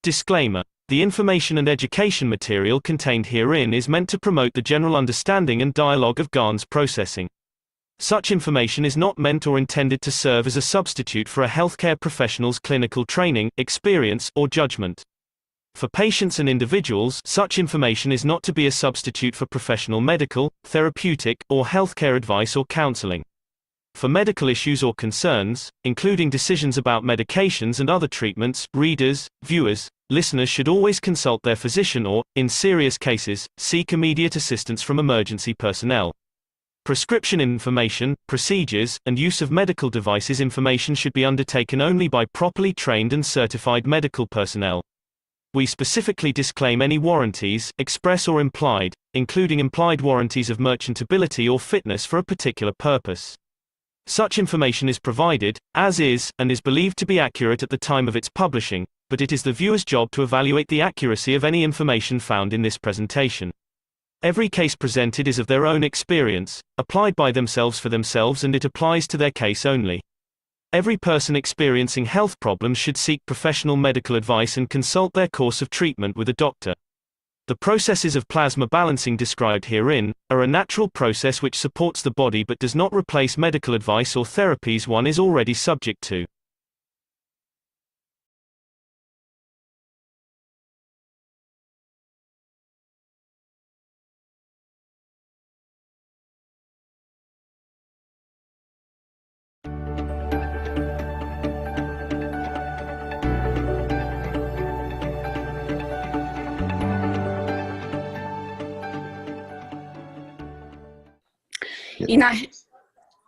Disclaimer. The information and education material contained herein is meant to promote the general understanding and dialogue of GAN's processing. Such information is not meant or intended to serve as a substitute for a healthcare professional's clinical training, experience, or judgment. For patients and individuals, such information is not to be a substitute for professional medical, therapeutic, or healthcare advice or counseling. For medical issues or concerns, including decisions about medications and other treatments, readers, viewers, listeners should always consult their physician or, in serious cases, seek immediate assistance from emergency personnel. Prescription information, procedures, and use of medical devices information should be undertaken only by properly trained and certified medical personnel. We specifically disclaim any warranties, express or implied, including implied warranties of merchantability or fitness for a particular purpose. Such information is provided, as is, and is believed to be accurate at the time of its publishing, but it is the viewer's job to evaluate the accuracy of any information found in this presentation. Every case presented is of their own experience, applied by themselves for themselves, and it applies to their case only. Every person experiencing health problems should seek professional medical advice and consult their course of treatment with a doctor. The processes of plasma balancing described herein are a natural process which supports the body but does not replace medical advice or therapies one is already subject to.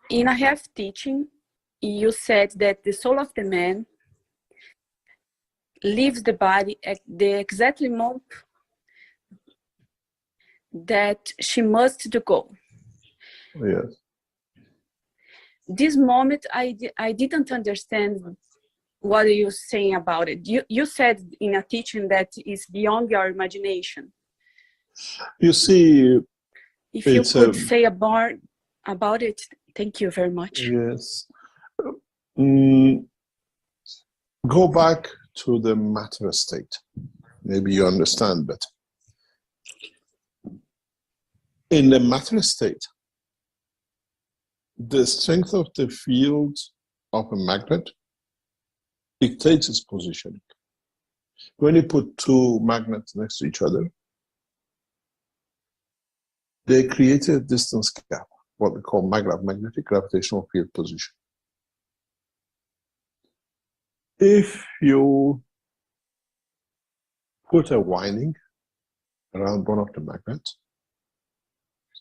In a health teaching, you said that the soul of the man leaves the body at the exactly moment that she must go. Yes. This moment, I didn't understand what you were saying about it. You said in a teaching that is beyond your imagination. You see, if you could say about it, thank you very much. Yes. Go back to the matter state. Maybe you understand better. In the matter state, the strength of the field of a magnet dictates its positioning. When you put two magnets next to each other, they create a distance gap, what we call magnetic gravitational field position. If you put a winding around one of the magnets,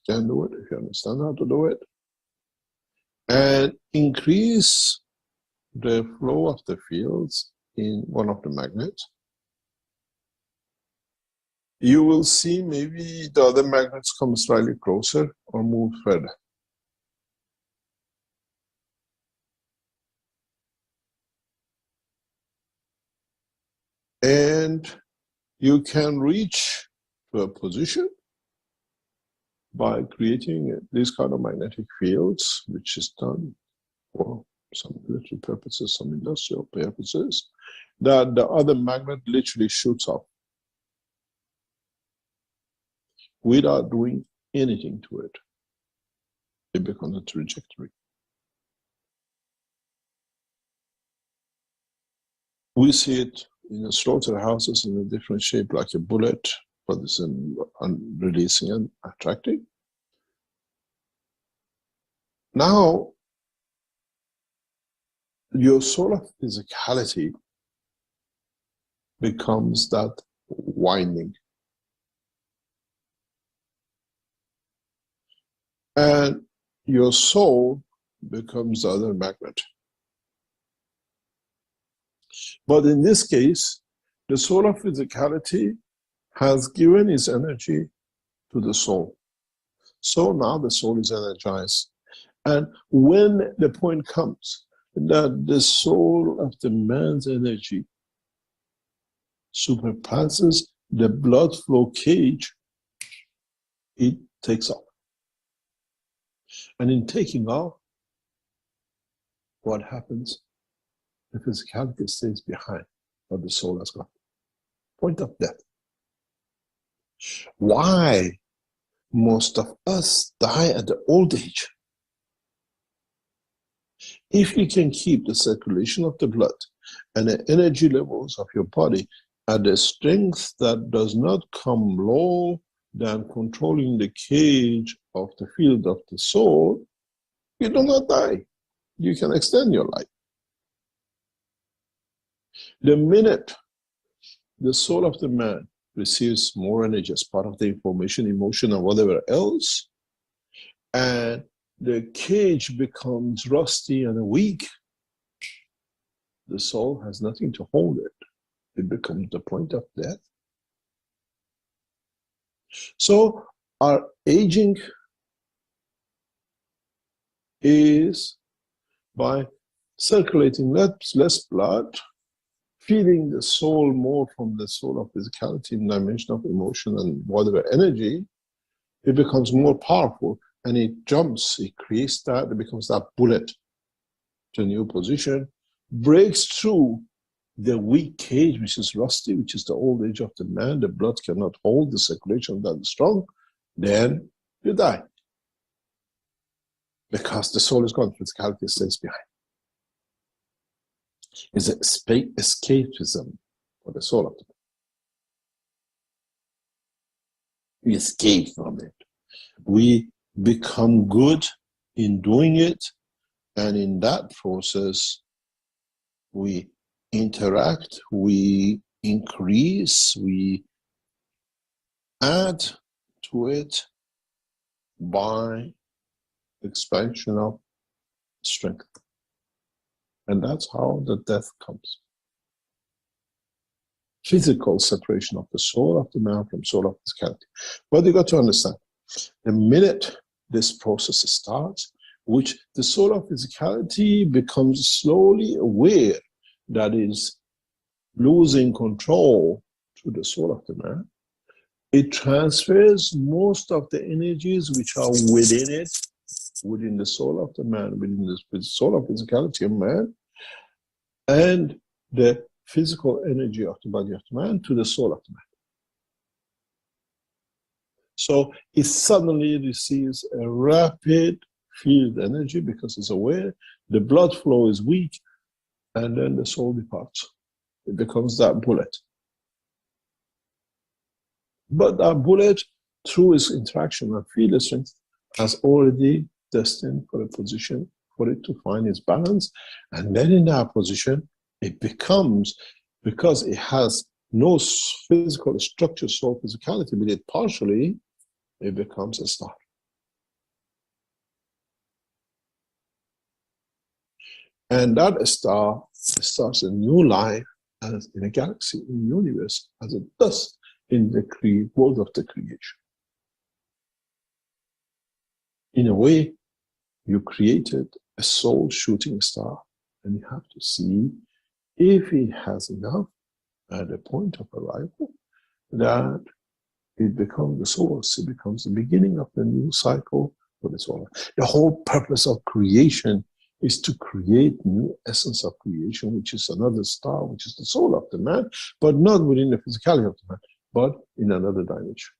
you can do it if you understand how to do it, and increase the flow of the fields in one of the magnets, you will see maybe the other magnets come slightly closer or move further. And you can reach to a position by creating these kind of magnetic fields, which is done for some military purposes, some industrial purposes, that the other magnet literally shoots up without doing anything to it. It becomes a trajectory. We see it in the slaughterhouses in a different shape, like a bullet, but it's releasing and attracting. Now, your solar physicality becomes that winding. And your soul becomes the other magnet. But in this case, the solar physicality has given its energy to the soul. So now the soul is energized. And when the point comes that the soul of the man's energy surpasses the blood flow cage, it takes off. And in taking off, what happens? The physicality stays behind, but the soul has gone. point of death. Why most of us die at the old age? If you can keep the circulation of the blood and the energy levels of your body at a strength that does not come low than controlling the cage of the field of the soul, you do not die. You can extend your life. The minute the soul of the man receives more energy as part of the information, emotion, and whatever else, and the cage becomes rusty and weak, the soul has nothing to hold it. It becomes the point of death. So our aging is by circulating less blood, feeding the soul more from the soul of physicality and dimension of emotion and whatever energy, it becomes more powerful and it jumps, it creates that, it becomes that bullet to a new position, breaks through the weak cage, which is rusty, which is the old age of the man, the blood cannot hold the circulation that is strong, then you die. Because the soul is gone, physicality stays behind. It's escapism for the soul of the man. We escape from it. We become good in doing it, and in that process, we interact, we increase, we add to it by expansion of strength. And that's how the death comes. Physical separation of the soul of the man from soul of physicality. But you got to understand, the minute this process starts, which the soul of physicality becomes slowly aware that is losing control to the soul of the man, it transfers most of the energies which are within it, within the soul of the man, within the soul of physicality of man, and the physical energy of the body of the man to the soul of the man. So it suddenly receives a rapid field energy because it's aware, the blood flow is weak, and then the soul departs. It becomes that bullet. But that bullet, through its interaction with field strength, has already destined for a position for it to find its balance. And then in that position, it becomes, because it has no physical structure, soul physicality, but it partially, it becomes a star. And that star starts a new life as in a galaxy, in the universe, as a dust in the world of the creation. In a way, you created a soul shooting star, and you have to see if it has enough at the point of arrival that it becomes the source, it becomes the beginning of the new cycle for the soul. The whole purpose of creation is to create new essence of creation, which is another star, which is the soul of the man, but not within the physicality of the man, but in another dimension.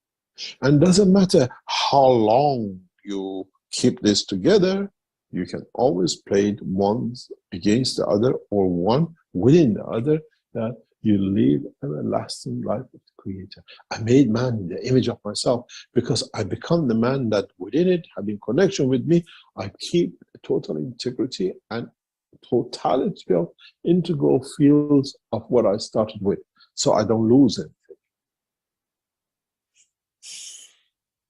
And it doesn't matter how long you keep this together, you can always play it one against the other or one within the other, that you live everlasting life of the Creator. I made man in the image of myself because I become the man that within it, having connection with me, I keep total integrity and totality of integral fields of what I started with, so I don't lose anything.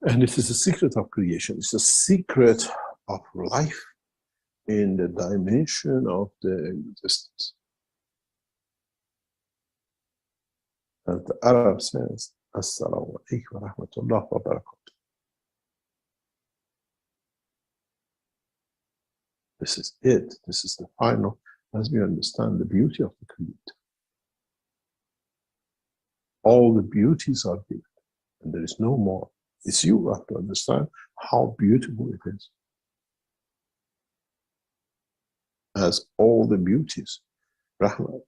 And this is the secret of creation. It's the secret of life in the dimension of the existence. As the Arab says, Assalamu alaikum wa rahmatullahi wa barakatuh. This is it. This is the final, as we understand the beauty of the Creator. All the beauties are given, and there is no more. It's you who have to understand how beautiful it is. As all the beauties, Rahmat,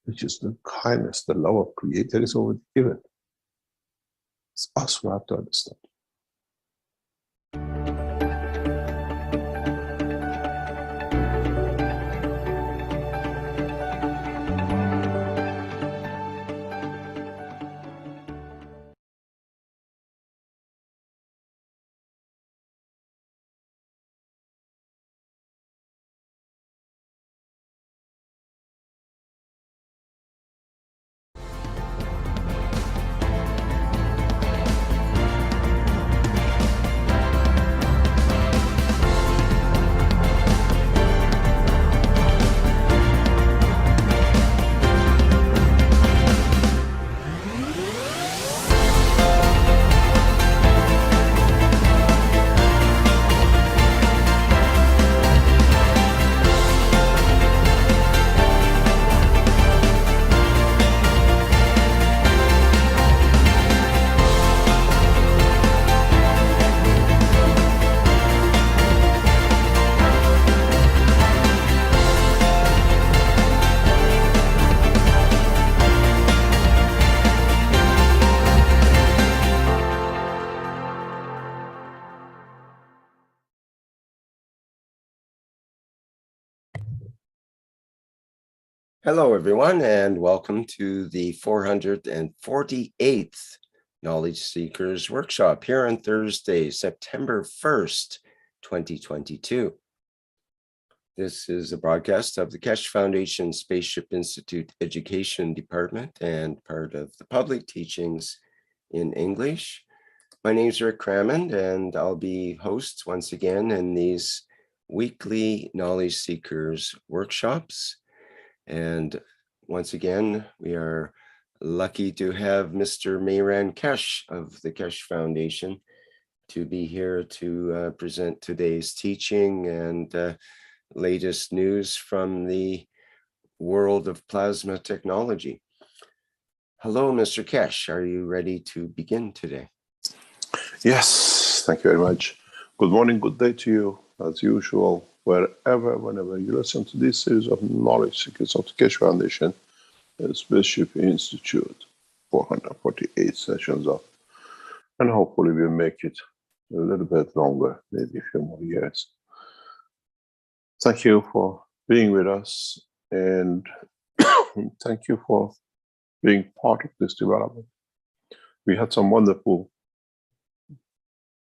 which is the kindness, the love of Creator is already given. It's us who have to understand. Hello, everyone, and welcome to the 448th Knowledge Seekers Workshop here on Thursday, September 1st, 2022. This is a broadcast of the Keshe Foundation Spaceship Institute Education Department and part of the public teachings in English. My name is Rick Crammond, and I'll be host once again in these weekly Knowledge Seekers workshops. And once again, we are lucky to have Mr. Mehran Keshe of the Keshe Foundation to be here to present today's teaching and latest news from the world of plasma technology. Hello, Mr. Keshe. Are you ready to begin today? Yes, thank you very much. Good morning, good day to you, as usual. Whenever you listen to this series of Knowledge Seekers of the Keshe Foundation, Spaceship Institute, 448 sessions of, and hopefully we'll make it a little bit longer, maybe a few more years. Thank you for being with us, and thank you for being part of this development. We had some wonderful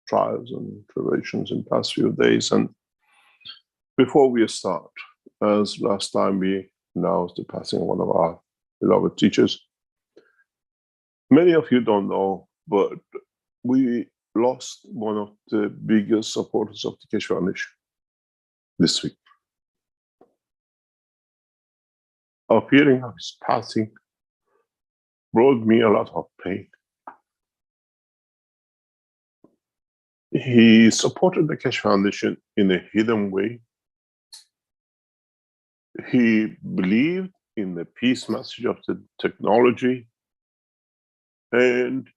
trials and tribulations in the past few days, and before we start, as last time we announced the passing of one of our beloved teachers, many of you don't know, but we lost one of the biggest supporters of the Keshe Foundation this week. Our hearing of his passing brought me a lot of pain. He supported the Keshe Foundation in a hidden way. He believed in the peace message of the technology, and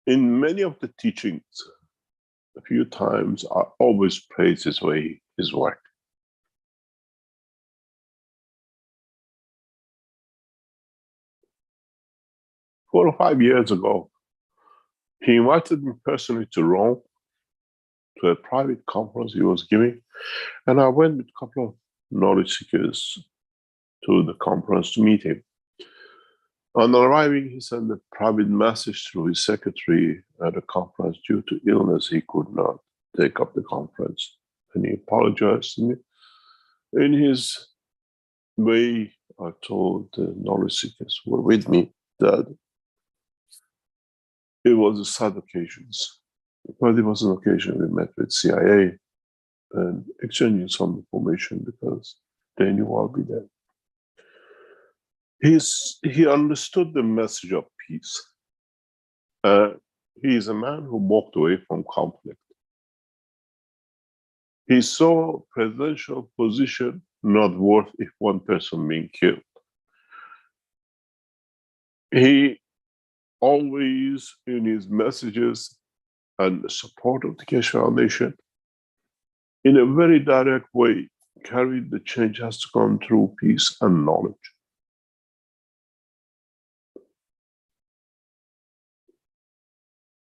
in many of the teachings, a few times I always praise his way, his work. Four or 5 years ago, he invited me personally to Rome to a private conference he was giving, and I went with a couple of knowledge seekers to the conference to meet him. On arriving, he sent a private message through his secretary at the conference. Due to illness, he could not take up the conference, and he apologized to me. In his way, I told the knowledge seekers who were with me that it was a sad occasion, but it was an occasion we met with CIA and exchanging some information because they knew I'll be there. He understood the message of peace. He is a man who walked away from conflict. He saw presidential position not worth if one person being killed. He always, in his messages and the support of the Keshe Foundation, in a very direct way, carry the change has to come through peace and knowledge.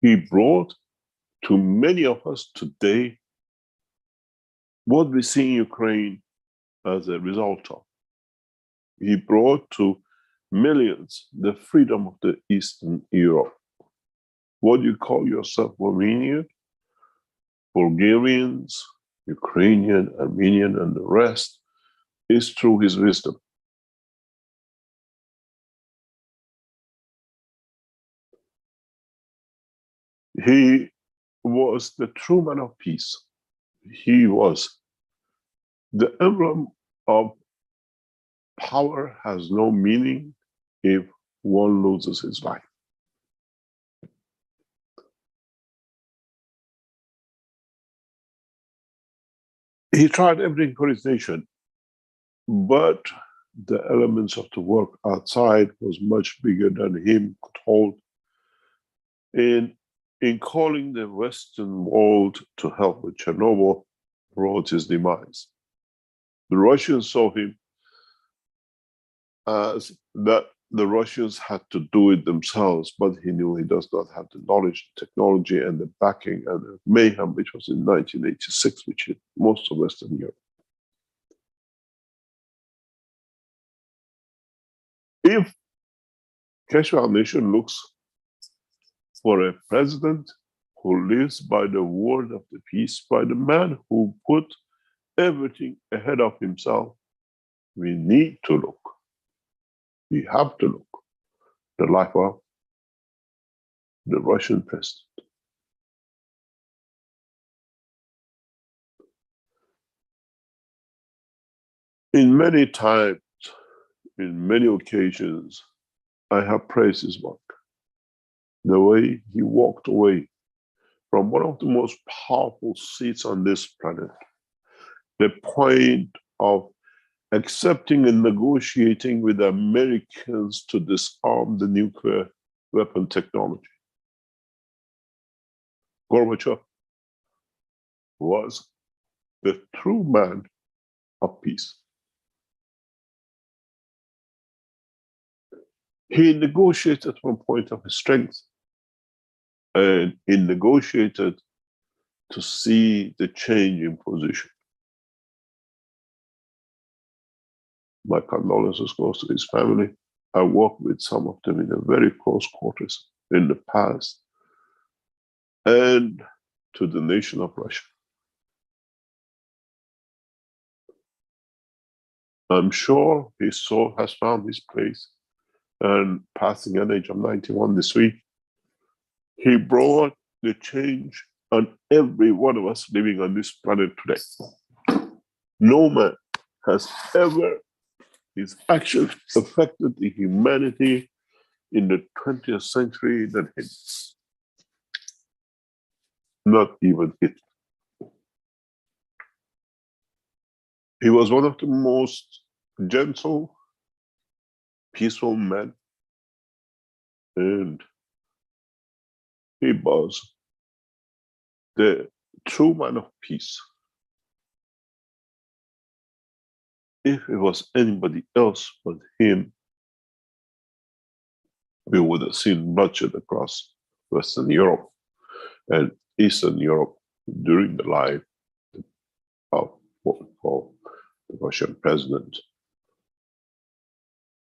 He brought to many of us today what we see in Ukraine as a result of. He brought to millions the freedom of the Eastern Europe. What you call yourself Romanian, Bulgarians, Ukrainian, Armenian, and the rest is through his wisdom. He was the true man of peace. He was the emblem of power has no meaning if one loses his life. He tried everything for his nation, but the elements of the work outside was much bigger than him could hold. In calling the Western world to help with Chernobyl, brought his demise. The Russians saw him as that the Russians had to do it themselves, but he knew he does not have the knowledge, the technology, and the backing and the mayhem, which was in 1986, which hit most of Western Europe. If Keshe Foundation looks for a president who lives by the word of the peace, by the man who put everything ahead of himself, we need to look. We have to look the life of the Russian president. In many times, in many occasions, I have praised his work. The way he walked away from one of the most powerful seats on this planet, the point of accepting and negotiating with the Americans to disarm the nuclear weapon technology. Gorbachev was the true man of peace. He negotiated from a point of strength, and he negotiated to see the change in position. My condolences goes to his family. I worked with some of them in a very close quarters in the past, and to the nation of Russia. I'm sure his soul has found his place, and passing an age of 91 this week, he brought the change on every one of us living on this planet today. No man has ever, his actions affected the humanity in the 20th century than him. Not even Hitler. He was one of the most gentle, peaceful men, and he was the true man of peace. If it was anybody else but him, we would have seen bloodshed across Western Europe and Eastern Europe during the life of what we call the Russian president,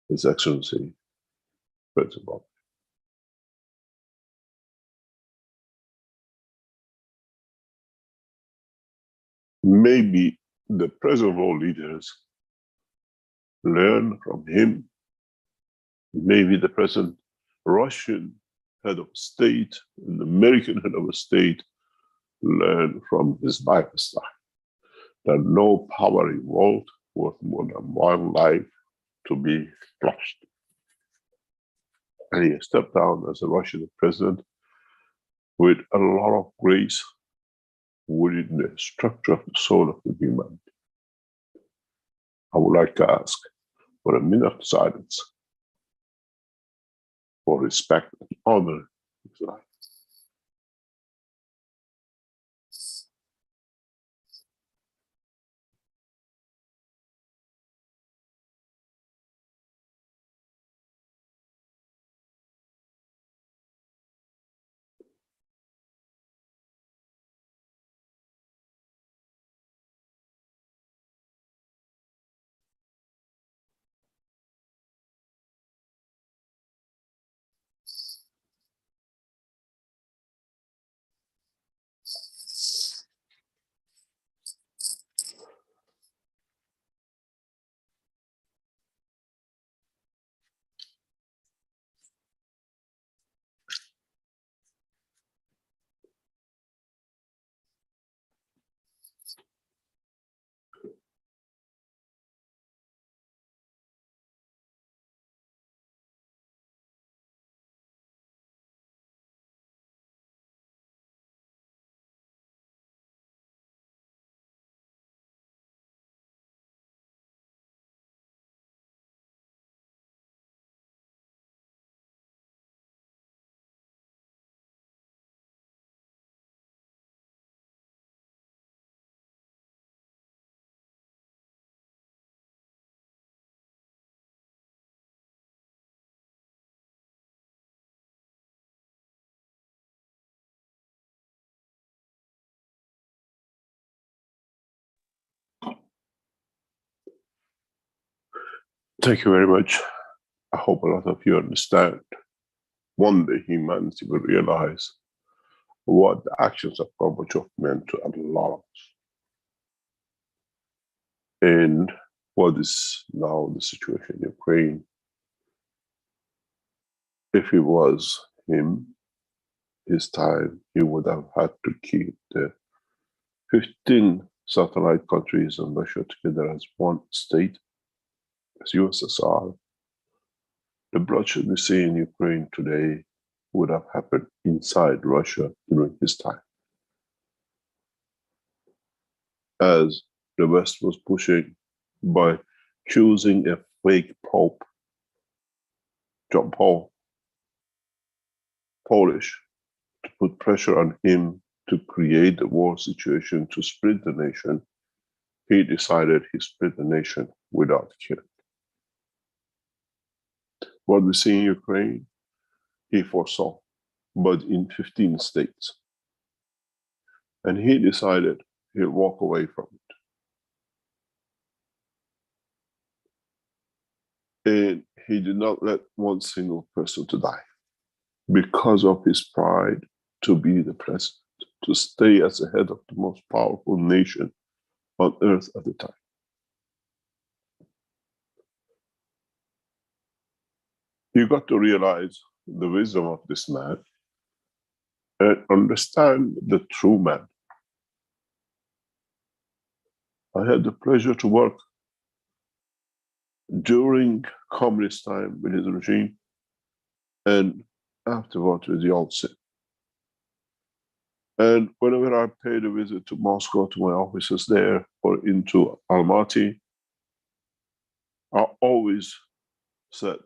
His Excellency President Obama. Maybe the present world leaders learn from him. Maybe the present Russian head of state and the American head of state learn from his lifestyle. That no power involved worth more than one life to be flushed. And he stepped down as a Russian president with a lot of grace within the structure of the soul of the humanity. I would like to ask for a minute of silence for respect and honor his life. Thank you very much. I hope a lot of you understand. One day humanity will realize what the actions of Gorbachev meant to a lot of us. And what is now the situation in Ukraine. If it was him, his time, he would have had to keep the 15 satellite countries and Russia together as one state, as USSR. The bloodshed we see in Ukraine today would have happened inside Russia during his time. As the West was pushing by choosing a fake Pope, John Paul, Polish, to put pressure on him to create a war situation to split the nation, he decided he split the nation without killing. What we see in Ukraine, he foresaw, but in 15 states. And he decided he'll walk away from it. And he did not let one single person to die because of his pride to be the president, to stay as the head of the most powerful nation on earth at the time. You got to realize the wisdom of this man and understand the true man. I had the pleasure to work during communist time with his regime and afterwards with Yeltsin. And whenever I paid a visit to Moscow, to my offices there, or into Almaty, I always said,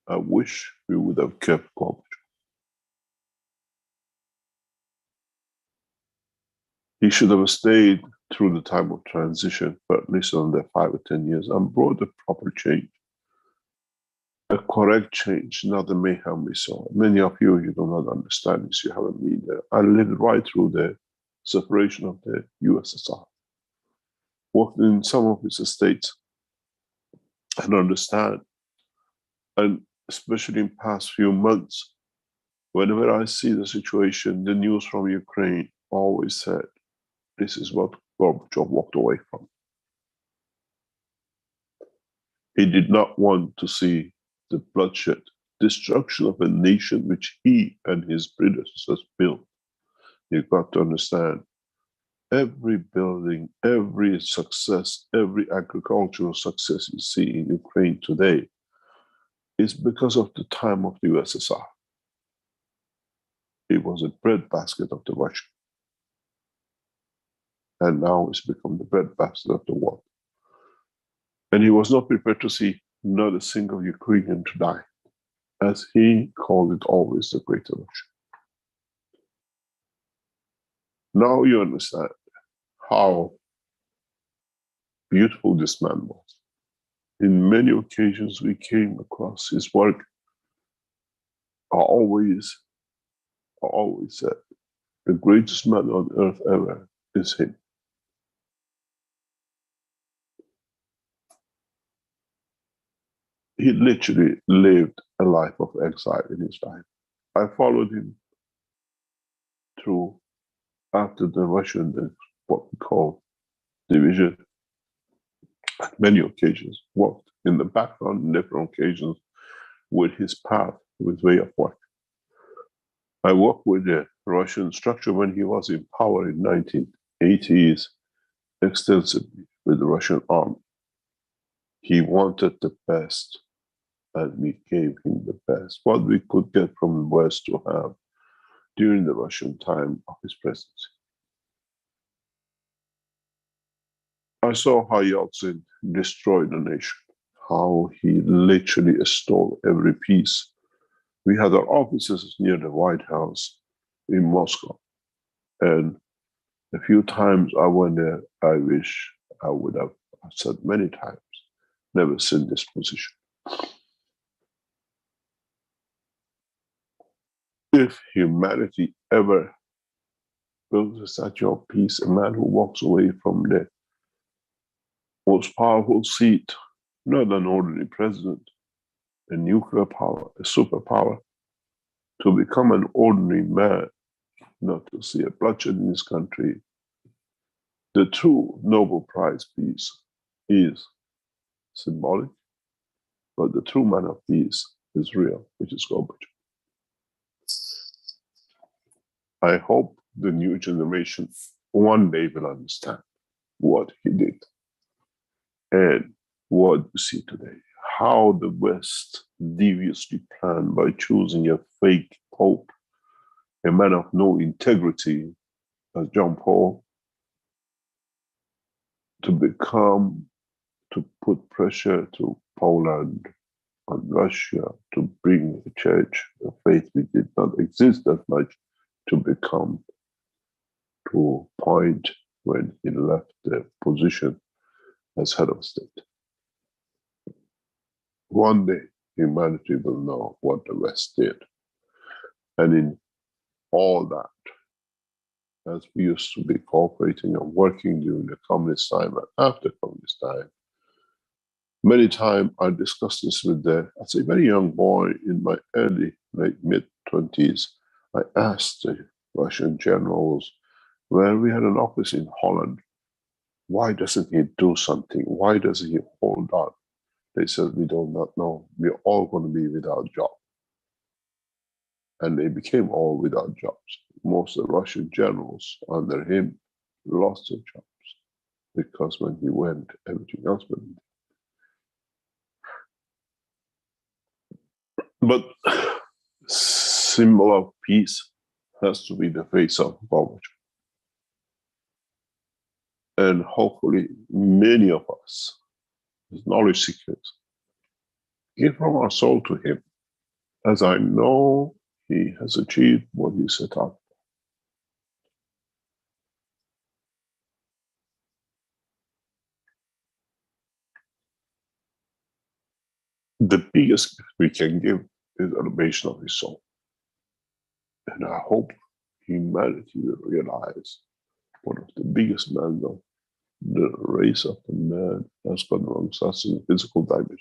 I wish we would have kept Gorbachev. He should have stayed through the time of transition for at least another 5 or 10 years and brought a proper change, a correct change, not the mayhem we saw. Many of you do not understand this, you haven't been there. I lived right through the separation of the USSR, worked in some of its states and understand. And especially in past few months, whenever I see the situation, the news from Ukraine always said, this is what Gorbachev walked away from. He did not want to see the bloodshed, destruction of a nation which he and his predecessors built. You've got to understand, every building, every success, every agricultural success you see in Ukraine today is because of the time of the USSR. It was a breadbasket of the Russians. And now it's become the breadbasket of the world. And he was not prepared to see not a single Ukrainian to die, as he called it always the Greater Russia. Now you understand how beautiful this man was. In many occasions we came across his work. I always said, the greatest man on earth ever is him. He literally lived a life of exile in his life. I followed him through, after the Russian, what we call division, at many occasions, worked in the background on different occasions with his path, with way of work. I worked with the Russian structure when he was in power in 1980s extensively with the Russian army. He wanted the best, and we gave him the best, what we could get from the West to have during the Russian time of his presidency. I saw how Yeltsin destroyed the nation, how he literally stole every piece. We had our offices near the White House in Moscow, and a few times I went there, I wish I would have, I've said many times, never seen this position. If humanity ever builds a statue of peace, a man who walks away from the most powerful seat not an ordinary president, a nuclear power, a superpower, to become an ordinary man, not to see a bloodshed in his country. The true Nobel Prize peace is symbolic, but the true man of peace is real, which is Gorbachev. I hope the new generation one day will understand what he did and what you see today. How the West deviously planned by choosing a fake pope, a man of no integrity, as John Paul, to put pressure to Poland and Russia to bring the church, a faith which did not exist that much, to become to a point when he left the position as head of state. One day, humanity will know what the West did. And in all that, as we used to be cooperating and working during the communist time and after communist time, many times I discussed this with as a very young boy in my early, late mid-20s, I asked the Russian generals, where we had an office in Holland, why doesn't he do something? Why doesn't he hold on? They said, we do not know. We're all going to be without jobs. And they became all without jobs. Most of the Russian generals under him lost their jobs because when he went, everything else went. But symbol of peace has to be the face of Gorbachev. And hopefully many of us, as knowledge seekers, give from our soul to him, as I know he has achieved what he set out. The biggest gift we can give is elevation of his soul. And I hope humanity will realize one of the biggest men of the race of the man has gone amongst us in the physical dimension.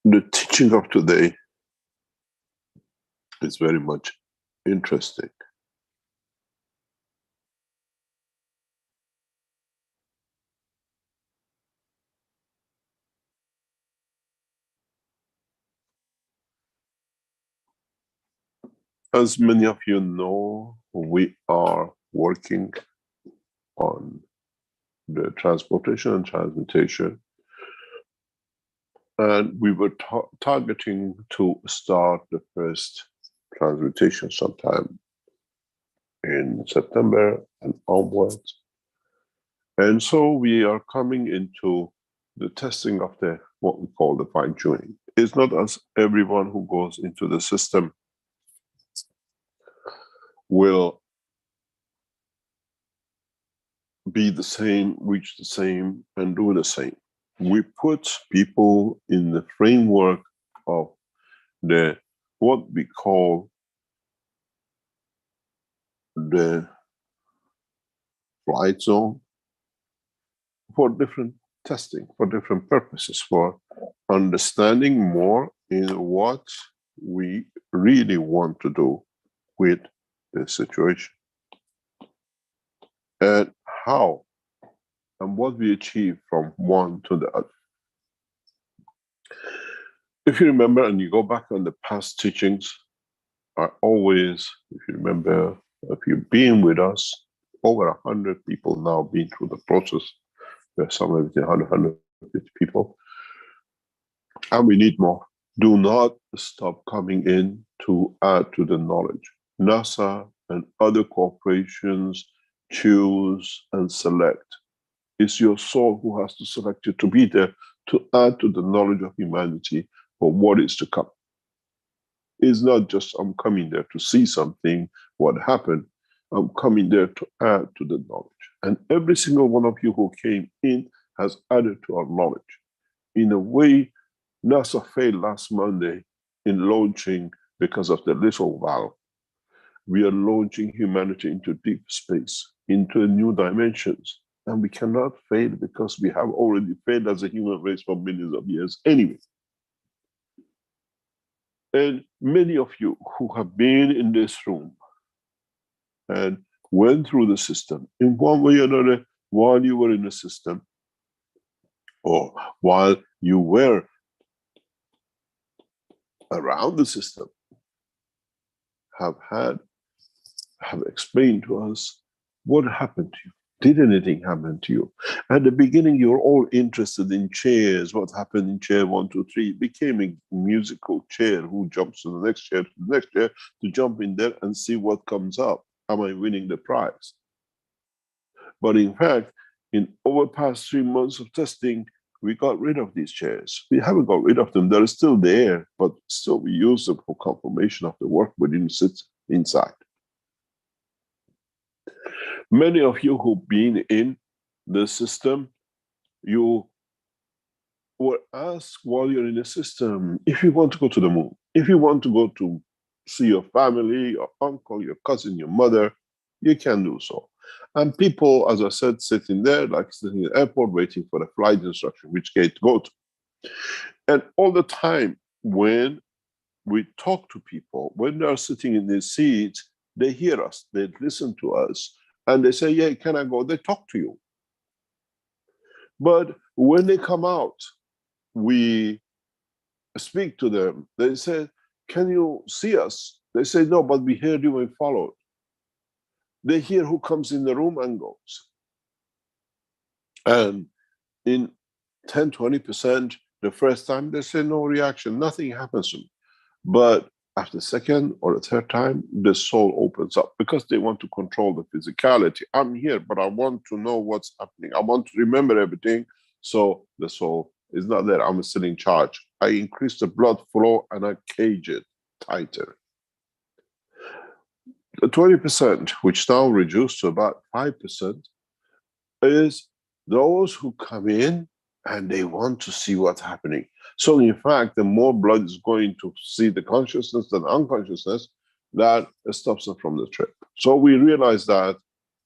The teaching of today is very much interesting. As many of you know, we are working on the transportation and transmutation. And we were targeting to start the first transmutation sometime in September and onwards. And so we are coming into the testing of what we call the fine-tuning. It's not as everyone who goes into the system will be the same, reach the same, and do the same. We put people in the framework of what we call the flight zone for different testing, for different purposes, for understanding more in what we really want to do with the situation and how and what we achieve from one to the other. If you remember and you go back on the past teachings, I always, if you remember, if you've been with us, over 100 people now been through the process. There's somewhere between 100 and 150 people. And we need more. Do not stop coming in to add to the knowledge. NASA and other corporations choose and select. It's your soul who has to select you to be there to add to the knowledge of humanity for what is to come. It's not just I'm coming there to see something, what happened. I'm coming there to add to the knowledge. And every single one of you who came in has added to our knowledge. In a way, NASA failed last Monday in launching because of the little valve. We are launching humanity into deep space, into new dimensions. And we cannot fail because we have already failed as a human race for millions of years anyway. And many of you who have been in this room and went through the system in one way or another while you were in the system, or while you were around the system, have explained to us what happened to you. Did anything happen to you? At the beginning, you were all interested in chairs. What happened in chair 1, 2, 3? It became a musical chair. Who jumps to the next chair, to the next chair, to jump in there and see what comes up. Am I winning the prize? But in fact, in over past 3 months of testing, we got rid of these chairs. We haven't got rid of them. They're still there, but still we use them for confirmation of the work we didn't sit inside. Many of you who've been in the system, you were asked while you're in the system, if you want to go to the moon, if you want to go to see your family, your uncle, your cousin, your mother, you can do so. And people, as I said, sitting there, like sitting in the airport, waiting for the flight instruction, which gate to go to. And all the time, when we talk to people, when they are sitting in their seats, they hear us, they listen to us, and they say, yeah, can I go? They talk to you. But when they come out, we speak to them. They say, can you see us? They say, no, but we heard you and followed. They hear who comes in the room and goes. And in 10, 20%, the first time, they say no reaction, nothing happens to them. But after the second or the third time, the soul opens up because they want to control the physicality. I'm here, but I want to know what's happening. I want to remember everything. So the soul is not there. I'm still in charge. I increase the blood flow and I cage it tighter. The 20%, which now reduced to about 5%, is those who come in and they want to see what's happening. So in fact, the more blood is going to see the consciousness than unconsciousness, that stops them from the trip. So we realize that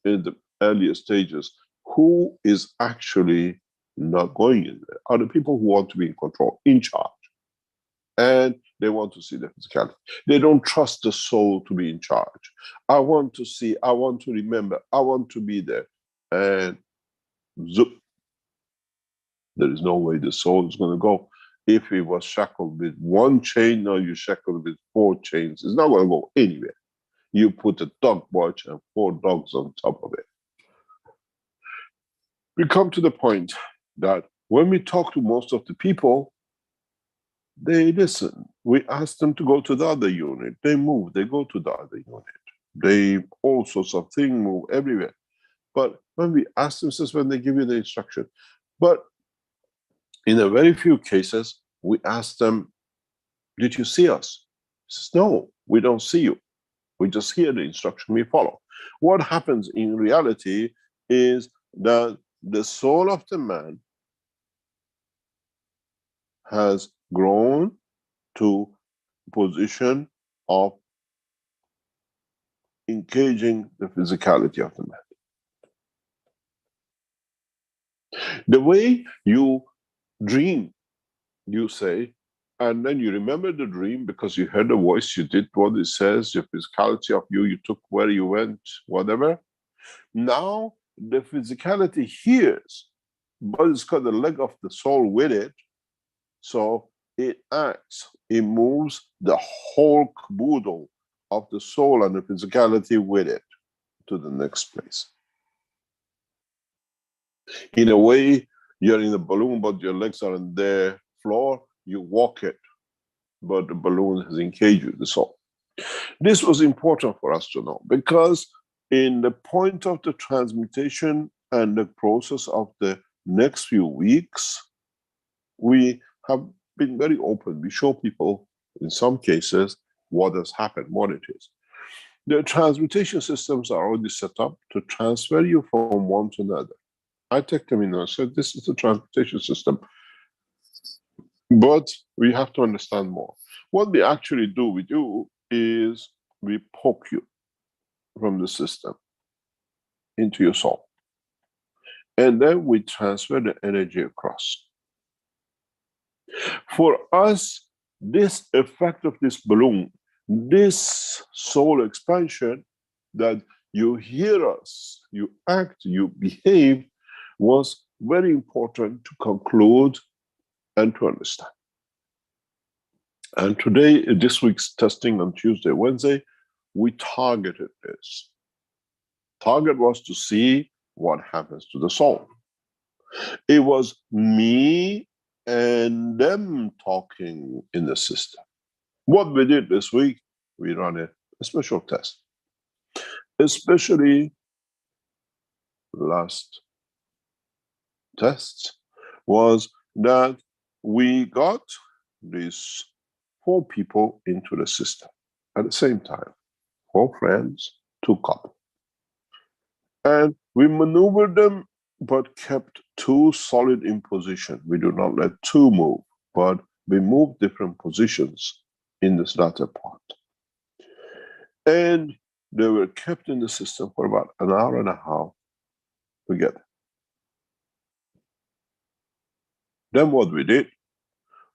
in the earlier stages, who is actually not going in there are the people who want to be in control, in charge. And they want to see the physicality. They don't trust the soul to be in charge. I want to see, I want to remember, I want to be there. And zoop, there is no way the soul is going to go. If it was shackled with one chain, now you're shackled with 4 chains. It's not going to go anywhere. You put a dog watch and 4 dogs on top of it. We come to the point that when we talk to most of the people, they listen. We ask them to go to the other unit. They move, they go to the other unit. They, all sorts of things move everywhere. But when we ask them, says when they give you the instruction. But in a very few cases, we ask them, did you see us? He says, no, we don't see you. We just hear the instruction, we follow. What happens in reality is that the soul of the man has grown to position of engaging the physicality of the man. The way you dream, you say, and then you remember the dream because you heard the voice, you did what it says, your physicality of you, you took where you went, whatever. Now the physicality hears, but it's got the leg of the soul with it, so it acts, it moves the whole caboodle of the soul and the physicality with it to the next place. In a way, you're in a balloon, but your legs are on the floor, you walk it, but the balloon has engaged with the soul. This was important for us to know, because in the point of the transmutation and the process of the next few weeks, we have been very open. We show people, in some cases, what has happened, what it is. The transmutation systems are already set up to transfer you from one to another. I take them in and said, this is the transmutation system. But we have to understand more. What we actually do with you is we poke you from the system into your soul. And then we transfer the energy across. For us, this effect of this balloon, this soul expansion, that you hear us, you act, you behave, was very important to conclude and to understand. And today, this week's testing on Tuesday, Wednesday, we targeted this. Target was to see what happens to the soul. It was me and them talking in the system. What we did this week, we ran a special test. Especially last test was that we got these 4 people into the system at the same time. 4 friends, 2 couples. And we maneuvered them, but kept 2 solid in position. We do not let 2 move, but we move different positions in this latter part. And they were kept in the system for about an hour and a half together. Then what we did,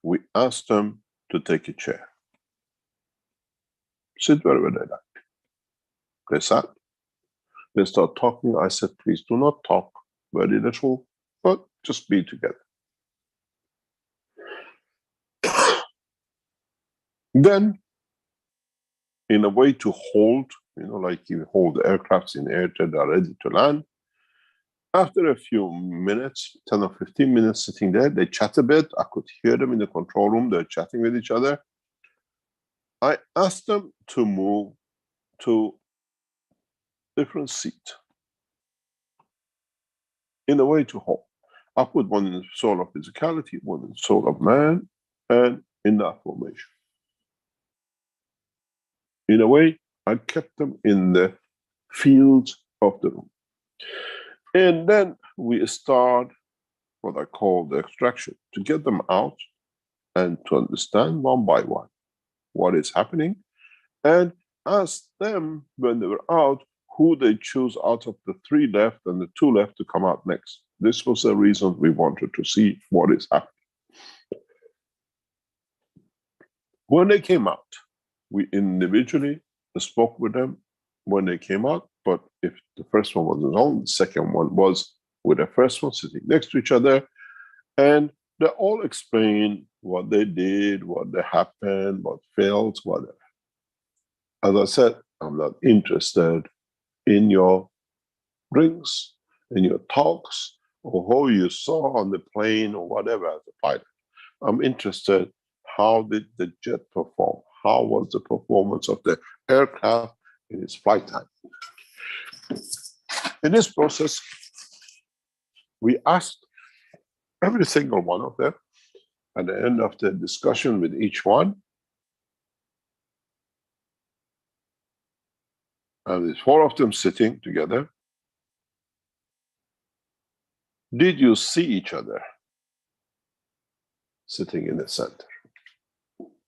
we asked them to take a chair. Sit wherever they like. They sat. They start talking. I said, please do not talk very little, but just be together. Then, in a way to hold, like you hold the aircrafts in the air that are ready to land, after a few minutes, 10 or 15 minutes sitting there, they chat a bit. I could hear them in the control room. They're chatting with each other. I asked them to move to different seat in a way to hold. I put one in the soul of physicality, one in the soul of man, and in that formation. In a way, I kept them in the field of the room. And then we start what I call the extraction, to get them out and to understand one by one what is happening, and ask them when they were out, who they choose out of the 3 left and the 2 left to come out next. This was the reason we wanted to see what is happening. When they came out, we individually spoke with them when they came out, but if the first one was alone, the second one was with the first one sitting next to each other, and they all explained what they did, what they happened, what felt, whatever. As I said, I'm not interested in your drinks, in your talks, or how you saw on the plane or whatever as a pilot. I'm interested, how did the jet perform? How was the performance of the aircraft in its flight time? In this process, we asked every single one of them at the end of the discussion with each one, and there's 4 of them sitting together. Did you see each other sitting in the center?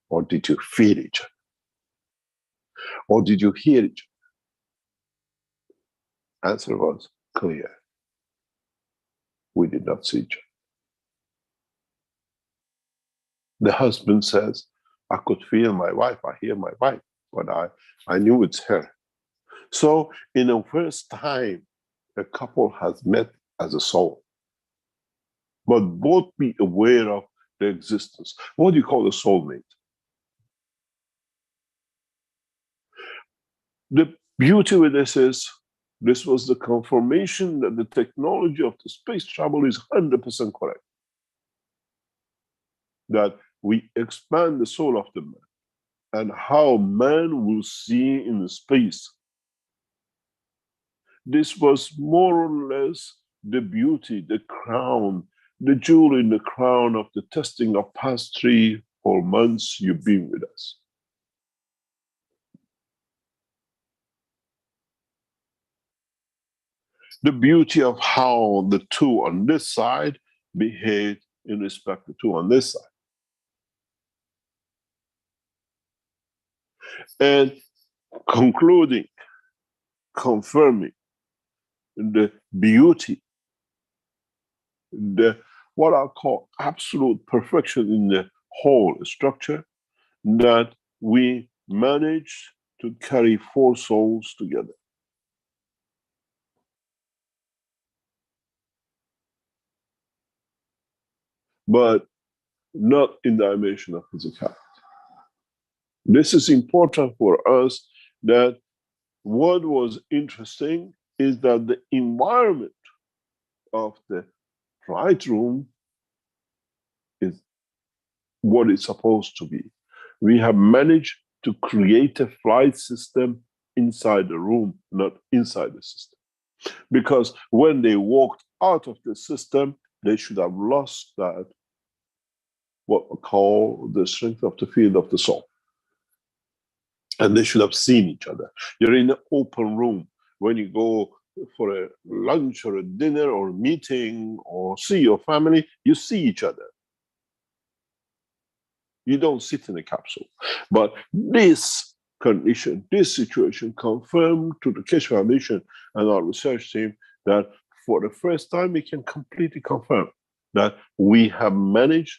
Or did you feel each other? Or did you hear each other? Answer was clear. We did not see each other. The husband says, I could feel my wife, I hear my wife, but I knew it's her. So in the first time, a couple has met as a soul, but both be aware of their existence. What do you call a soulmate? The beauty with this is, this was the confirmation that the technology of the space travel is 100% correct. That we expand the soul of the man, and how man will see in the space. This was more or less the beauty, the crown, the jewel in the crown of the testing of past 3 whole months you've been with us. the beauty of how the two on this side behave in respect to two on this side. And concluding, confirming the beauty, the what I call absolute perfection in the whole structure, that we managed to carry four souls together. But not in the dimension of physicality. This is important for us, that what was interesting is that the environment of the flight room is what it's supposed to be. We have managed to create a flight system inside the room, not inside the system. Because when they walked out of the system, they should have lost that, what we call the strength of the field of the soul. And they should have seen each other. You're in an open room. When you go for a lunch or a dinner or a meeting or see your family, you see each other. You don't sit in a capsule. But this condition, this situation confirmed to the Keshe Foundation and our research team that for the first time we can completely confirm that we have managed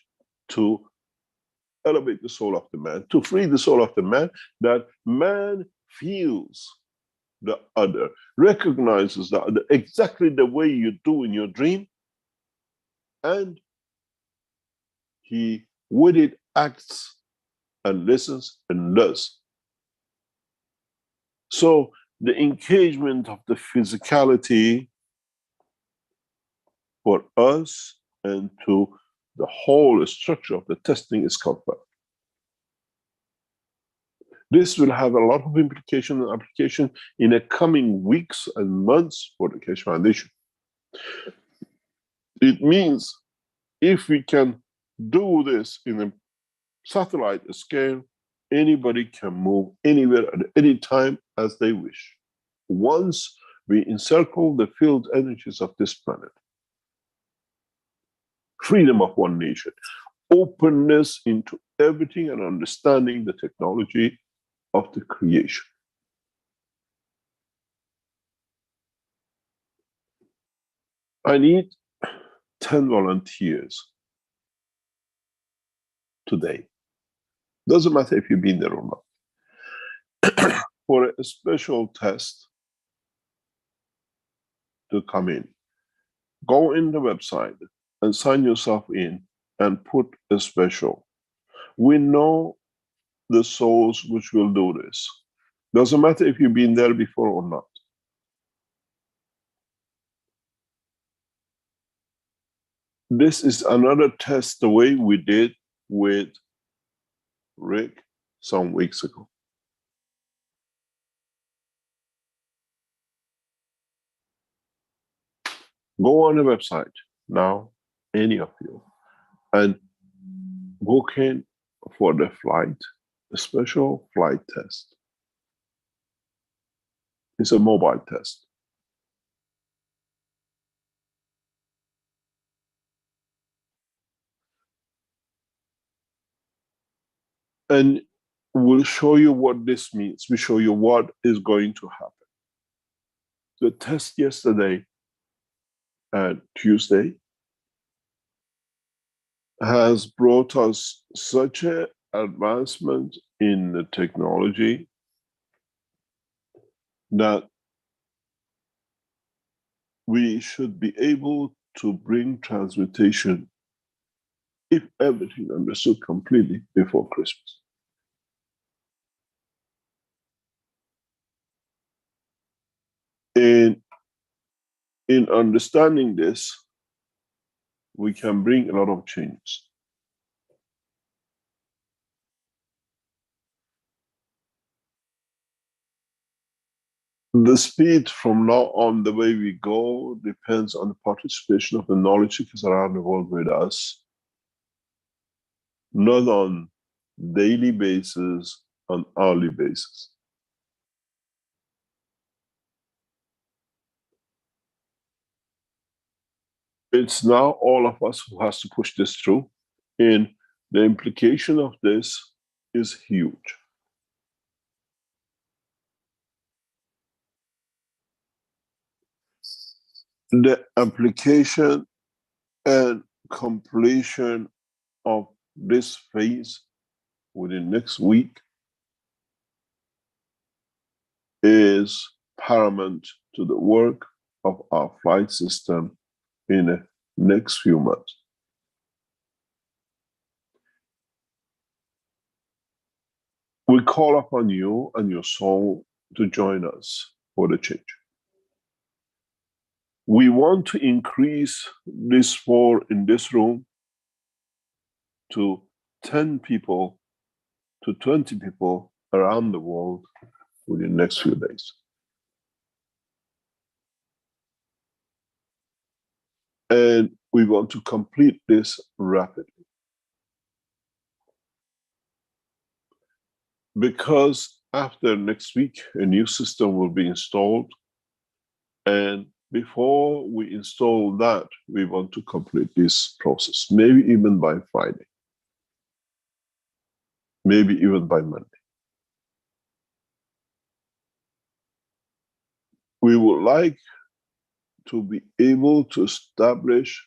to elevate the soul of the man, to free the soul of the man, that man feels the other, recognizes the other exactly the way you do in your dream, and he with it acts and listens and does. So the engagement of the physicality for us and to the whole structure of the testing is confirmed. This will have a lot of implication and application in the coming weeks and months for the Keshe Foundation. It means if we can do this in a satellite scale, anybody can move anywhere at any time as they wish. Once we encircle the field energies of this planet, freedom of one nation, openness into everything and understanding the technology of the creation. I need 10 volunteers today. Doesn't matter if you've been there or not. For a special test to come in. Go in the website and sign yourself in and put a special. We know the souls which will do this. Doesn't matter if you've been there before or not. This is another test the way we did with Rick some weeks ago. Go on the website now, any of you, and book in for the flight, a special flight test. It's a mobile test. And we'll show you what this means. We show you what is going to happen. The test yesterday and Tuesday has brought us such an advancement in the technology that we should be able to bring transmutation, if everything understood completely, before Christmas. And in understanding this, we can bring a lot of changes. The speed from now on, the way we go, depends on the participation of the knowledge seekers around the world with us, not on daily basis, on hourly basis. It's now all of us who has to push this through, and the implication of this is huge. The application and completion of this phase within next week is paramount to the work of our flight system in the next few months. We call upon you and your soul to join us for the change. We want to increase this floor in this room to 10 people to 20 people around the world within the next few days. And we want to complete this rapidly. Because after next week, a new system will be installed. And before we install that, we want to complete this process, maybe even by Friday, maybe even by Monday. We would like to be able to establish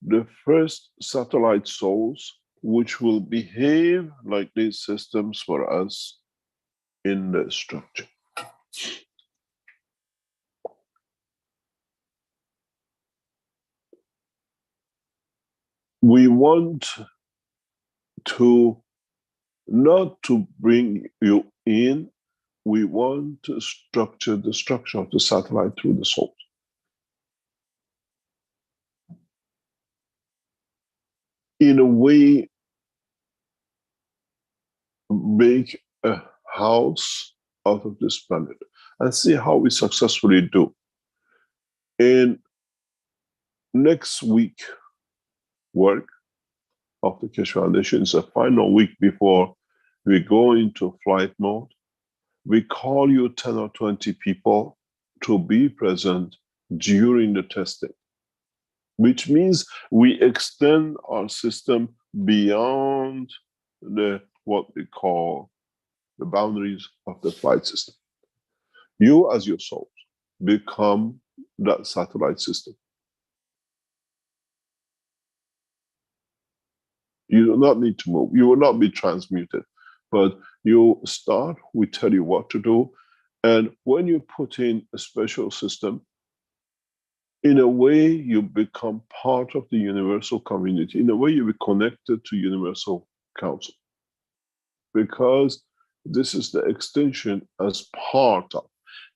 the first satellite souls which will behave like these systems for us in the structure. We want to not to bring you in, we want to structure the structure of the satellite through the soul. In a way, make a house out of this planet and see how we successfully do. In next week work of the Keshe Foundation is a final week before we go into flight mode. We call you 10 or 20 people to be present during the testing, which means we extend our system beyond what we call the boundaries of the flight system. You as your souls become that satellite system. You do not need to move. You will not be transmuted, but you start, we tell you what to do. And when you put in a special system, in a way you become part of the universal community. In a way you be connected to Universal Council. Because this is the extension as part of.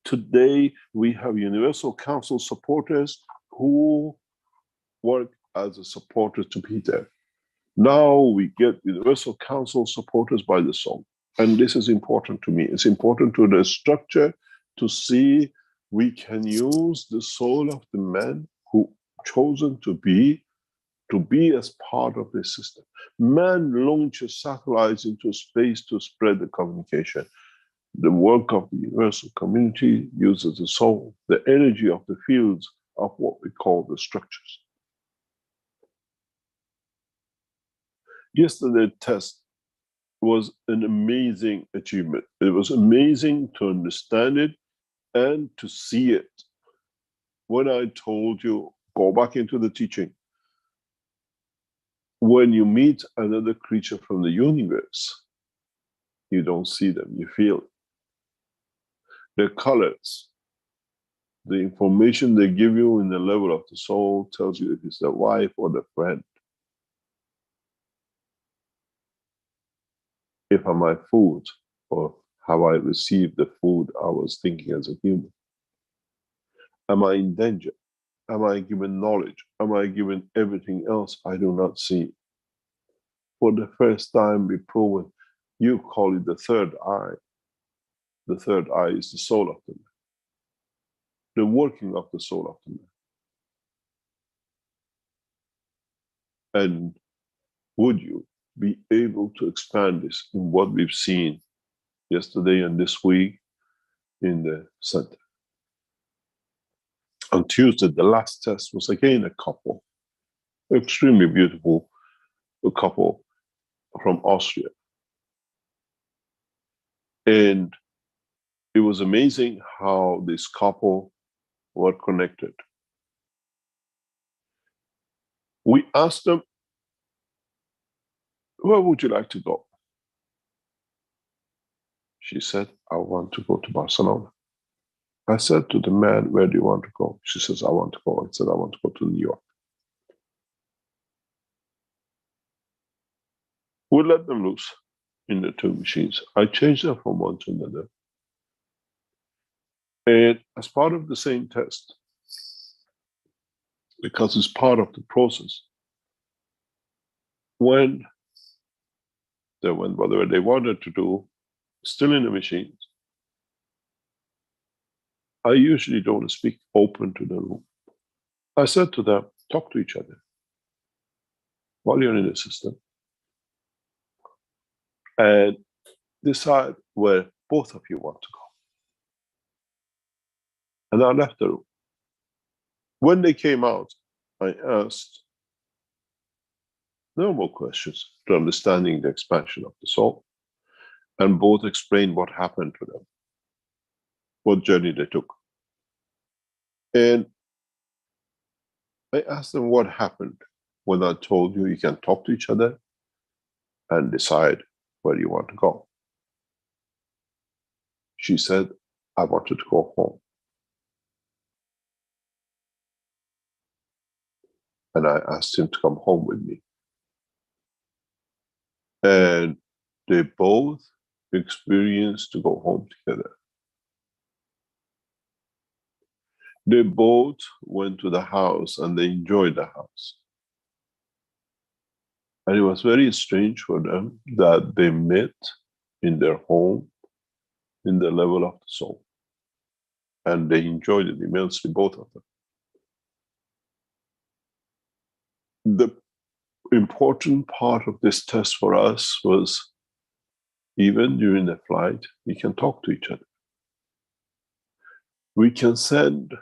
Today we have Universal Council supporters who work as a supporter to be there. Now we get Universal Council supporters by the soul. And this is important to me. It's important to the structure to see we can use the soul of the man who chosen to be as part of this system. Man launches satellites into space to spread the communication. The work of the universal community uses the soul, the energy of the fields of what we call the structures. Yesterday's test was an amazing achievement. It was amazing to understand it and to see it. When I told you, go back into the teaching, when you meet another creature from the universe, you don't see them, you feel it. Their colors, the information they give you in the level of the soul tells you if it's the wife or the friend. If am I food, or have I received the food I was thinking as a human? Am I in danger? Am I given knowledge? Am I given everything else I do not see? For the first time be proven, you call it the third eye. The third eye is the soul of the man. The working of the soul of the man. And would you be able to expand this in what we've seen yesterday and this week in the center? On Tuesday, the last test was again a couple, extremely beautiful couple from Austria. And it was amazing how this couple were connected. We asked them, where would you like to go? She said, I want to go to Barcelona. I said to the man, where do you want to go? She says, I want to go. I said, I want to go to New York. We let them loose in the two machines. I changed them from one to another. And as part of the same test, because it's part of the process, when they went whatever they wanted to do, still in the machines, I usually don't speak open to the room. I said to them, talk to each other while you're in the system and decide where both of you want to go. And I left the room. When they came out, I asked normal questions to understanding the expansion of the soul, and both explained what happened to them, what journey they took. And I asked them what happened when I told you you can talk to each other and decide where you want to go. She said, I wanted to go home. And I asked him to come home with me. And they both experienced to go home together. They both went to the house and they enjoyed the house. And it was very strange for them that they met in their home in the level of the soul. And they enjoyed it immensely, both of them. The important part of this test for us was even during the flight, we can talk to each other. We can send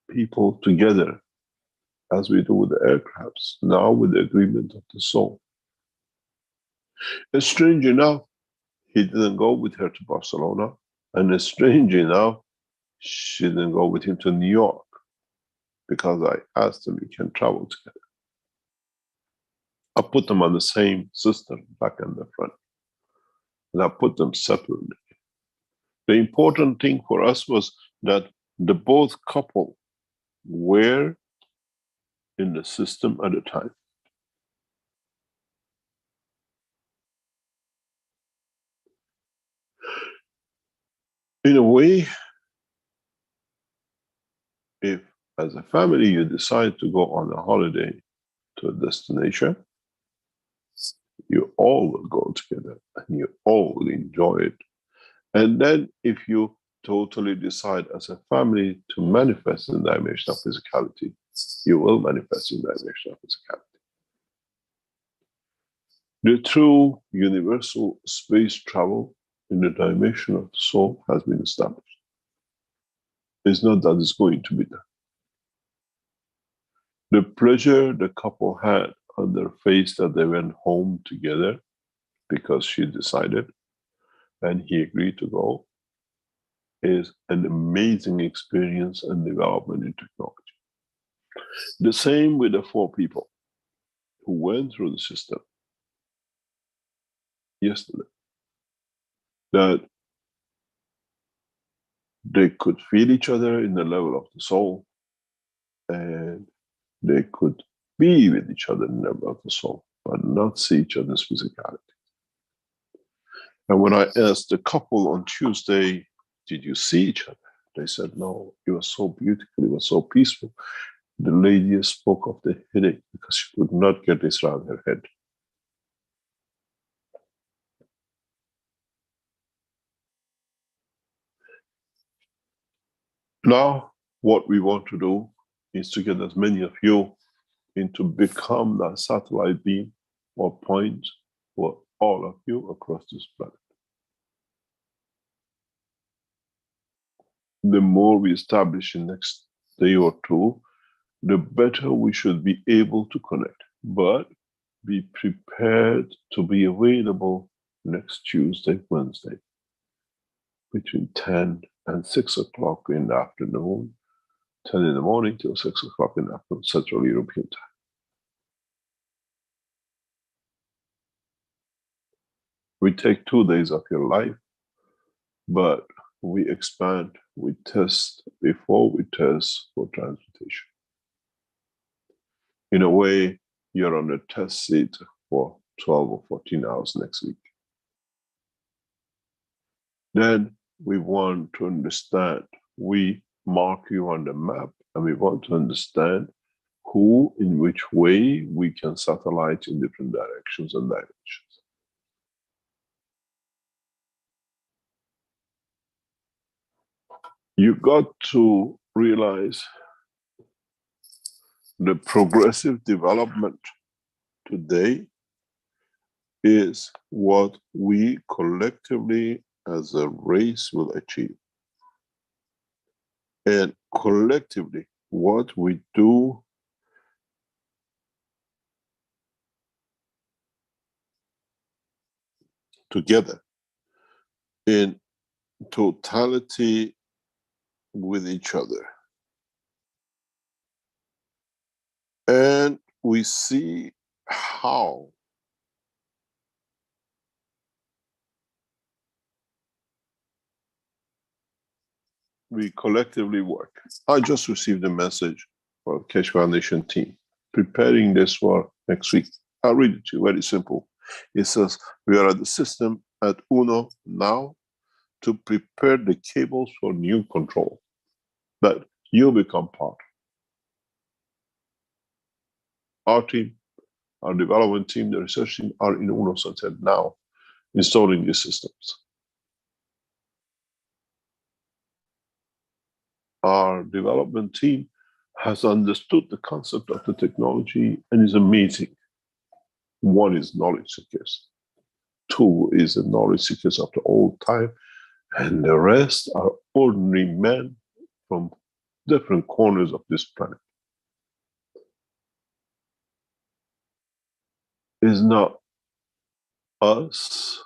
people together as we do with the aircrafts, now with the agreement of the soul. And strange enough, he didn't go with her to Barcelona, and strange enough, she didn't go with him to New York, because I asked them, we can travel together. I put them on the same system, back and the front, and I put them separately. The important thing for us was that the both couple were in the system at the time. In a way, if as a family you decide to go on a holiday to a destination, you all will go together and you all will enjoy it. And then if you totally decide as a family to manifest in the dimension of physicality, you will manifest in the dimension of physicality. The true universal space travel in the dimension of the soul has been established. It's not that it's going to be done. The pleasure the couple had on their face that they went home together because she decided and he agreed to go is an amazing experience and development in technology. The same with the 4 people who went through the system yesterday, that they could feel each other in the level of the soul, and they could be with each other in the level of the soul, but not see each other's physicality. And when I asked the couple on Tuesday, did you see each other? They said, no, it was so beautiful, it was so peaceful. The lady spoke of the headache because she could not get this around her head. Now, what we want to do is to get as many of you into become that satellite beam or point for all of you across this planet. The more we establish in next day or two, the better we should be able to connect. But be prepared to be available next Tuesday, Wednesday, between 10 and 6 o'clock in the afternoon, 10 in the morning till 6 o'clock in the afternoon, Central European time. We take 2 days of your life, but we expand, we test before we test for transmutation. In a way, you're on a test seat for 12 or 14 hours next week. Then we want to understand, we mark you on the map, and we want to understand who, in which way we can satellite in different directions and dimensions. You got to realize the progressive development today is what we collectively as a race will achieve. And collectively, what we do together in totality with each other. And we see how we collectively work. I just received a message from Keshe Foundation team, preparing this for next week. I'll read it to you, very simple. It says, we are at the system at UNO now to prepare the cables for new control that you become part. Our team, our development team, the research team are in UNO Center now installing these systems. Our development team has understood the concept of the technology and is amazing. One is knowledge seekers. Two is the knowledge seekers of the old time. And the rest are ordinary men from different corners of this planet. It's not us,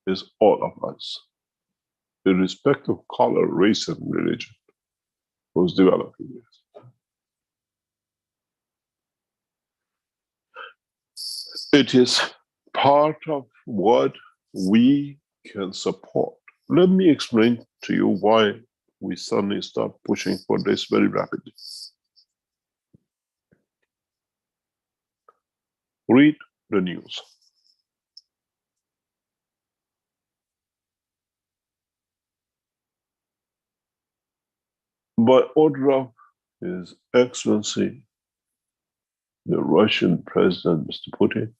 it's all of us, irrespective of color, race, and religion, who's developing this. It is part of what we can support. Let me explain to you why we suddenly start pushing for this very rapidly. Read the news. By order of His Excellency, the Russian President, Mr. Putin,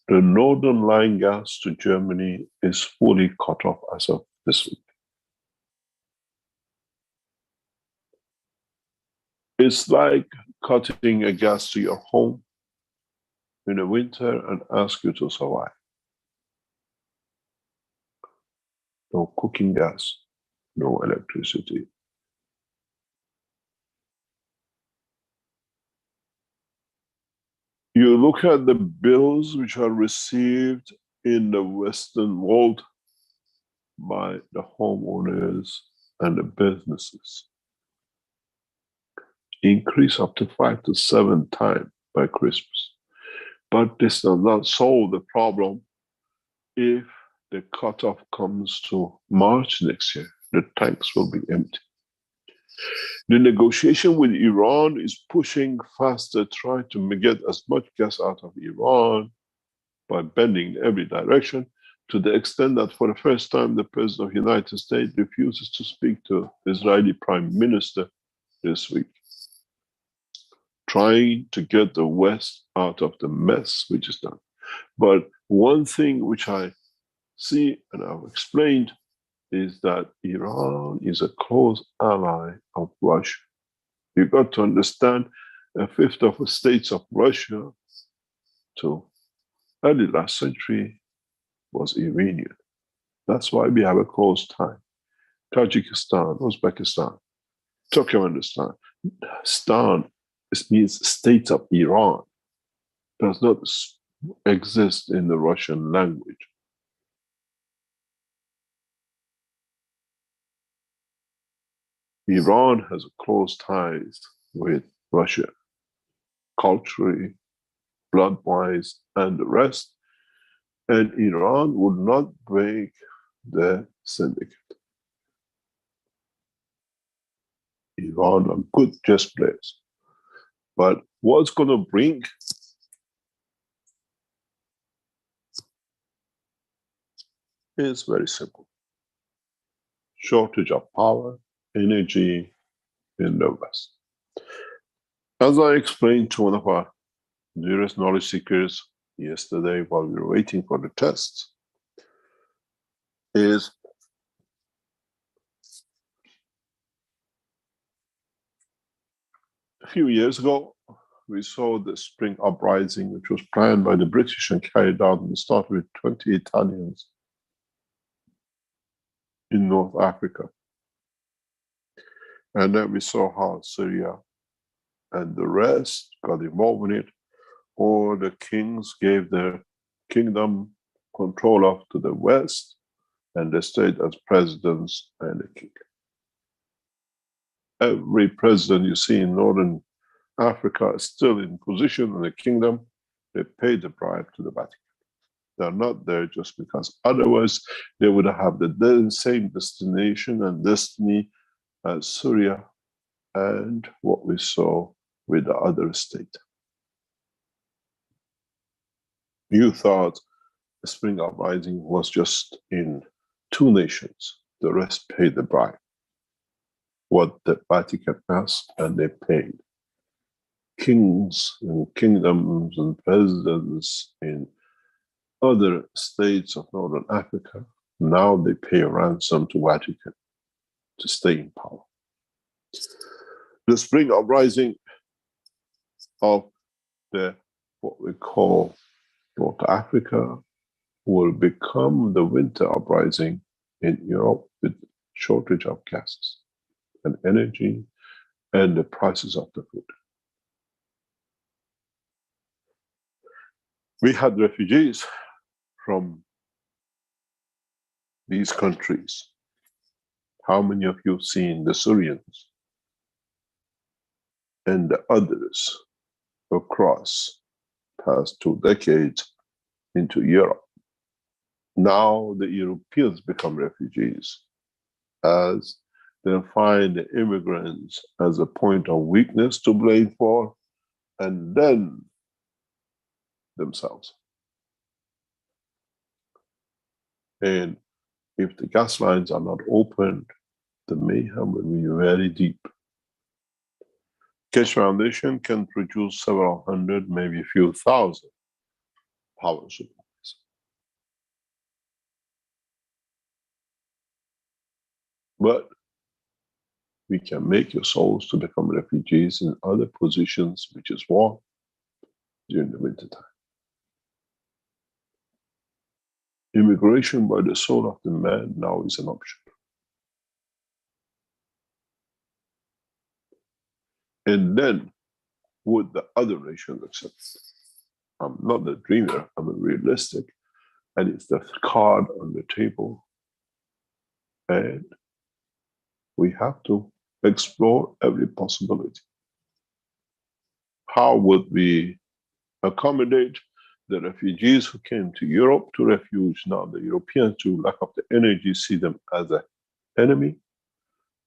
the northern line gas to Germany is fully cut off as of this week. It's like cutting a gas to your home in the winter and ask you to survive. No cooking gas, no electricity. You look at the bills which are received in the Western world by the homeowners and the businesses. Increase up to 5 to 7 times by Christmas. But this does not solve the problem if the cutoff comes to March next year. The tanks will be empty. The negotiation with Iran is pushing faster, trying to get as much gas out of Iran by bending in every direction, to the extent that for the first time, the President of the United States refuses to speak to the Israeli Prime Minister this week, trying to get the West out of the mess which is done. But one thing which I see, and I've explained, is that Iran is a close ally of Russia. You've got to understand, a fifth of the states of Russia to early last century was Iranian. That's why we have a close tie. Tajikistan, Uzbekistan. Turkmenistan. Stan means state of Iran. Does not exist in the Russian language. Iran has close ties with Russia, culturally, blood-wise, and the rest. And Iran would not break the syndicate. Iran are good chess players. But what's going to bring is very simple. Shortage of power, energy in the West. As I explained to one of our dearest knowledge seekers yesterday while we were waiting for the tests, is a few years ago, we saw the spring uprising, which was planned by the British and carried out, and started with 20 Italians in North Africa. And then we saw how Syria and the rest got involved in it, or the kings gave their kingdom control of to the West, and they stayed as presidents and a king. Every president you see in Northern Africa is still in position in the kingdom. They paid the bribe to the Vatican. They're not there just because otherwise they would have the same destination and destiny as Syria and what we saw with the other state. You thought the spring uprising was just in 2 nations. The rest paid the bribe. What the Vatican asked, and they paid. Kings and kingdoms and presidents in other states of Northern Africa, now they pay a ransom to Vatican to stay in power. The spring uprising of what we call North Africa will become the winter uprising in Europe with shortage of gases and energy and the prices of the food. We had refugees from these countries. How many of you have seen the Syrians and the others across past 2 decades into Europe? Now the Europeans become refugees as they find the immigrants as a point of weakness to blame for, and then themselves. And if the gas lines are not opened, the mayhem will be very deep. Keshe Foundation can produce several hundred, maybe a few thousand power supplies. But we can make your souls to become refugees in other positions, which is warm during the winter time. Immigration by the soul of the man now is an option. And then, would the other nations accept it? I'm not a dreamer, I'm a realistic, and it's the card on the table. And we have to explore every possibility. How would we accommodate the refugees who came to Europe to refuge? Now the Europeans, to lack of the energy, see them as an enemy,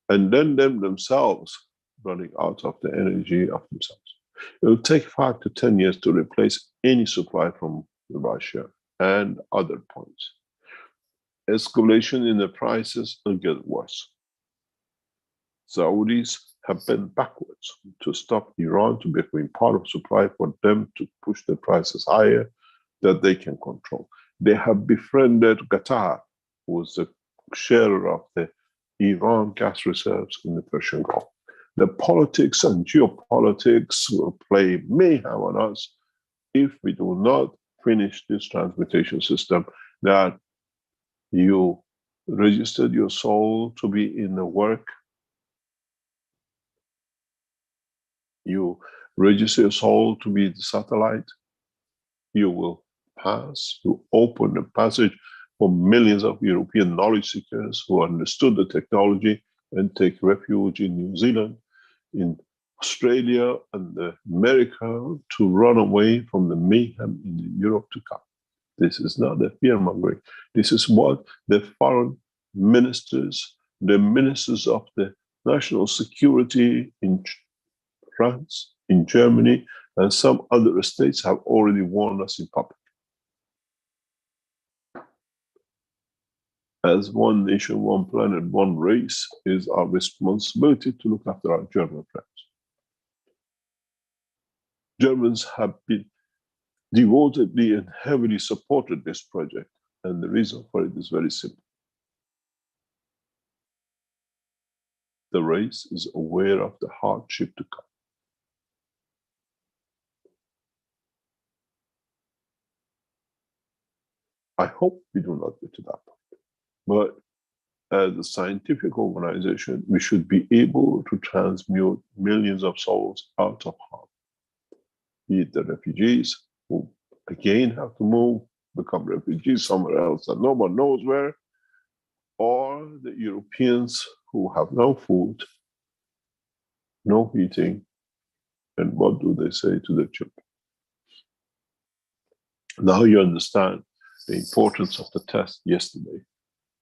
and then themselves running out of the energy of themselves. It will take 5 to 10 years to replace any supply from Russia and other points. Escalation in the prices will get worse. Saudis have bent backwards to stop Iran to becoming part of supply for them to push the prices higher that they can control. They have befriended Qatar, who is the sharer of the Iran gas reserves in the Persian Gulf. The politics and geopolitics will play mayhem on us if we do not finish this transmutation system that you registered your soul to be in the work You register your soul to be the satellite, you will pass, you open the passage for millions of European knowledge seekers who understood the technology and take refuge in New Zealand, in Australia and America to run away from the mayhem in Europe to come. This is not the fear-mongering. This is what the foreign ministers, the ministers of the national security in France, in Germany, and some other states have already warned us in public. As one nation, one planet, one race, is our responsibility to look after our German friends. Germans have been devotedly and heavily supported this project, and the reason for it is very simple. The race is aware of the hardship to come. I hope we do not get to that point. But as a scientific organization, we should be able to transmute millions of souls out of harm. Be it the refugees who again have to move, become refugees somewhere else that no one knows where, or the Europeans who have no food, no heating, and what do they say to their children? Now you understand the importance of the test yesterday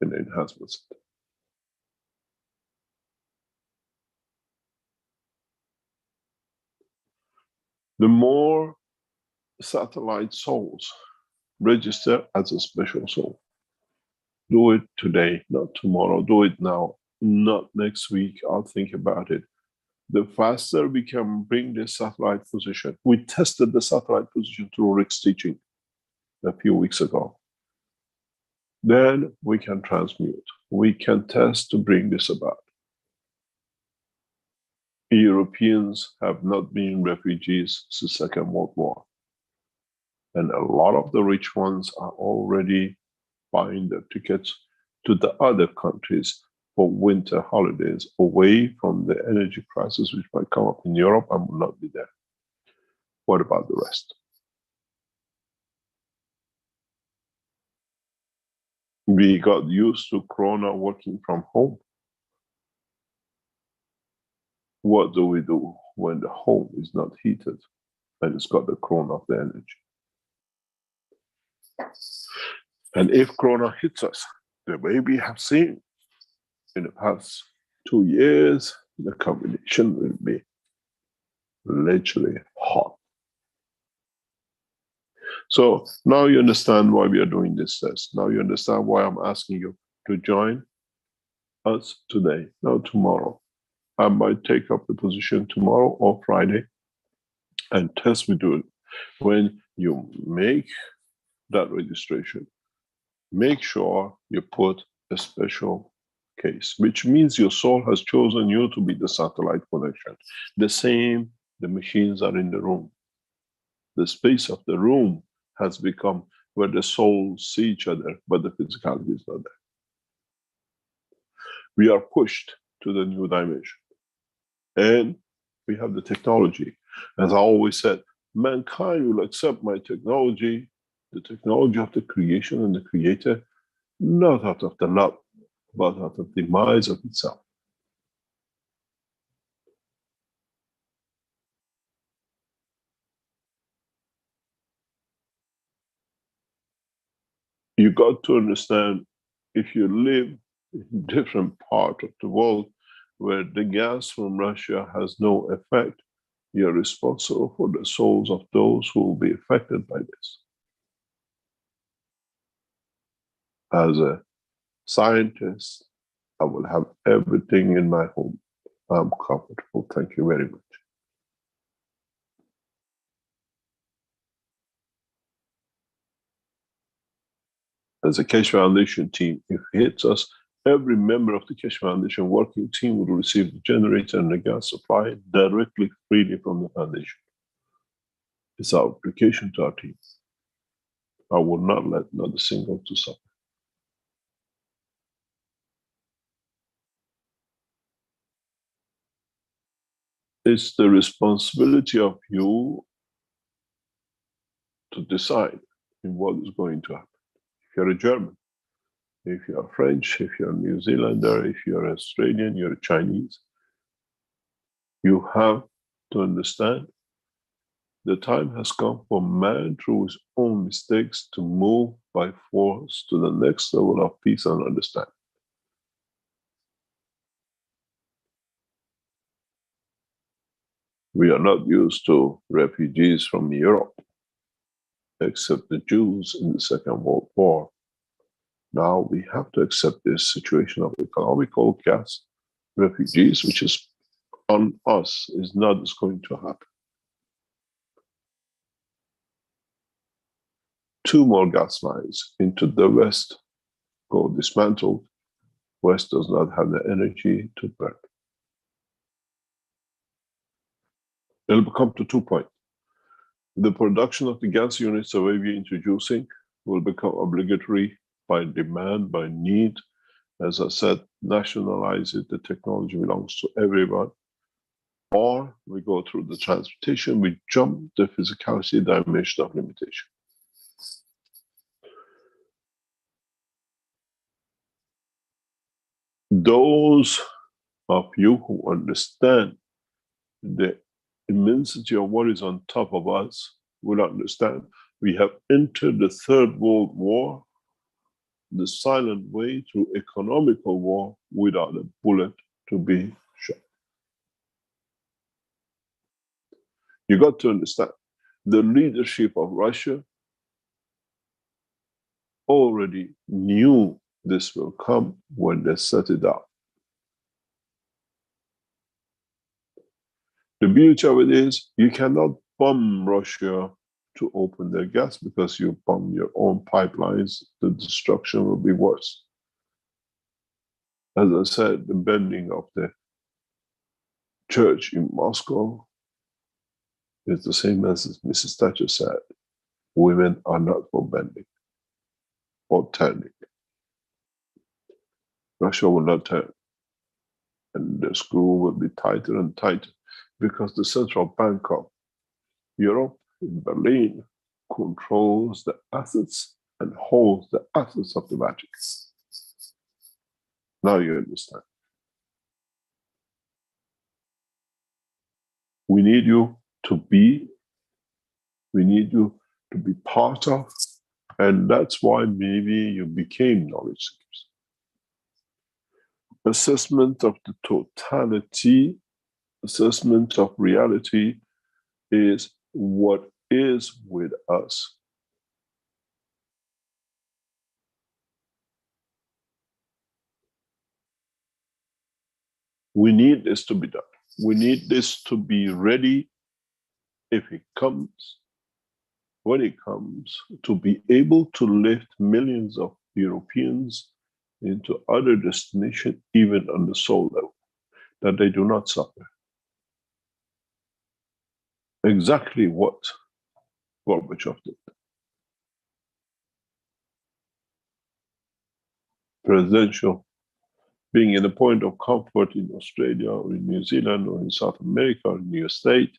in the enhancement center. The more satellite souls register as a special soul. Do it today, not tomorrow. Do it now, not next week. I'll think about it. The faster we can bring this satellite position. We tested the satellite position through Rick's teaching a few weeks ago. Then we can transmute. We can test to bring this about. Europeans have not been refugees since the Second World War. And a lot of the rich ones are already buying their tickets to the other countries for winter holidays, away from the energy crisis which might come up in Europe and will not be there. What about the rest? We got used to Corona working from home. What do we do when the home is not heated and it's got the Corona of the energy? And if Corona hits us, the way we have seen in the past 2 years, the combination will be literally hot. So now you understand why we are doing this test. Now you understand why I'm asking you to join us today, not tomorrow. I might take up the position tomorrow or Friday and test we do it. When you make that registration, make sure you put a special case, which means your soul has chosen you to be the satellite connection. The same, the machines are in the room. The space of the room has become where the souls see each other, but the physicality is not there. We are pushed to the new dimension. And we have the technology. As I always said, mankind will accept my technology, the technology of the creation and the creator, not out of the love, but out of the demise of itself. You got to understand, if you live in a different part of the world where the gas from Russia has no effect, you're responsible for the souls of those who will be affected by this. As a scientist, I will have everything in my home. I'm comfortable. Thank you very much. As a Keshe Foundation team, if it hits us, every member of the Keshe Foundation working team will receive the generator and the gas supply directly, freely from the foundation. It's our obligation to our team. I will not let not a single to suffer. it's the responsibility of you to decide in what is going to happen. If you're a German, if you're French, if you're a New Zealander, if you're Australian, you're a Chinese, you have to understand the time has come for man through his own mistakes to move by force to the next level of peace and understanding. We are not used to refugees from Europe, except the Jews in the Second World War. Now we have to accept this situation of economical gas refugees, which is on us, is not going to happen. 2 more gas lines into the West go dismantled. West does not have the energy to burn. It'll come to 2 points. The production of the gas units the way we're introducing will become obligatory by demand, by need. As I said, nationalize it, the technology belongs to everyone. Or we go through the transportation, we jump the physicality dimension of limitation. Those of you who understand the immensity of what is on top of us will understand we have entered the Third World War, the silent way through economical war without a bullet to be shot. You got to understand, the leadership of Russia already knew this will come when they set it up. The beauty of it is you cannot bomb Russia to open their gas because you bomb your own pipelines, the destruction will be worse. As I said, the bending of the church in Moscow is the same as Mrs. Thatcher said, women are not for bending or turning. Russia will not turn, and the screw will be tighter and tighter because the central bank of Europe in Berlin controls the assets and holds the assets of the magic. Now you understand. We need you to be part of, and that's why maybe you became knowledge seekers. Assessment of the totality, assessment of reality is what is with us. We need this to be done. We need this to be ready if it comes, when it comes, to be able to lift millions of Europeans into other destinations, even on the soul level, that they do not suffer. Exactly what Gorbachev did. Presidential, being in a point of comfort in Australia or in New Zealand or in South America or in your state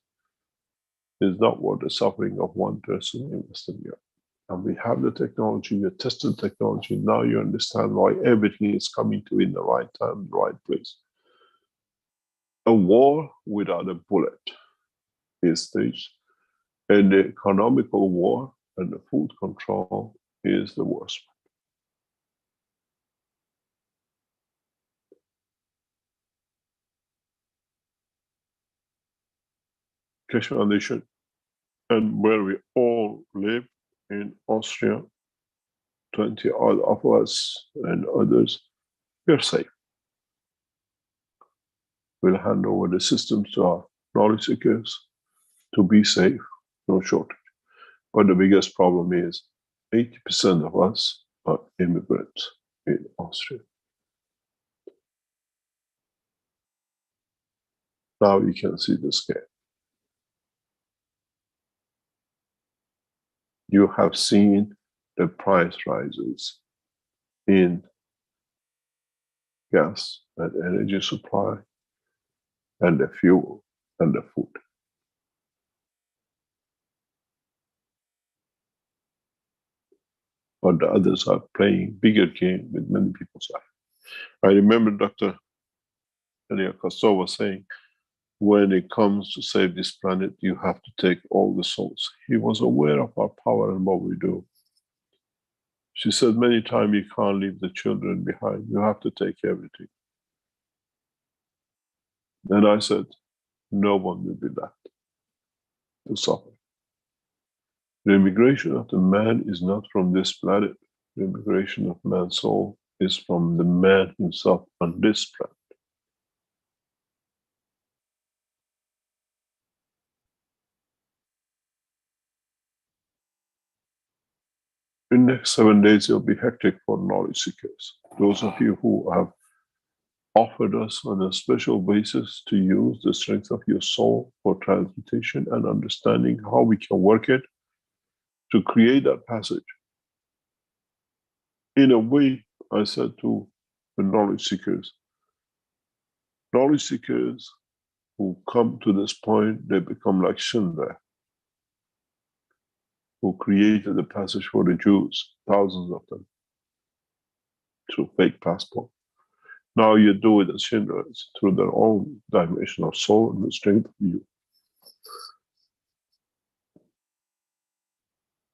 is not worth the suffering of one person in Western Europe. And we have the technology, we have tested technology, now you understand why everything is coming to in the right time, the right place. A war without a bullet is staged, and the economical war and the food control is the worst. Keshe Foundation, and where we all live in Austria, 20 odd of us and others, we're safe. We'll hand over the systems to our knowledge seekers to be safe, no shortage. But the biggest problem is 80% of us are immigrants in Austria. Now you can see the scale. You have seen the price rises in gas and energy supply and the fuel. and the food. But the others are playing bigger game with many people's life. I remember Dr. Elia Kostova saying, when it comes to save this planet, you have to take all the souls. He was aware of our power and what we do. She said many times, you can't leave the children behind. You have to take everything. And I said, no one will be left to suffer. The immigration of the man is not from this planet. The immigration of man's soul is from the man himself on this planet. In the next 7 days, it'll be hectic for knowledge seekers. Those of you who have offered us on a special basis to use the strength of your soul for transmutation and understanding how we can work it to create that passage. In a way, I said to the knowledge seekers who come to this point, they become like Schindler, who created the passage for the Jews, thousands of them, through fake passport. Now you do it as Schindlers through their own dimension of soul and the strength of you.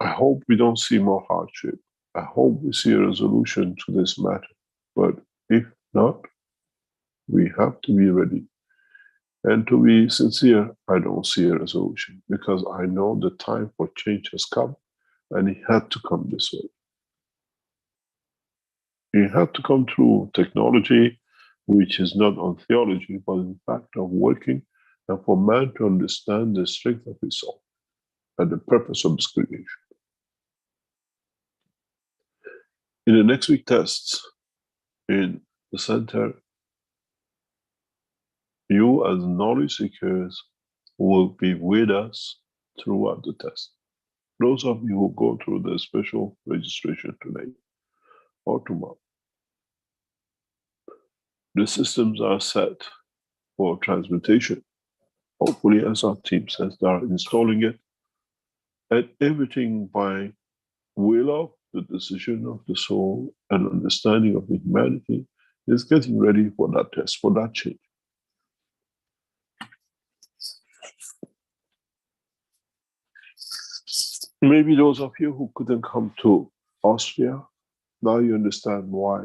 I hope we don't see more hardship. I hope we see a resolution to this matter. But if not, we have to be ready. And to be sincere, I don't see a resolution because I know the time for change has come and it had to come this way. It had to come through technology, which is not on theology, but in fact of working, and for man to understand the strength of his soul and the purpose of his creation. In the next week tests, in the center, you as knowledge seekers will be with us throughout the test. Those of you who go through the special registration today or tomorrow, the systems are set for transmutation. Hopefully, as our team says, they are installing it, and everything by will of the decision of the soul and understanding of the humanity is getting ready for that test, for that change. Maybe those of you who couldn't come to Austria, now you understand why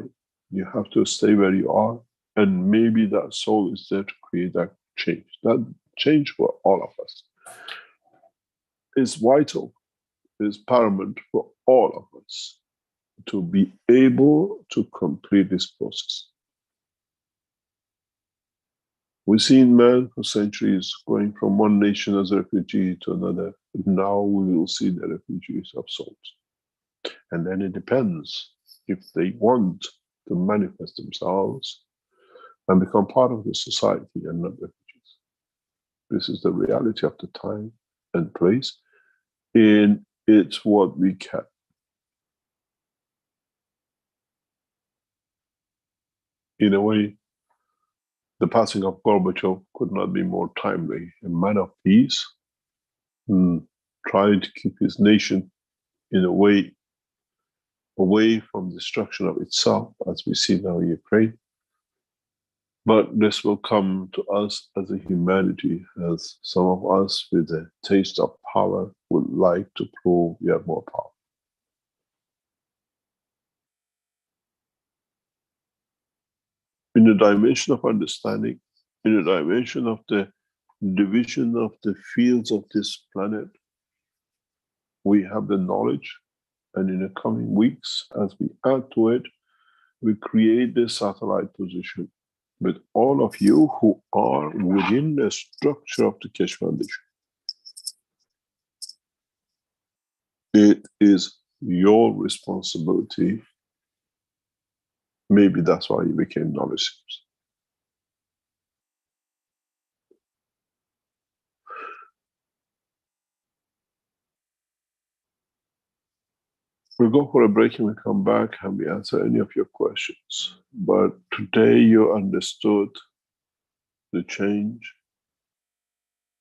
you have to stay where you are, and maybe that soul is there to create that change. That change for all of us is vital, is paramount for all of us to be able to complete this process. We've seen man for centuries going from one nation as a refugee to another. Now we will see the refugees of souls. And then it depends if they want to manifest themselves and become part of the society and not refugees. This is the reality of the time and place. And it's what we can. In a way, the passing of Gorbachev could not be more timely. A man of peace, trying to keep his nation in a way away from destruction of itself, as we see now in Ukraine. But this will come to us as a humanity, as some of us with a taste of power would like to prove we are more powerful. In the dimension of understanding, in the dimension of the division of the fields of this planet, we have the knowledge, and in the coming weeks, as we add to it, we create this satellite position with all of you who are within the structure of the Keshe Foundation. It is your responsibility. Maybe that's why you became knowledge seekers. We'll go for a break and we come back and we answer any of your questions. But today you understood the change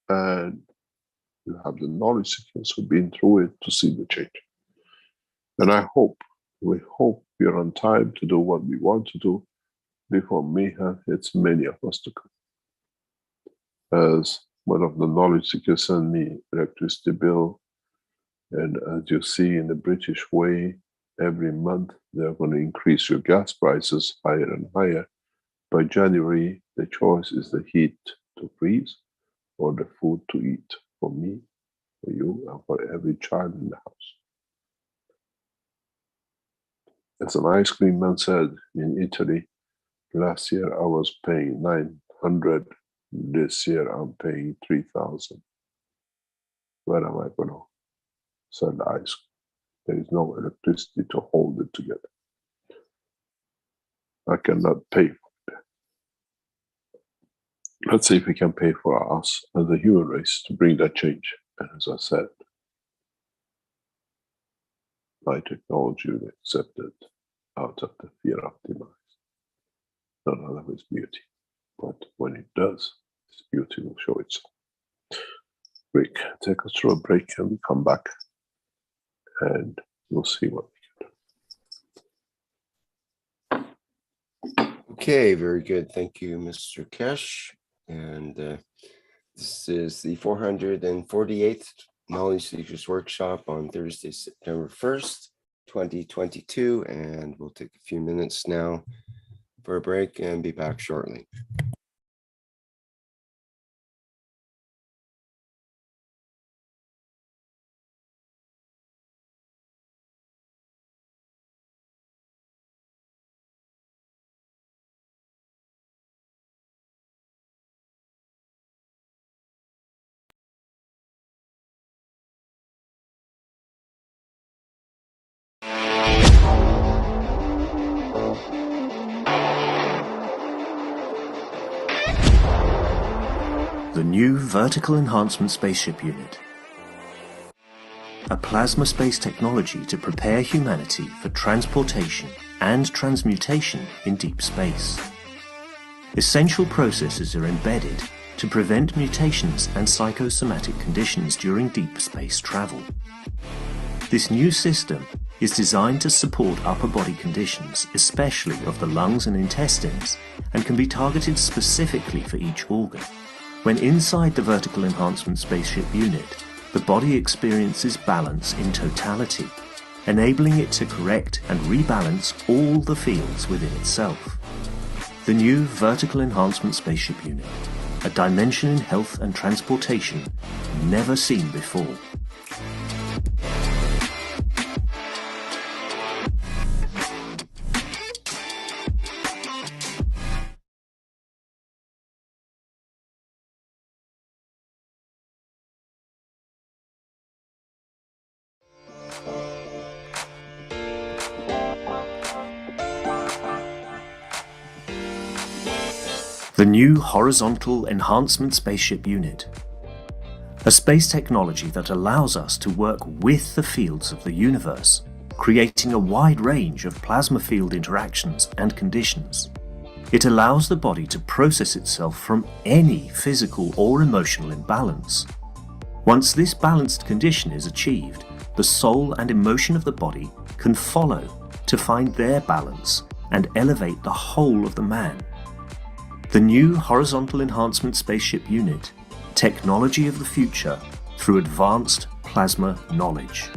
and you have the knowledge seekers who've been through it to see the change. And we hope we are on time to do what we want to do before Mehran hits many of us to come. As one of the knowledge seekers sent me electricity bill, and as you see in the British way, every month they're going to increase your gas prices higher and higher. By January, the choice is the heat to freeze or the food to eat, for me, for you, and for every child in the house. As an ice cream man said in Italy, last year I was paying 900, this year I'm paying 3,000. Where am I going to sell the ice cream? There is no electricity to hold it together. I cannot pay for it. Let's see if we can pay for us as a human race to bring that change. And as I said, my technology will accept it out of the fear of demise. None of its beauty. But when it does, its beauty will show itself. Rick, take us through a break and we come back and we'll see what we can do. Okay, very good. Thank you, Mr. Keshe. And this is the 448th Knowledge Seekers Workshop on Thursday, September 1st, 2022. And we'll take a few minutes now for a break and be back shortly. The new Vertical Enhancement Spaceship Unit. A plasma space technology to prepare humanity for transportation and transmutation in deep space. Essential processes are embedded to prevent mutations and psychosomatic conditions during deep space travel. This new system is designed to support upper body conditions, especially of the lungs and intestines, and can be targeted specifically for each organ. When inside the Vertical Enhancement Spaceship Unit, the body experiences balance in totality, enabling it to correct and rebalance all the fields within itself. The new Vertical Enhancement Spaceship Unit, a dimension in health and transportation never seen before. The new Horizontal Enhancement Spaceship Unit. A space technology that allows us to work with the fields of the universe, creating a wide range of plasma field interactions and conditions. It allows the body to process itself from any physical or emotional imbalance. Once this balanced condition is achieved, the soul and emotion of the body can follow to find their balance and elevate the whole of the man. The new Horizontal Enhancement Spaceship Unit, technology of the future through advanced plasma knowledge.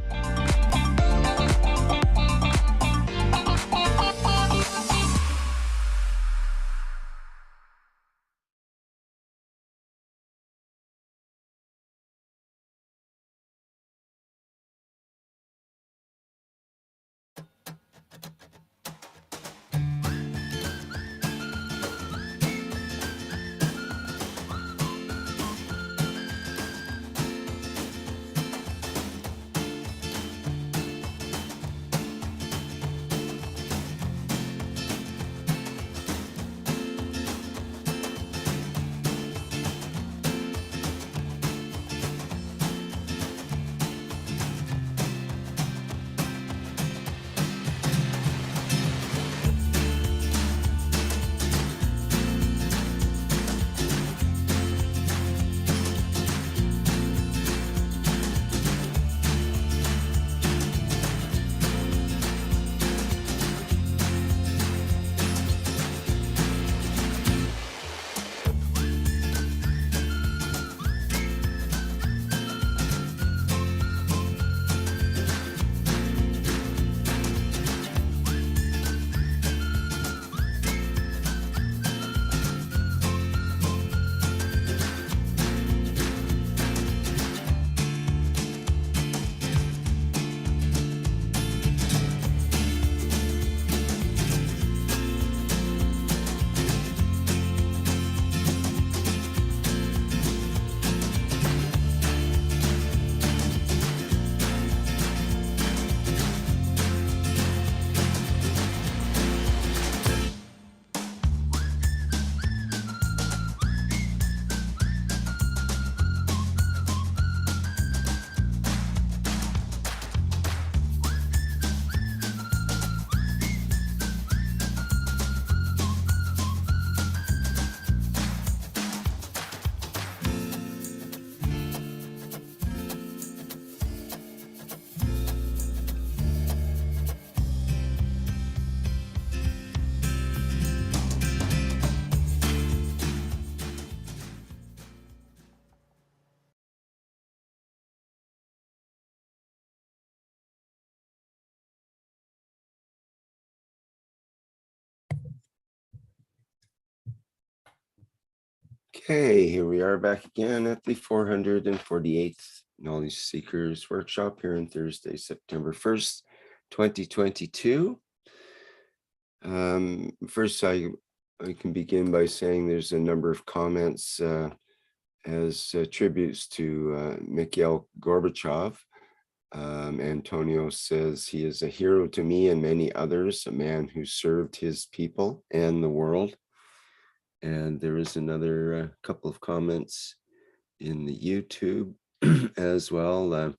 Okay, here we are back again at the 448th Knowledge Seekers Workshop here on Thursday, September 1st, 2022. First, I can begin by saying there's a number of comments as tributes to Mikhail Gorbachev. Antonio says he is a hero to me and many others, a man who served his people and the world. And there is another couple of comments in the YouTube as well.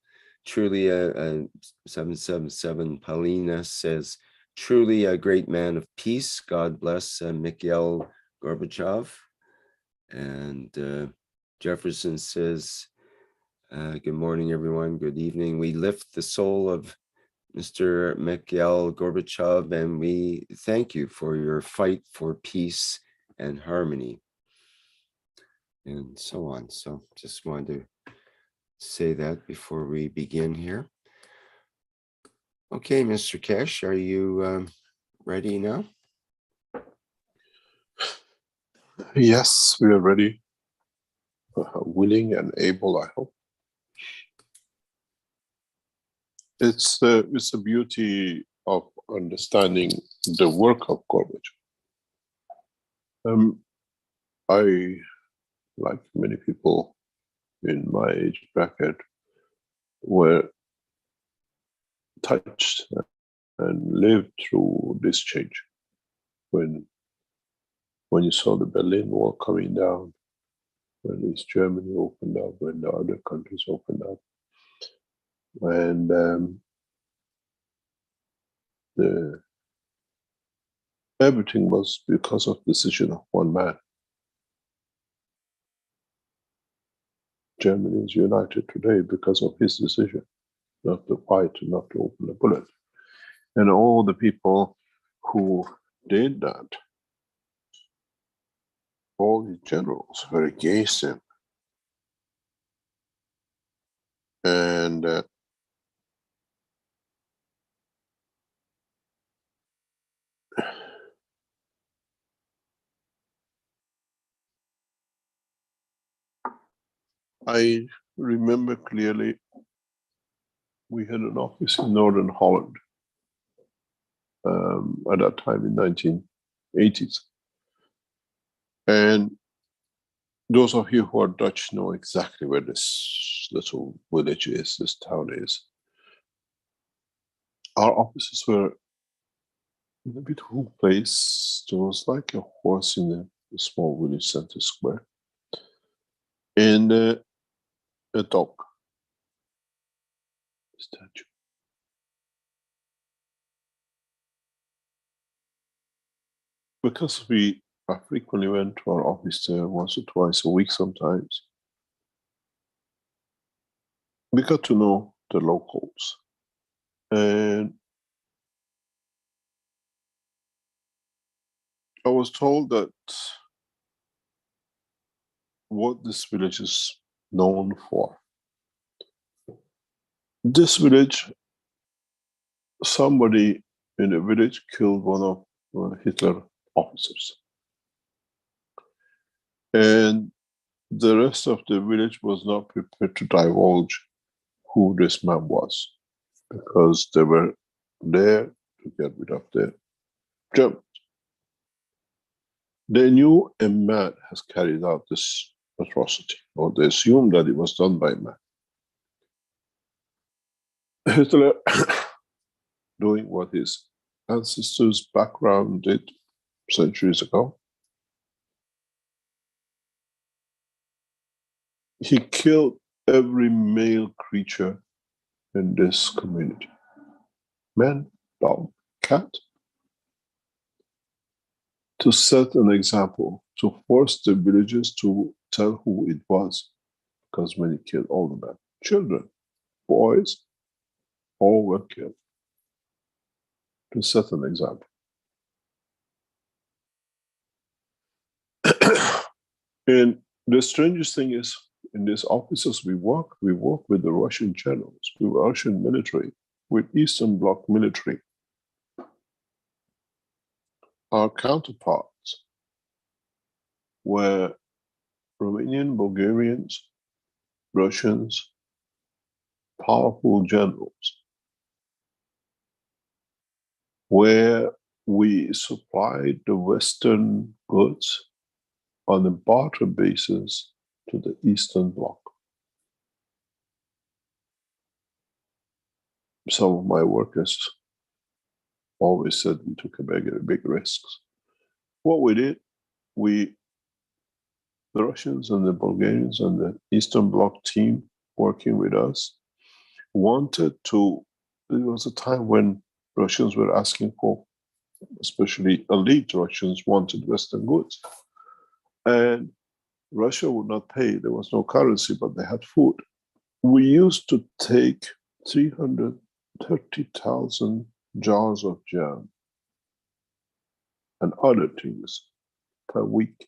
Truly, 777 Paulina says, truly a great man of peace. God bless Mikhail Gorbachev. And Jefferson says, good morning, everyone. Good evening. We lift the soul of Mr. Mikhail Gorbachev, and we thank you for your fight for peace and harmony, and so on. So just wanted to say that before we begin here. Okay, Mr. Keshe, are you ready now? Yes, we are ready. Willing and able, I hope. It's the beauty of understanding the work of Gorbachev. I, like many people in my age bracket, were touched and lived through this change. When you saw the Berlin Wall coming down, when East Germany opened up, when the other countries opened up, and everything was because of the decision of one man. Germany is united today because of his decision not to fight, not to open a bullet. And all the people who did that, all the generals were against him. And I remember clearly we had an office in Northern Holland at that time in 1980s. And those of you who are Dutch know exactly where this little village is, this town is. Our offices were in a beautiful place. There was like a horse in a small village center square. And a dog, a statue. Because I frequently went to our office there once or twice a week sometimes, we got to know the locals. And I was told that what this village is known for. This village, somebody in the village killed one of Hitler's officers. And the rest of the village was not prepared to divulge who this man was, because they were there to get rid of the Germans. They knew a man has carried out this atrocity, or they assumed that it was done by a man. Hitler, doing what his ancestors' background did centuries ago, he killed every male creature in this community. Man, dog, cat. To set an example, to force the villagers to tell who it was, because when he killed all the men, children, boys, all were killed. To set an example. And the strangest thing is, in these offices we work with the Russian generals, with Russian military, with Eastern Bloc military. Our counterparts were Romanian, Bulgarians, Russians, powerful generals, where we supplied the Western goods on a barter basis to the Eastern Bloc. Some of my workers always said we took a big risks. What we did, the Russians and the Bulgarians and the Eastern Bloc team working with us wanted to, there was a time when Russians were asking for, especially elite Russians wanted Western goods. And Russia would not pay, there was no currency, but they had food. We used to take 330,000 jars of jam and other things per week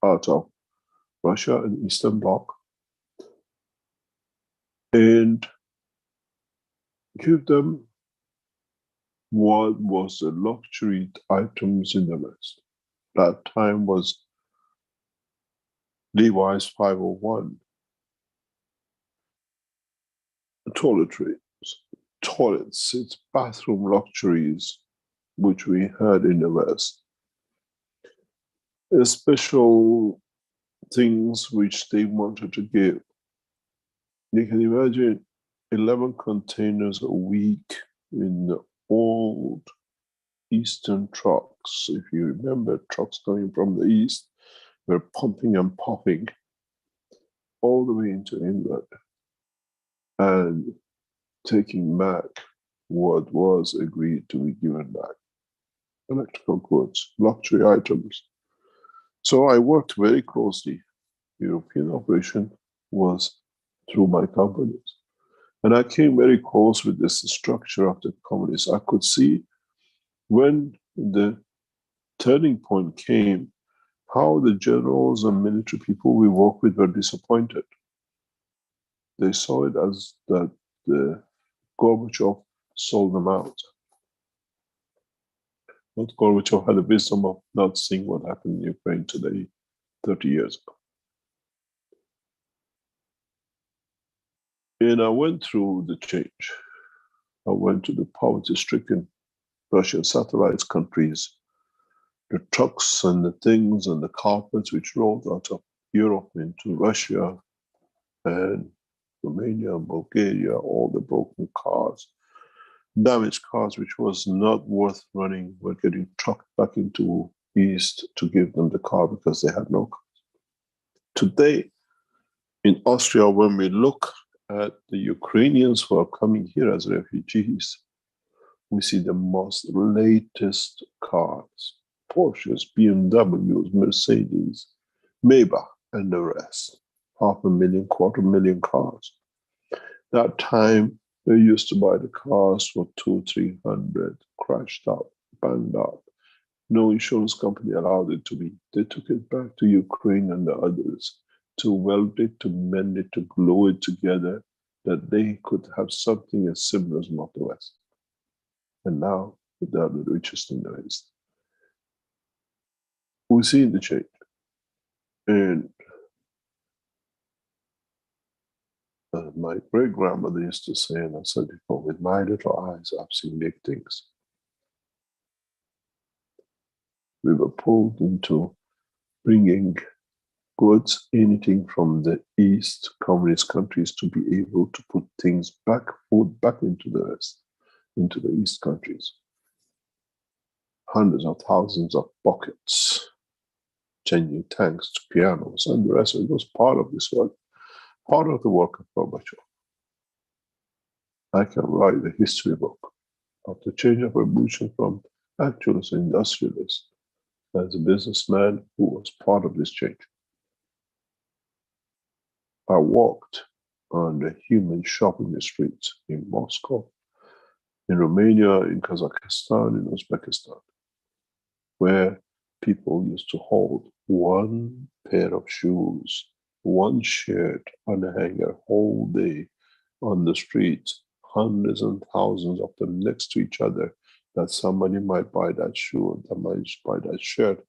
out of Russia and Eastern Bloc and give them what was the luxury items in the West. That time was Levi's 501, toiletries, toilet seats, bathroom luxuries, which we had in the West. Special things which they wanted to give. You can imagine 11 containers a week in the old Eastern trucks. If you remember, trucks coming from the East were pumping and popping all the way into England and taking back what was agreed to be given back. Electrical goods, luxury items. So I worked very closely. European operation was through my companies. And I came very close with this structure of the companies. I could see when the turning point came, how the generals and military people we worked with were disappointed. They saw it as that the Gorbachev sold them out. But Gorbachev had the wisdom of not seeing what happened in Ukraine today, 30 years ago. And I went through the change. I went to the poverty-stricken Russian satellite countries, the trucks and the things and the carpets which rolled out of Europe into Russia and Romania and Bulgaria, all the broken cars, damaged cars which was not worth running, were getting trucked back into East to give them the car because they had no cars. Today, in Austria, when we look at the Ukrainians who are coming here as refugees, we see the most latest cars, Porsches, BMWs, Mercedes, Maybach, and the rest. 500,000, 250,000 cars. That time, they used to buy the cars for 200-300, crashed out, banged out. No insurance company allowed it to be. They took it back to Ukraine and the others to weld it, to mend it, to glue it together, that they could have something as similar as not the West. And now they are the richest in the East. We see the change. And my great-grandmother used to say, and I said before, with my little eyes, I've seen big things. We were pulled into bringing goods, anything from the East communist countries, to be able to put things back, food back into the West, into the East countries. Hundreds of thousands of buckets, changing tanks to pianos, and the rest of it was part of this work, part of the work of Gorbachev. I can write a history book of the change of revolution from actualist industrialist as a businessman who was part of this change. I walked on the human shopping streets in Moscow, in Romania, in Kazakhstan, in Uzbekistan, where people used to hold one pair of shoes, one shirt on a hanger whole day on the streets, hundreds and thousands of them next to each other, that somebody might buy that shoe and somebody might buy that shirt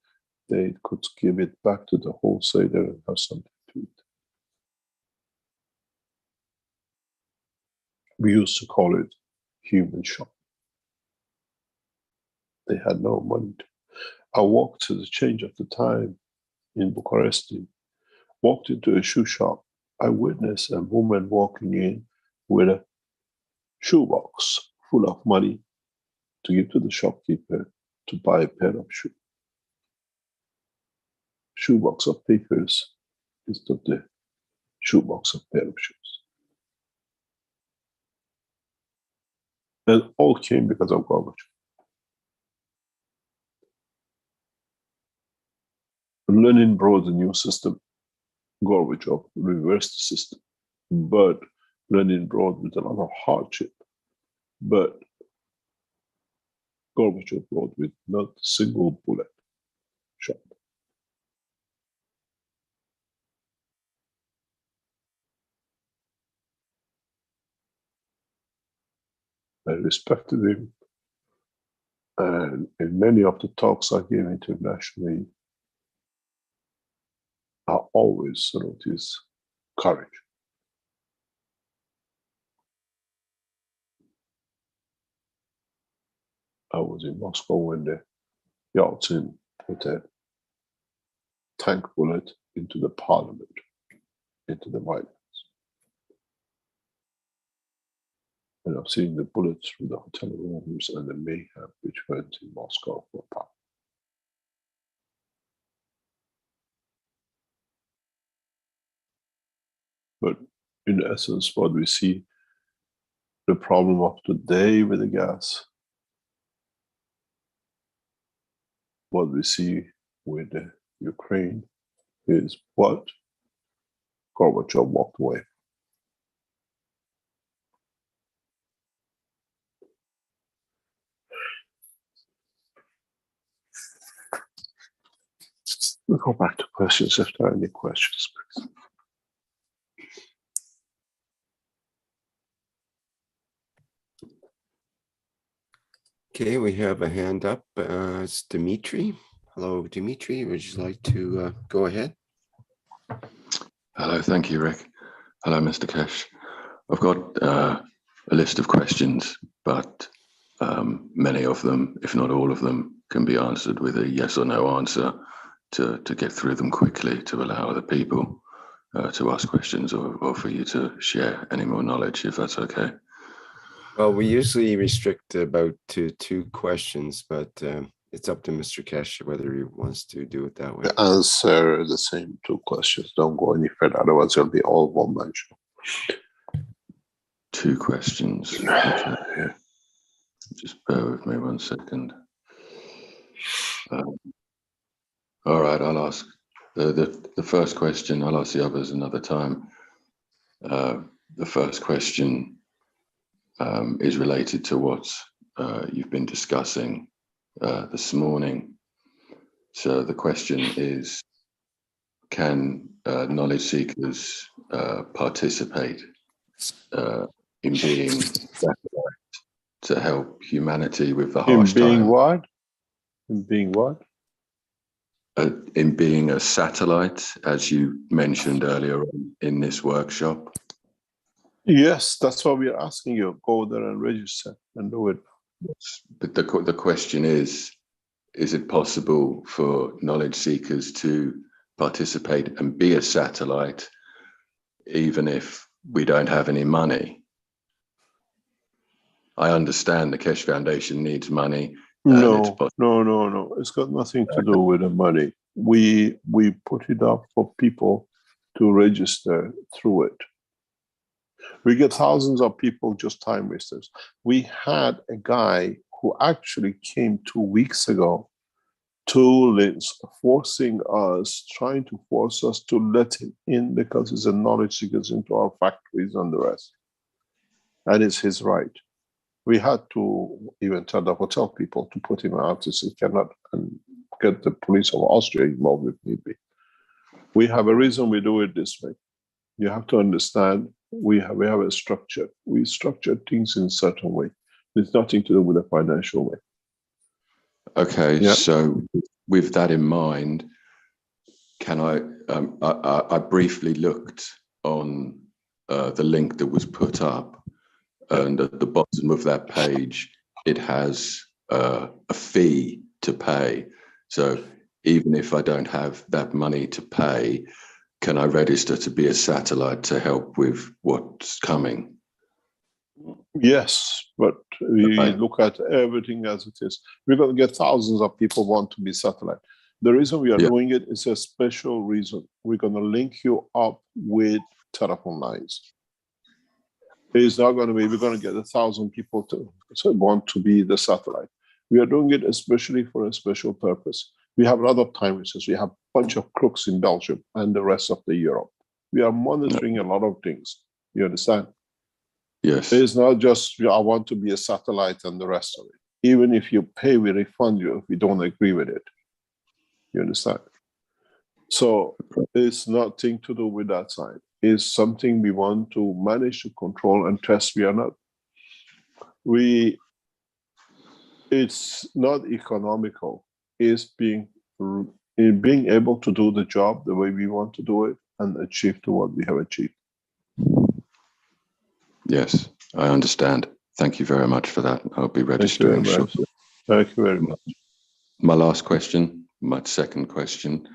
they could give it back to the wholesaler and have something to eat. We used to call it human shop. They had no money. I walked to the change of the time in Bucharest, walked into a shoe shop. I witnessed a woman walking in with a shoebox full of money to give to the shopkeeper to buy a pair of shoes. Shoebox of papers instead of the shoebox of pair of shoes. And all came because of Gorbachev. Lenin brought a new system. Gorbachev reversed the system. But Lenin brought with a lot of hardship. But Gorbachev brought with not a single bullet shot. I respected him. And in many of the talks I gave internationally, I always salute his courage. I was in Moscow when the Yeltsin put a tank bullet into the parliament, into the White House. And I've seen the bullets through the hotel rooms and the mayhem which went in Moscow for power. But in essence, what we see, the problem of today with the gas, what we see with the Ukraine is what Gorbachev walked away. We'll go back to questions if there are any questions, please. Okay, we have a hand up. It's Dimitri. Hello, Dimitri. Would you like to go ahead? Hello, thank you, Rick. Hello, Mr. Keshe. I've got a list of questions, but many of them, if not all of them, can be answered with a yes or no answer to get through them quickly, to allow other people to ask questions or for you to share any more knowledge, if that's okay. Well, we usually restrict about to 2 questions, but it's up to Mr. Keshe whether he wants to do it that way. Answer the same 2 questions. Don't go any further, otherwise it'll be all one man show. 2 questions. Okay. Yeah. Just bear with me 1 second. All right, I'll ask the first question. I'll ask the others another time. The first question is related to what you've been discussing this morning. So the question is, can knowledge seekers participate in being satellite to help humanity with the harsh In being time? what? In being what? In being a satellite, as you mentioned earlier on in this workshop. Yes, that's why we're asking you. Go there and register and do it. But the question is it possible for knowledge seekers to participate and be a satellite even if we don't have any money? I understand the Keshe Foundation needs money. No. It's got nothing to do with the money. We put it up for people to register through it. We get thousands of people, just time wasters. We had a guy who actually came 2 weeks ago to Linz, trying to force us to let him in because he's a knowledge seeker into our factories and the rest. And it's his right. We had to even tell the hotel people to put him out, to say cannot, and get the police of Austria involved if need be. We have a reason we do it this way. You have to understand, we have a structure. We structure things in a certain way. It's nothing to do with a financial way. Okay, yeah. So with that in mind, can I briefly looked on the link that was put up, and at the bottom of that page, it has a fee to pay. So even if I don't have that money to pay, can I register to be a satellite to help with what's coming? Yes, but we Okay. look at everything as it is. We're going to get thousands of people want to be satellite. The reason we are doing it is a special reason. We're going to link you up with telephone lines. It's not going to be, we're going to get 1,000 people to want to be the satellite. We are doing it especially for a special purpose. We have a lot of time research. We have a bunch of crooks in Belgium and the rest of the Europe. We are monitoring a lot of things. You understand? Yes. It's not just, I want to be a satellite and the rest of it. Even if you pay, we refund you if we don't agree with it. You understand? So it's nothing to do with that side. It's something we want to manage to control and test. We are not. It's not economical. It's being able to do the job the way we want to do it and achieve to what we have achieved. Yes, I understand. Thank you very much for that. I'll be registering shortly. Thank you very much. My last question, my second question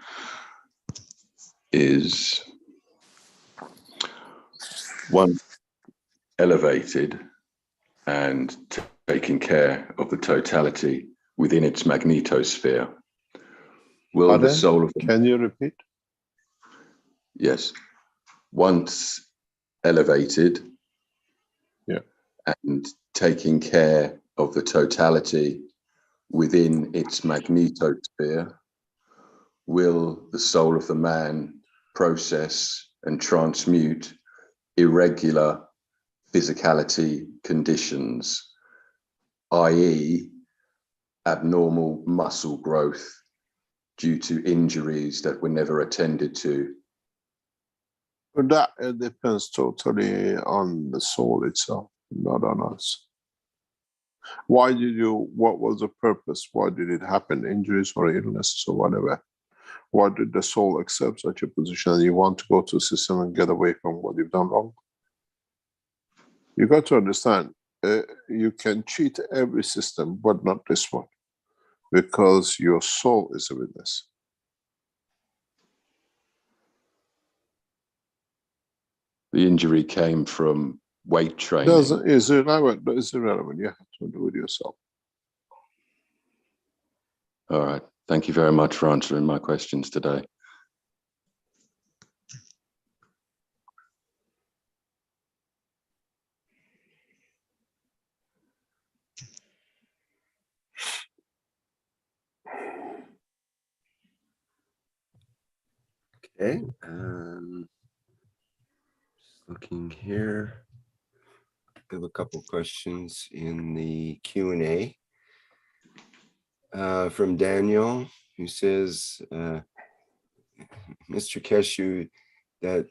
is, one, elevated and taking care of the totality within its magnetosphere. Will the soul of... Can you repeat? Yes. Once elevated, and taking care of the totality within its magnetosphere, will the soul of the man process and transmute irregular physicality conditions, i.e. abnormal muscle growth due to injuries that were never attended to? That depends totally on the soul itself, not on us. Why did you, what was the purpose? Why did it happen? Injuries or illnesses or whatever? Why did the soul accept such a position and you want to go to the system and get away from what you've done wrong? You got to understand, you can cheat every system, but not this one, because your soul is a witness. The injury came from weight training. Is irrelevant. It's irrelevant. You have to do it yourself. All right. Thank you very much for answering my questions today. Okay. Just looking here. I have a couple questions in the Q&A from Daniel, who says, Mr. Keshe, that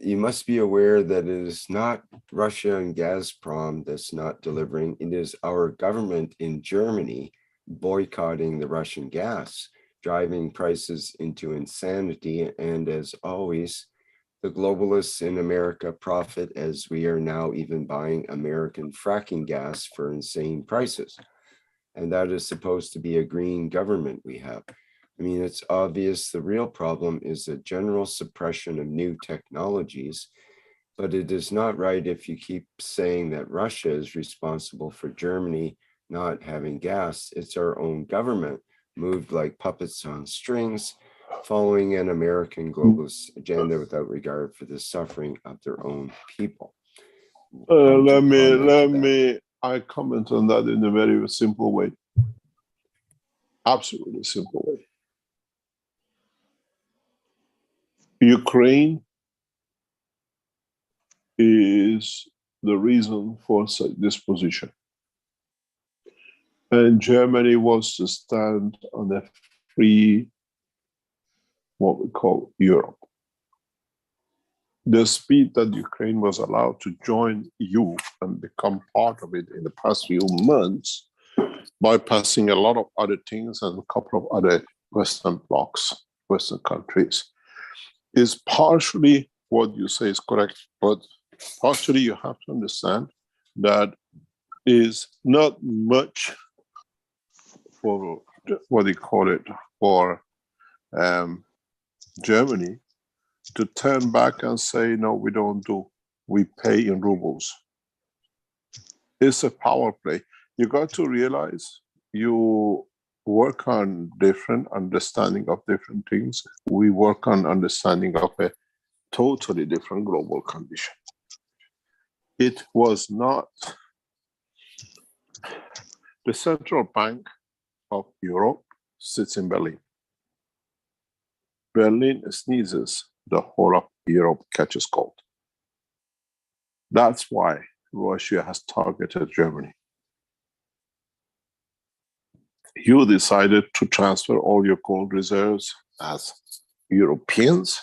you must be aware that it is not Russia and Gazprom that's not delivering. It is our government in Germany boycotting the Russian gas, driving prices into insanity. And as always, the globalists in America profit, as we are now even buying American fracking gas for insane prices. And that is supposed to be a green government we have. I mean, it's obvious the real problem is the general suppression of new technologies, but it is not right if you keep saying that Russia is responsible for Germany not having gas. It's our own government, moved like puppets on strings, following an American globalist agenda without regard for the suffering of their own people. I comment on that in a very simple way. Absolutely simple way. Ukraine is the reason for this position. And Germany wants to stand on a free, what we call Europe. The speed that Ukraine was allowed to join EU and become part of it in the past few months, bypassing a lot of other things and a couple of other Western blocs, Western countries, is partially what you say is correct, but partially you have to understand that is not much for what do you call it, for Germany to turn back and say, no, we don't do, we pay in rubles. It's a power play. You got to realize you work on different understanding of different things. We work on understanding of a totally different global condition. It was not the central bank of Europe sits in Berlin. Berlin sneezes, the whole of Europe catches cold. That's why Russia has targeted Germany. You decided to transfer all your gold reserves as Europeans,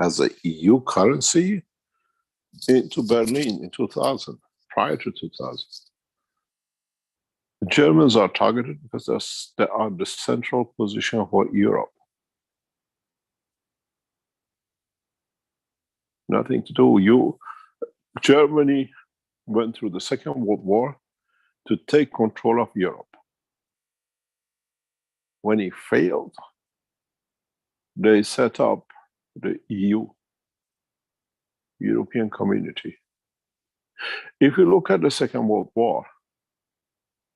as a EU currency, into Berlin in 2000, prior to 2000. The Germans are targeted because they are the central position for Europe. Nothing to do. Germany went through the Second World War to take control of Europe. When it failed, they set up the EU, European Community. If you look at the Second World War,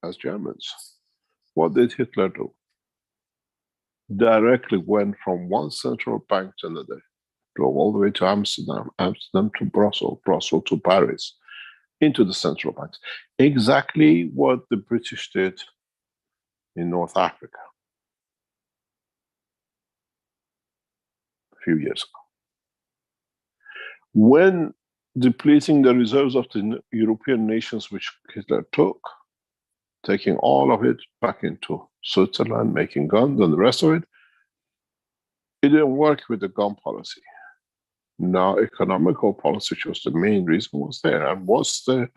as Germans, what did Hitler do? Directly went from one central bank to another, drove all the way to Amsterdam, Amsterdam to Brussels, Brussels to Paris, into the central banks. Exactly what the British did in North Africa a few years ago. When depleting the reserves of the European nations which Hitler took, taking all of it back into Switzerland, making guns and the rest of it, it didn't work with the gun policy. Now, economical policy was the main reason was there. And what's the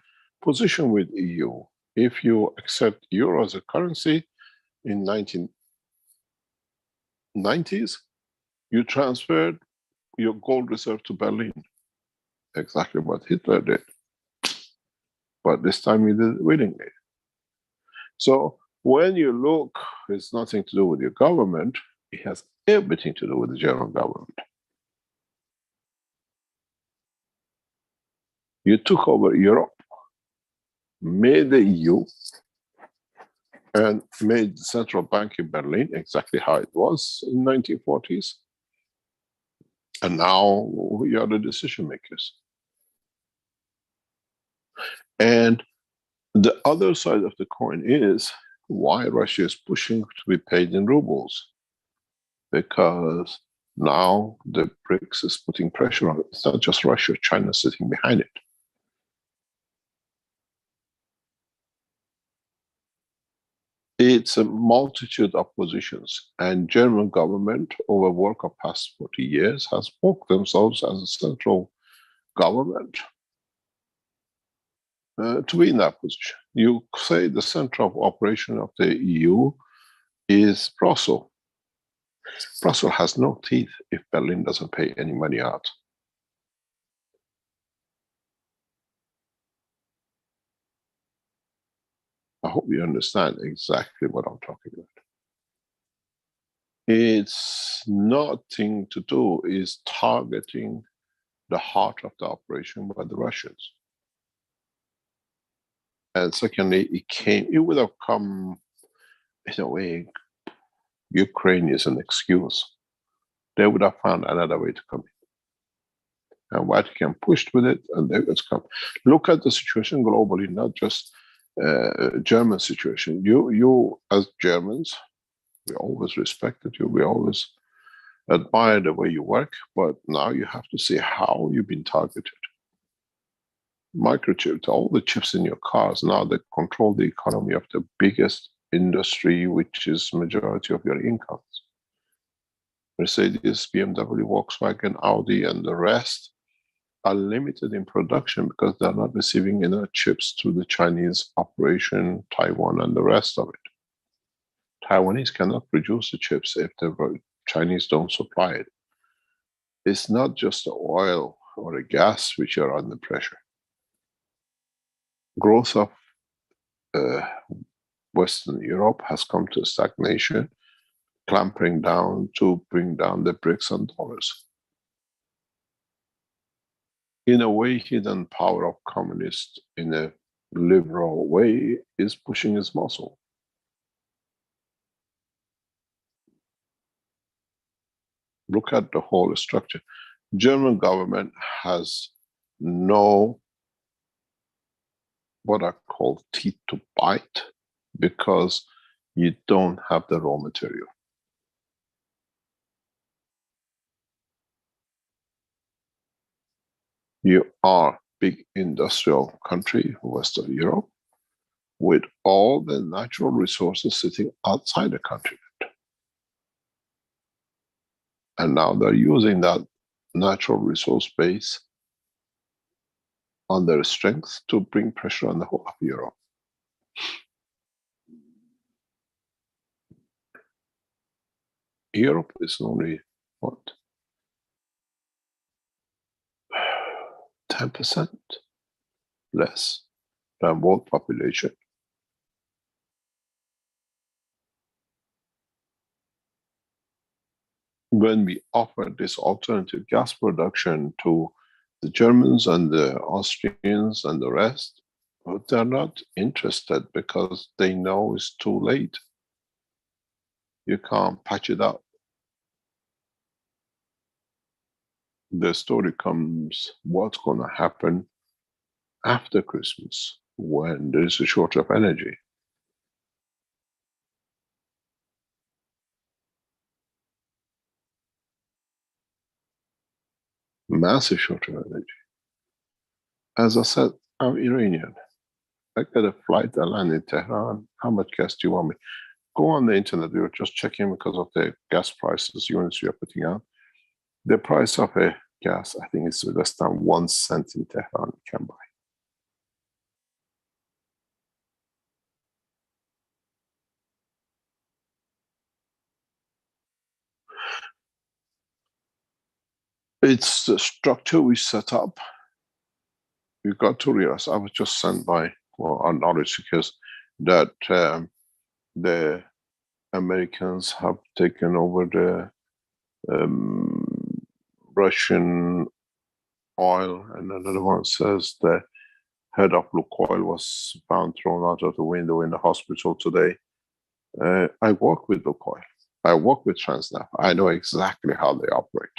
position with EU? If you accept euro as a currency in 1990s, you transferred your gold reserve to Berlin. Exactly what Hitler did. But this time he did it willingly. So when you look, it's nothing to do with your government, it has everything to do with the German government. You took over Europe, made the EU, and made the central bank in Berlin exactly how it was in the 1940s. And now we are the decision makers. And the other side of the coin is why Russia is pushing to be paid in rubles. Because now the BRICS is putting pressure on it. It's not just Russia, China sitting behind it. It's a multitude of positions, and German government over work of past 40 years has booked themselves as a central government to be in that position. You say the center of operation of the EU is Brussels. Brussels has no teeth if Berlin doesn't pay any money out. I hope you understand exactly what I'm talking about. It's nothing to do, is targeting the heart of the operation by the Russians. And secondly, it would have come, in a way, Ukraine is an excuse. They would have found another way to come in. And Vatican pushed with it, and they would come. Look at the situation globally, not just German situation. You as Germans, we always respected you, we always admire the way you work, but now you have to see how you've been targeted. Microchips, all the chips in your cars, now they control the economy of the biggest industry, which is majority of your incomes. Mercedes, BMW, Volkswagen, Audi, and the rest are limited in production because they're not receiving enough chips through the Chinese operation, Taiwan, and the rest of it. Taiwanese cannot produce the chips if the Chinese don't supply it. It's not just the oil or the gas which are under pressure. Growth of Western Europe has come to stagnation, clamping down to bring down the BRICS and dollars. In a way, hidden power of communists in a liberal way is pushing its muscle. Look at the whole structure. German government has no what I call teeth to bite because you don't have the raw material. You are big industrial country, west of Europe, with all the natural resources sitting outside the country. And now they're using that natural resource base on their strength to bring pressure on the whole of Europe. Europe is only, what, 10% less than world population. When we offer this alternative gas production to the Germans and the Austrians and the rest, but they're not interested because they know it's too late. You can't patch it up. The story comes, what's going to happen after Christmas when there's a shortage of energy. Massive shortage of energy. As I said, I'm Iranian. I get a flight, I land in Tehran. How much gas do you want me? Go on the internet, you're just checking because of the gas prices units you're putting out. The price of a gas, I think it's less than 1 cent in Tehran you can buy. It's the structure we set up. You got to realize, I was just sent by our knowledge seekers that the Americans have taken over the Russian oil, and another one says the head of Lukoil was found thrown out of the window in the hospital today. I work with Lukoil. I work with Transneft. I know exactly how they operate.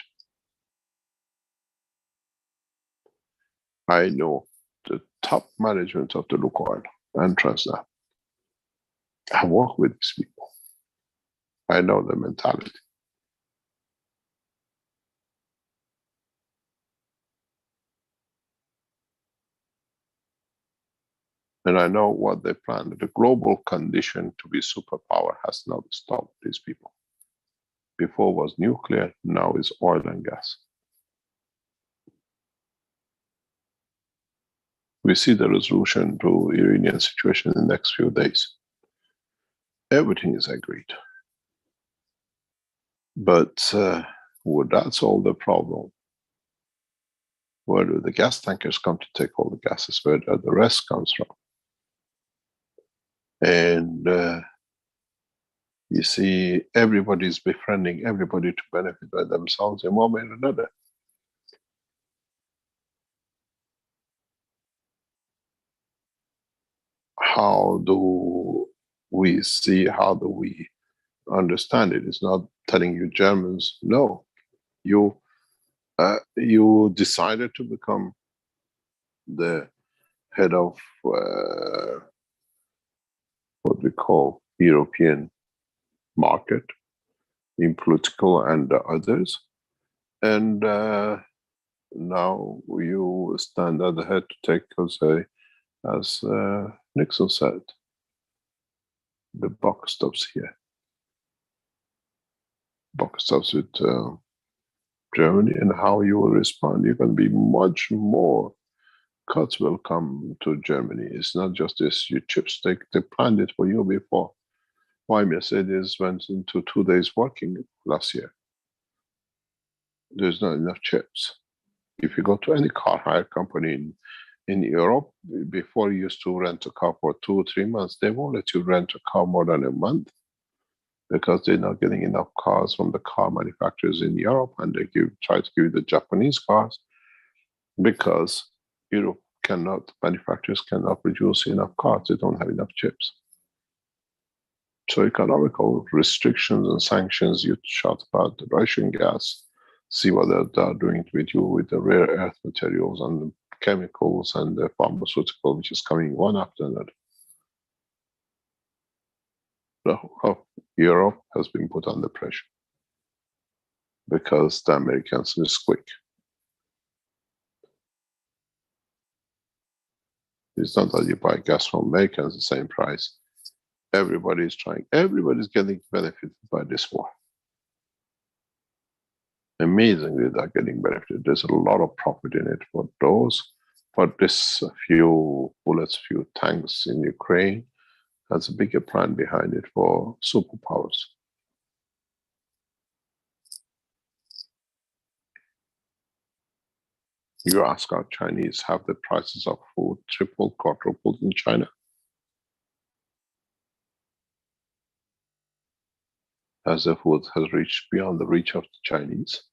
I know the top management of the Lukoil and Transneft. I work with these people. I know the mentality. And I know what they plan. The global condition to be superpower has not stopped these people. Before was nuclear, now is oil and gas. We see the resolution to Iranian situation in the next few days. Everything is agreed. But would that solve the problem? Where do the gas tankers come to take all the gases? Where do the rest comes from? And you see, everybody's befriending everybody to benefit by themselves in one way or another. How do we see, how do we understand it? It's not telling you Germans, no, you decided to become the head of what we call European market in political and others, and now you stand at the head to take us, as Nixon said, the buck stops here. Buck stops with Germany, and how you will respond. You're going to be much more cuts will come to Germany. It's not just this, you chips, they planned it for you before. why Mercedes went into 2 days working last year. There's not enough chips. If you go to any car hire company in Europe, before you used to rent a car for 2 or 3 months, they won't let you rent a car more than a month because they're not getting enough cars from the car manufacturers in Europe, and they try to give the Japanese cars because Europe manufacturers cannot produce enough cars. They don't have enough chips. So economical restrictions and sanctions, you shout about the Russian gas, see what they're doing with you with the rare earth materials and the chemicals and the pharmaceutical, which is coming one after another. The whole of Europe has been put under pressure because the Americans is quick. It's not that you buy gas from Americans the same price. Everybody's getting benefited by this war. Amazingly, they're getting benefited. There's a lot of profit in it for those, but this few bullets, few tanks in Ukraine has a bigger plan behind it for superpowers. You ask our Chinese, have the prices of food tripled, quadrupled in China? As the food has reached beyond the reach of the Chinese?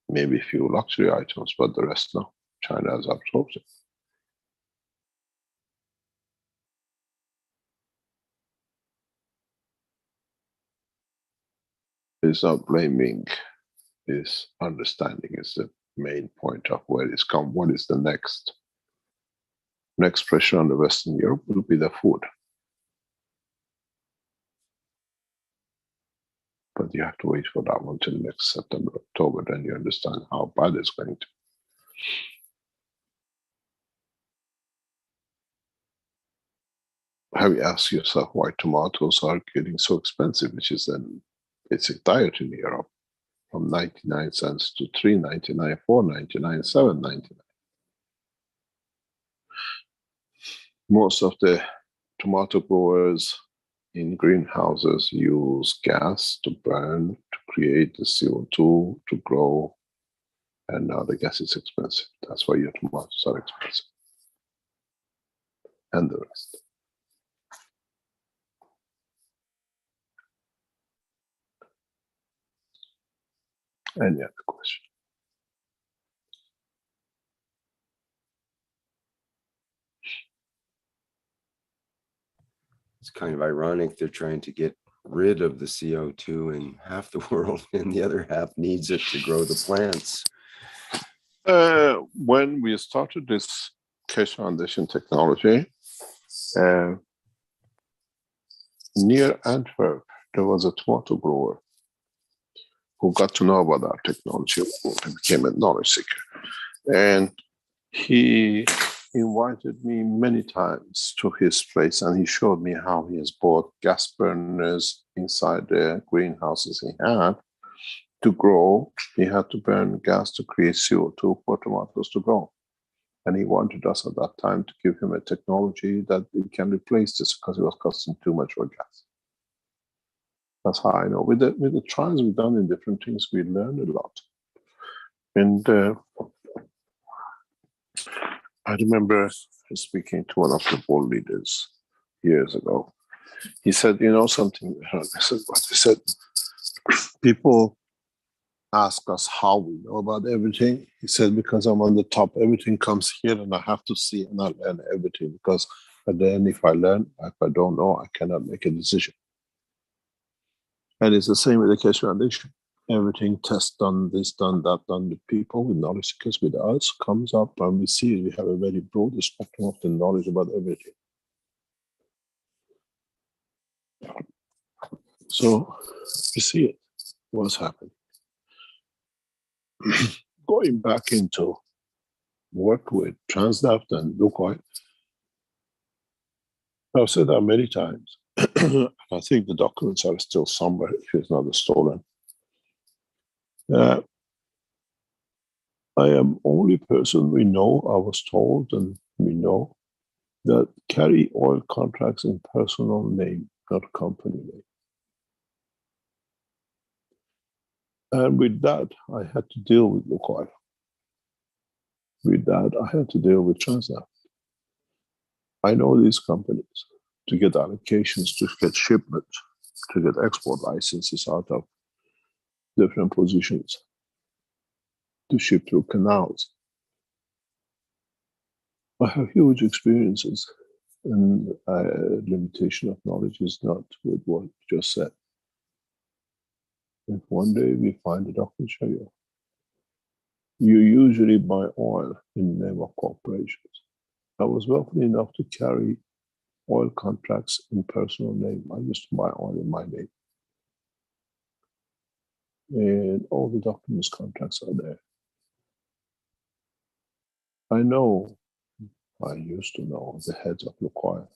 Maybe a few luxury items, but the rest no. China has absorbed it. It's not blaming, it's understanding is the main point of where it's come. What is the next pressure on the Western Europe will be the food. But you have to wait for that one till next September, October, then you understand how bad it's going to. Have you asked yourself why tomatoes are getting so expensive, which is then basic diet in Europe, from 99 cents to 3.99, 4.99, 7.99. Most of the tomato growers in greenhouses use gas to burn, to create the CO2 to grow, and now the gas is expensive. That's why your tomatoes are expensive. And the rest. Any other question? It's kind of ironic they're trying to get rid of the CO2 in half the world, and the other half needs it to grow the plants. When we started this Keshe Foundation technology, near Antwerp, there was a tomato grower who got to know about our technology and became a knowledge seeker. And he invited me many times to his place, and he showed me how he has bought gas burners inside the greenhouses he had to grow. He had to burn gas to create CO2 for tomatoes to grow. And he wanted us at that time to give him a technology that it can replace this because it was costing too much for gas. That's how I know. With the trials we've done in different things, we learned a lot. And I remember speaking to one of the board leaders years ago. He said, you know something? I said, what? He said, people ask us how we know about everything. He said, because I'm on the top, everything comes here and I have to see and I learn everything, because at the end, if I don't know, I cannot make a decision. And it's the same with the Keshe Foundation. Everything test done, this done, that done with people, with knowledge seekers, with us, comes up and we see it. We have a very broad spectrum of the knowledge about everything. So we see it, what's happening. Going back into work with Transnaft and Lukoil, I've said that many times. I think the documents are still somewhere if it's not stolen. I am only person we know, I was told, and we know, that carry oil contracts in personal name not company name. And with that, I had to deal with Lukoil. With that, I had to deal with Transnet. I know these companies to get allocations, to get shipments, to get export licenses out of different positions, to ship through canals. I have huge experiences, and limitation of knowledge is not with what you just said. If one day we find a document show you, you usually buy oil in the name of corporations. I was wealthy enough to carry oil contracts in personal name. I used to buy oil in my name. And all the documents, contracts are there. I know, I used to know the heads of Lukoil.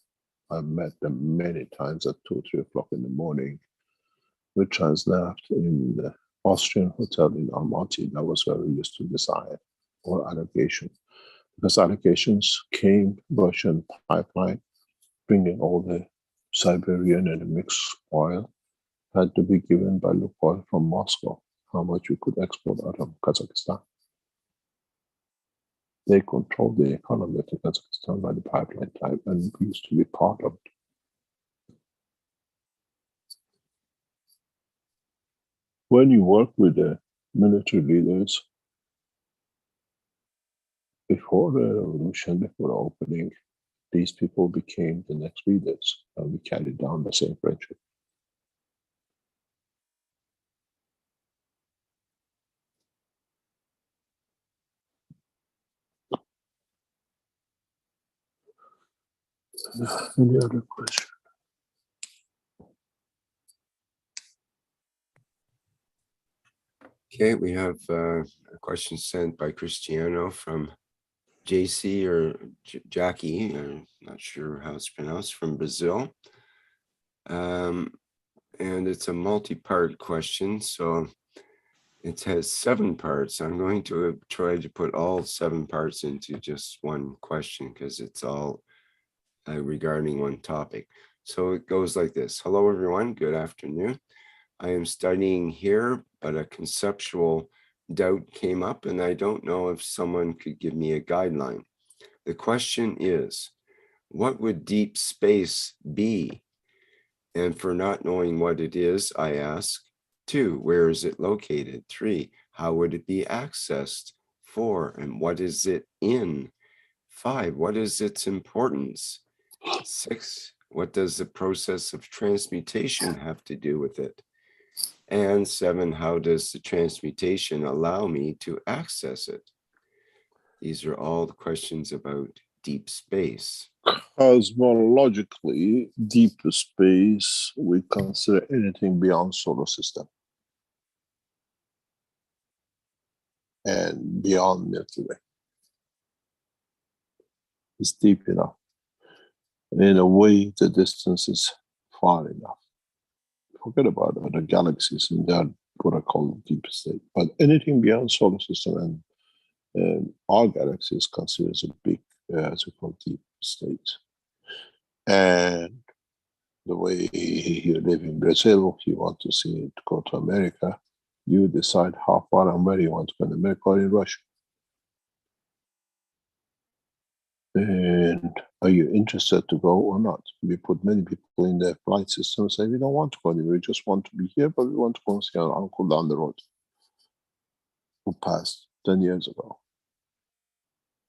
I've met them many times at 2 or 3 o'clock in the morning with Transnaft in the Austrian hotel in Almaty. That was where we used to decide, or allocation. Because allocations came, Russian pipeline, bringing all the Siberian and the mixed oil, had to be given by Lukoil from Moscow, how much we could export out of Kazakhstan. They controlled the economy of Kazakhstan by the pipeline type, and we used to be part of it. When you work with the military leaders, before the revolution, before the opening, these people became the next leaders, and we carried down the same friendship. Any other question? Okay, we have a question sent by Cristiano from JC or Jackie, or not sure how it's pronounced, from Brazil. And it's a multi-part question, so it has 7 parts. I'm going to try to put all 7 parts into just one question because it's all regarding one topic. So it goes like this. Hello, everyone. Good afternoon. I am studying here, but a conceptual doubt came up, and I don't know if someone could give me a guideline. The question is, what would deep space be? And for not knowing what it is, I ask. 2, where is it located? 3, how would it be accessed? 4, and what is it in? 5, what is its importance? 6, what does the process of transmutation have to do with it? And 7, how does the transmutation allow me to access it? These are all the questions about deep space. Cosmologically, deep space, we consider anything beyond solar system and beyond Milky Way. It's deep enough. In a way, the distance is far enough. Forget about other galaxies, and they're what I call deep state. But anything beyond solar system and our galaxy is considered as a big, as we call deep state. And the way you live in Brazil, if you want to see it, go to America, you decide how far and where you want to go in America or in Russia. And are you interested to go or not? We put many people in the flight system and say, we don't want to go anywhere, we just want to be here, but we want to go and see our uncle down the road who passed 10 years ago.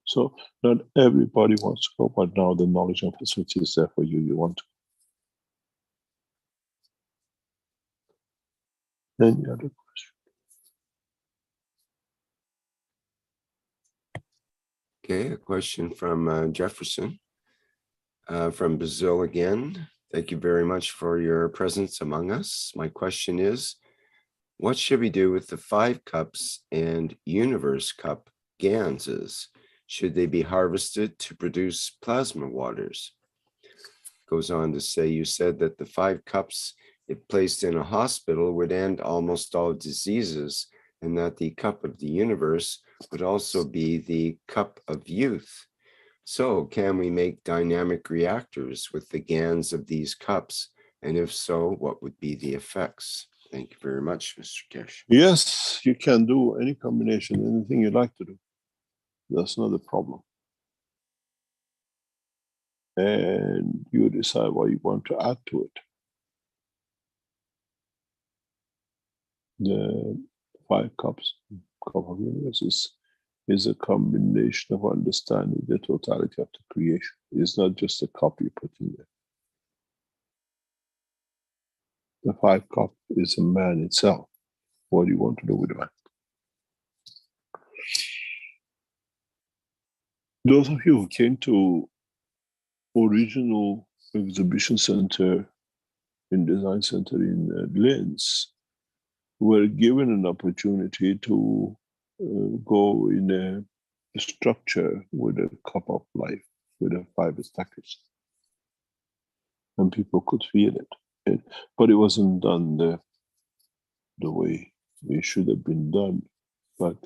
So not everybody wants to go, but now the knowledge and facility is there for you, you want to. Any other question? Okay, a question from Jefferson from Brazil again. Thank you very much for your presence among us. My question is, what should we do with the 5 cups and universe cup ganses? Should they be harvested to produce plasma waters? Goes on to say, you said that the 5 cups, if placed in a hospital, would end almost all diseases, and that the cup of the universe would also be the cup of youth. So can we make dynamic reactors with the GANs of these cups And if so, what would be the effects? Thank you very much, Mr. Keshe. Yes, you can do any combination, anything you like to do. That's not a problem. And you decide what you want to add to it. The 5 cups of universe is a combination of understanding the totality of the creation. It's not just a cup you put in there. The 5 cup is a man itself. What do you want to do with the man? Those of you who came to original exhibition center in design center in Linz were given an opportunity to go in a structure with a cup of life, with a 5 stackers. And people could feel it. But it wasn't done the way it should have been done. But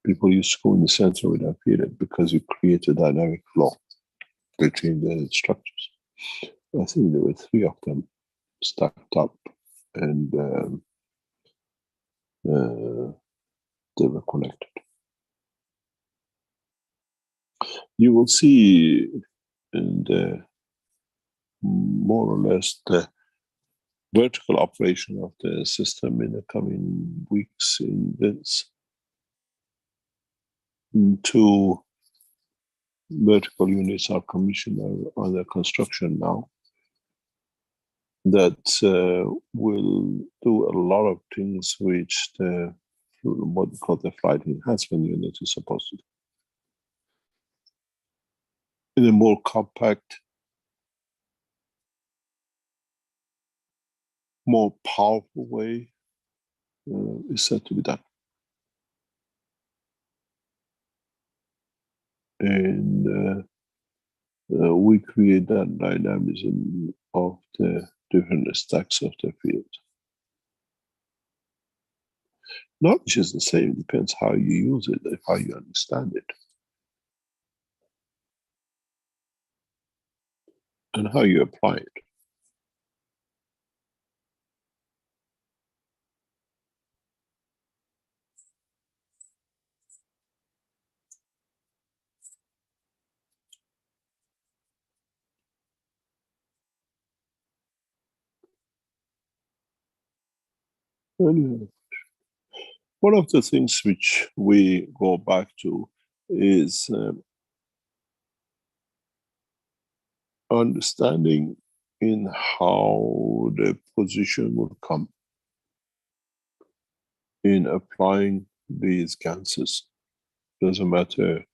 people used to go in the center without feel it because you create a dynamic flow between the structures. I think there were 3 of them stacked up, and they were connected. You will see in the more or less the vertical operation of the system in the coming weeks in this. 2 vertical units are commissioned under construction now that will do a lot of things which the what we call the flight enhancement unit is supposed to do. In a more compact, more powerful way is said to be done. And we create that dynamism of the different stacks of the field. Knowledge is the same, depends how you use it, how you understand it, and how you apply it. Anyway, one of the things which we go back to is understanding in how the position will come in applying these gases. Doesn't matter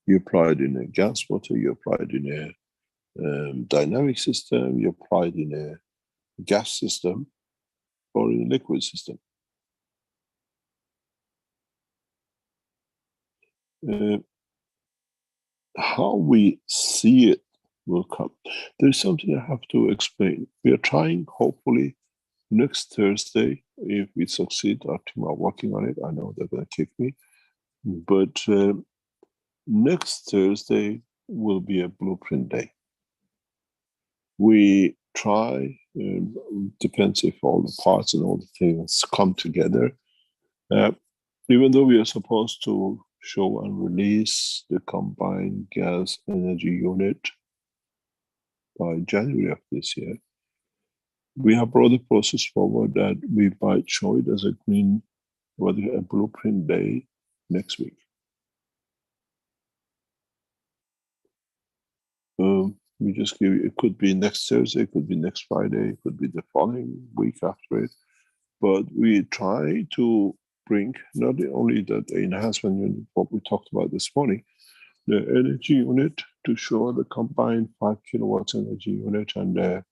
you apply it in a gas water, you apply it in a dynamic system, you apply it in a gas system, or in a liquid system. How we see it will come. There's something I have to explain. We are trying, hopefully, next Thursday, if we succeed, our team are working on it. I know they're going to kick me. But next Thursday will be a blueprint day. We try, depends if all the parts and all the things come together. Even though we are supposed to show and release the combined gas energy unit by January of this year, we have brought the process forward that we might show it as a blueprint day next week. We just give it could be next Thursday, it could be next Friday, it could be the following week after it. But we try to bring not only that enhancement unit, what we talked about this morning, the energy unit to show the combined 5 kilowatts energy unit and the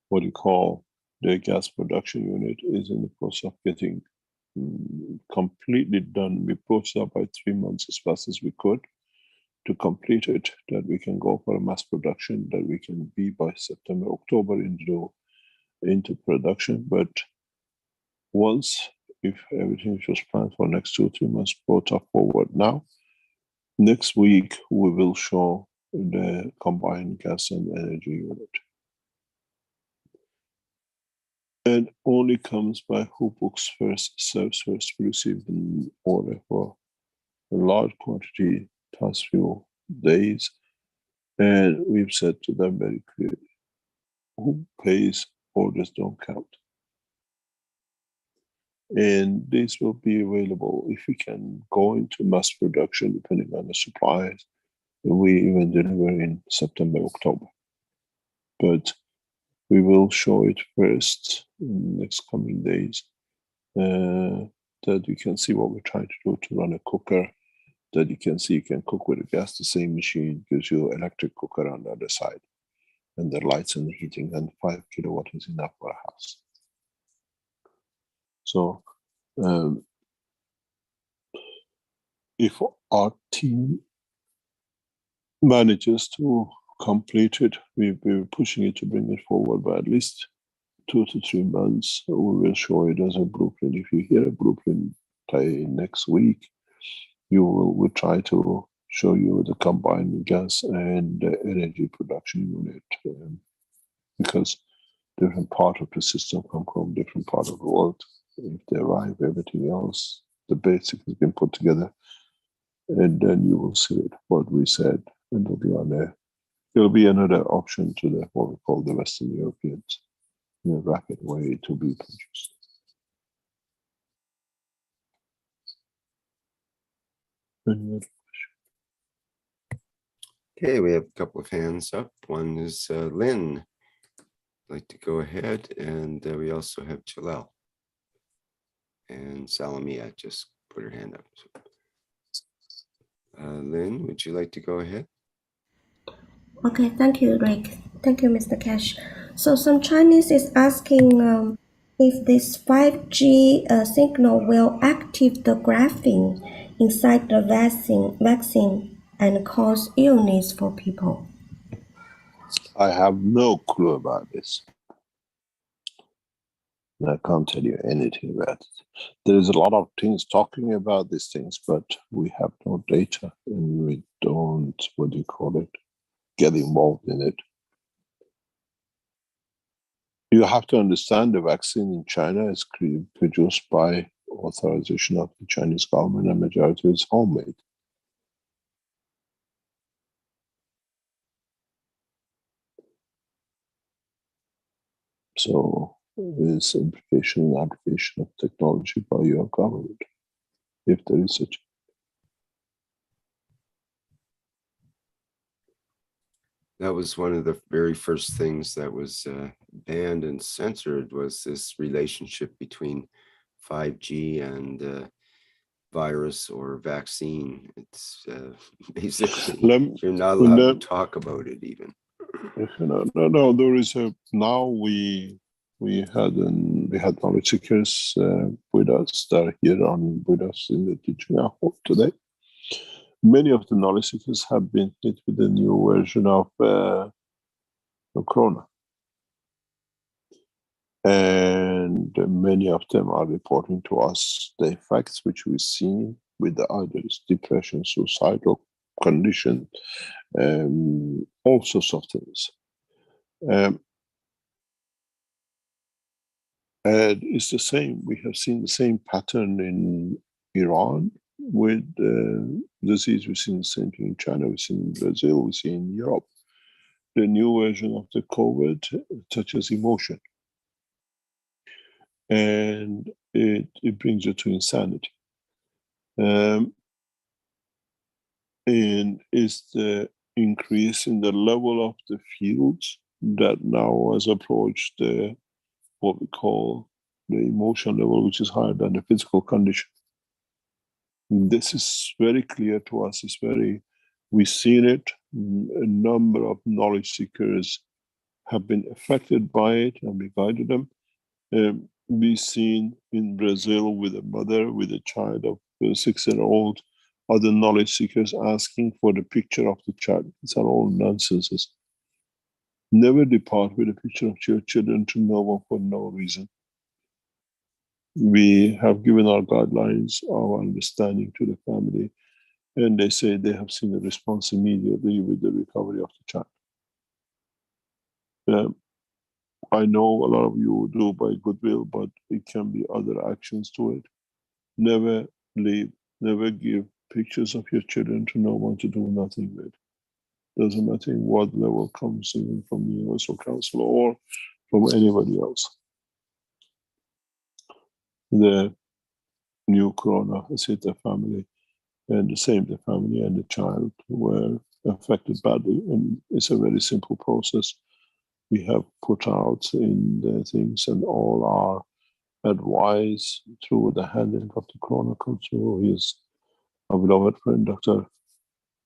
what you call the gas production unit is in the process of getting completely done. We pushed up by 3 months as fast as we could to complete it, that we can go for a mass production, that we can be by September, October into production. But once, if everything is just planned for next 2 or 3 months, brought up forward now, next week we will show the combined gas and energy unit. and only comes by who books first, serves first. We received an order for a large quantity past few days, and we've said to them very clearly, who pays, orders don't count. And this will be available if we can go into mass production, depending on the supplies. We even deliver in September, October. But we will show it first in the next coming days, that you can see what we're trying to do to run a cooker, that you can see you can cook with a gas. The same machine gives you electric cooker on the other side, and the lights and the heating, and 5 kilowatt is enough for a house. So if our team manages to complete it, we're pushing it to bring it forward by at least 2 to 3 months. We will show it as a blueprint. If you hear a blueprint next week, we'll try to show you the combined gas and energy production unit, because different part of the system come from different part of the world. If they arrive, everything else, the basic has been put together, and then you will see it, what we said, and it'll be on there. There'll be another option to the what we call the Western Europeans in a rapid way to be produced. Any other question? Okay, we have a couple of hands up. One is Lynn. I'd like to go ahead, and we also have Jalal. And Salamia just put her hand up. Lynn, would you like to go ahead? Okay, thank you, Rick. Thank you, Mr. Keshe. So some Chinese is asking if this 5G signal will activate the graphene inside the vaccine and cause illness for people. I have no clue about this. I can't tell you anything about it. There's a lot of things talking about these things, but we have no data, and we don't, what do you call it, get involved in it. You have to understand the vaccine in China is produced by authorization of the Chinese government, and majority is homemade. So there's implication and application of technology by your government, if there is such. That was one of the very first things that was banned and censored, was this relationship between 5G and virus or vaccine. It's basically you're not allowed to talk about it even. No. There is a now we had knowledge seekers with us that are here with us in the teaching hour today. Many of the knowledge seekers have been hit with the new version of Corona. And many of them are reporting to us the effects which we've seen with the either depression, suicidal condition, all sorts of things. And it's the same. We have seen the same pattern in Iran with disease. We've seen the same thing in China, we've seen in Brazil, we've seen in Europe. The new version of the COVID touches emotion. And it brings you to insanity. And it's the increase in the level of the fields that now has approached what we call the emotional level, which is higher than the physical condition. This is very clear to us. We've seen it. A number of knowledge seekers have been affected by it, and we guided them. We've seen in Brazil with a mother with a child of 6-year-old, other knowledge seekers asking for the picture of the child. These are all nonsenses. Never depart with a picture of your children to no one for no reason. We have given our guidelines, our understanding to the family, and they say they have seen a response immediately with the recovery of the child. I know a lot of you do by goodwill, but it can be other actions to it. Never leave, never give pictures of your children to no one to do nothing with. Doesn't matter what level comes, even from the Universal Council or from anybody else. The new corona has hit the family, and the family and the child were affected badly. And it's a very simple process. We have put out in the things, and all our advice through the handling of the corona comes through his beloved friend, Dr.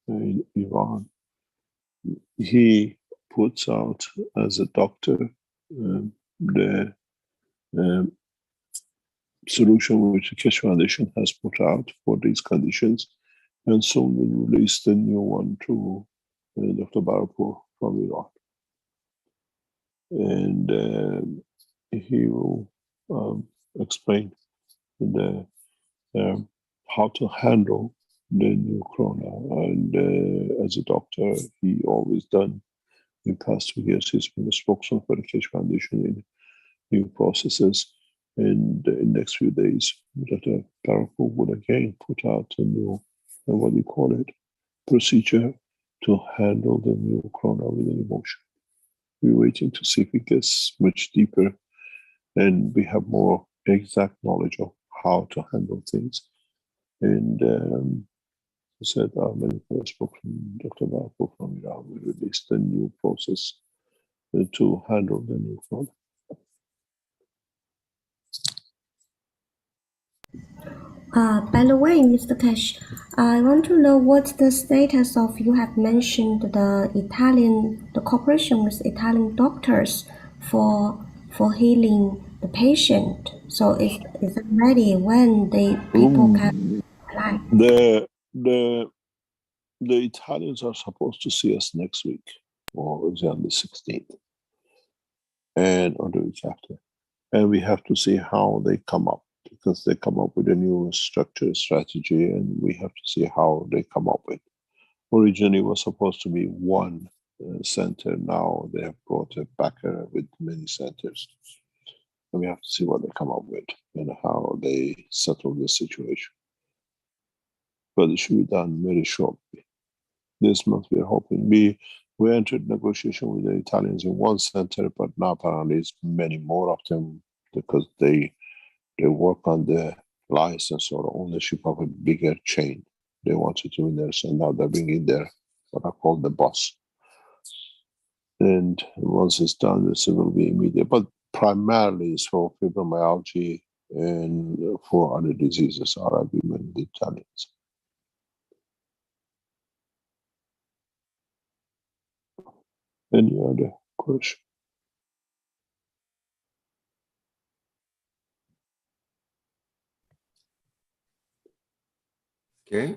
Ivan. He puts out as a doctor the solution which the Keshe Foundation has put out for these conditions, and soon we'll release the new one to Dr. Barapur from Iran. And he will explain the how to handle the new corona. And as a doctor, he always done in past 2 years. He's been a spokesman for the Keshe Foundation in new processes. And in the next few days, Dr. Barapur will again put out a new, what do you call it, procedure to handle the new corona with an emotion. We're waiting to see if it gets much deeper and we have more exact knowledge of how to handle things. And I said, our medical spokesman, Dr. Barapur from Iran, will release the new process to handle the new corona. By the way, Mr. Keshe, I want to know what's the status of, you have mentioned the cooperation with Italian doctors for healing the patient. So is it ready when people can apply? The Italians are supposed to see us next week, or is it on the 16th, and on the week after. And we have to see how they come up, because they come up with a new structure, strategy, and we have to see how they come up with. Originally, it was supposed to be one center. Now they have brought it back with many centers. And we have to see what they come up with and how they settle the situation. But it should be done very shortly. This month we are hoping. We entered negotiation with the Italians in one center, but now apparently it's many more of them, because they work on the license or ownership of a bigger chain. They wanted to do this, and now they're bringing their, what I call the boss. And once it's done, it will be immediate. But primarily it's for fibromyalgia and for other diseases, our agreement with the Italians. Any other question? Okay,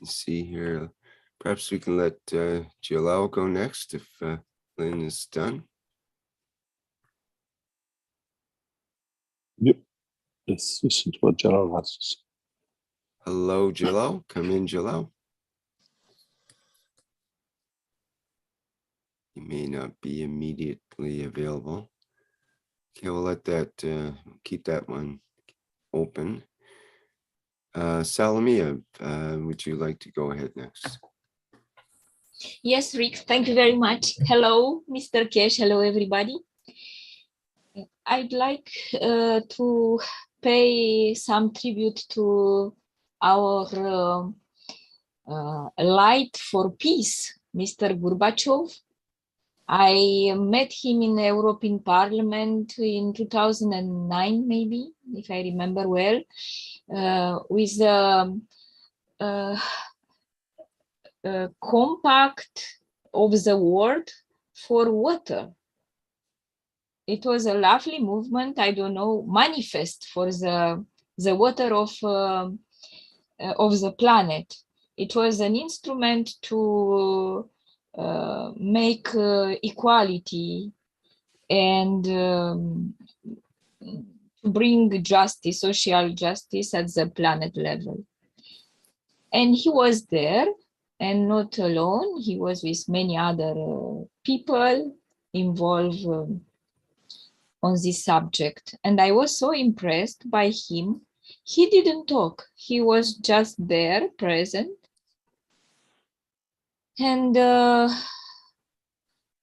let's see here. Perhaps we can let Jalal go next if Lynn is done. Yep. Let's listen to what Jalal has to say. Hello, Jalal. Come in, Jalal. You may not be immediately available. Okay, we'll let that, keep that one open. Salamia, would you like to go ahead next? Yes, Rick, thank you very much. Hello, Mr. Keshe. Hello, everybody. I'd like to pay some tribute to our light for peace, Mr. Gorbachev. I met him in the European Parliament in 2009, maybe, if I remember well, with the compact of the world for water. It was a lovely movement, I don't know, manifest for the water of the planet. It was an instrument to make equality and to bring justice, social justice at the planet level. And he was there, and not alone. He was with many other people, involved on this subject. And I was so impressed by him. He didn't talk. He was just there, present. And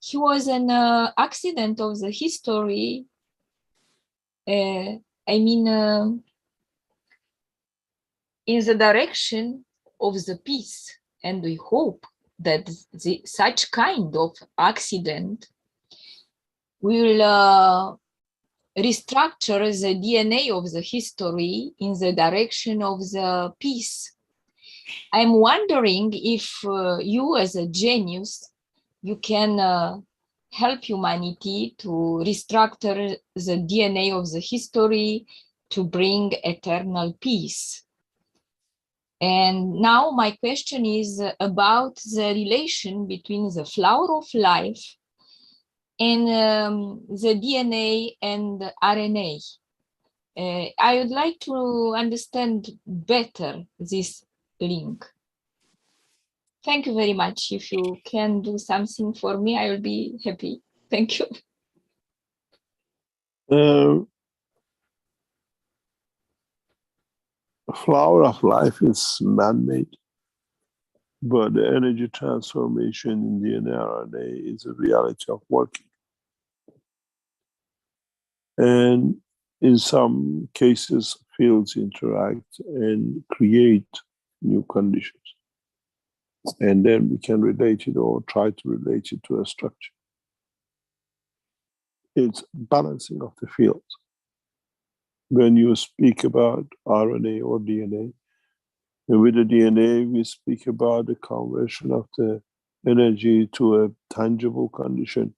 he was an accident of the history. In the direction of the peace. And we hope that such kind of accident will restructure the DNA of the history in the direction of the peace. I'm wondering if you as a genius, you can help humanity to restructure the DNA of the history to bring eternal peace. And now my question is about the relation between the flower of life and the DNA and RNA. I would like to understand better this link. Thank you very much. If you can do something for me, I will be happy. Thank you. Flower of life is man-made, but the energy transformation in DNA RNA is a reality of working. And in some cases, fields interact and create new conditions. And then we can relate it or try to relate it to a structure. It's balancing of the fields. When you speak about RNA or DNA, and with the DNA, we speak about the conversion of the energy to a tangible condition.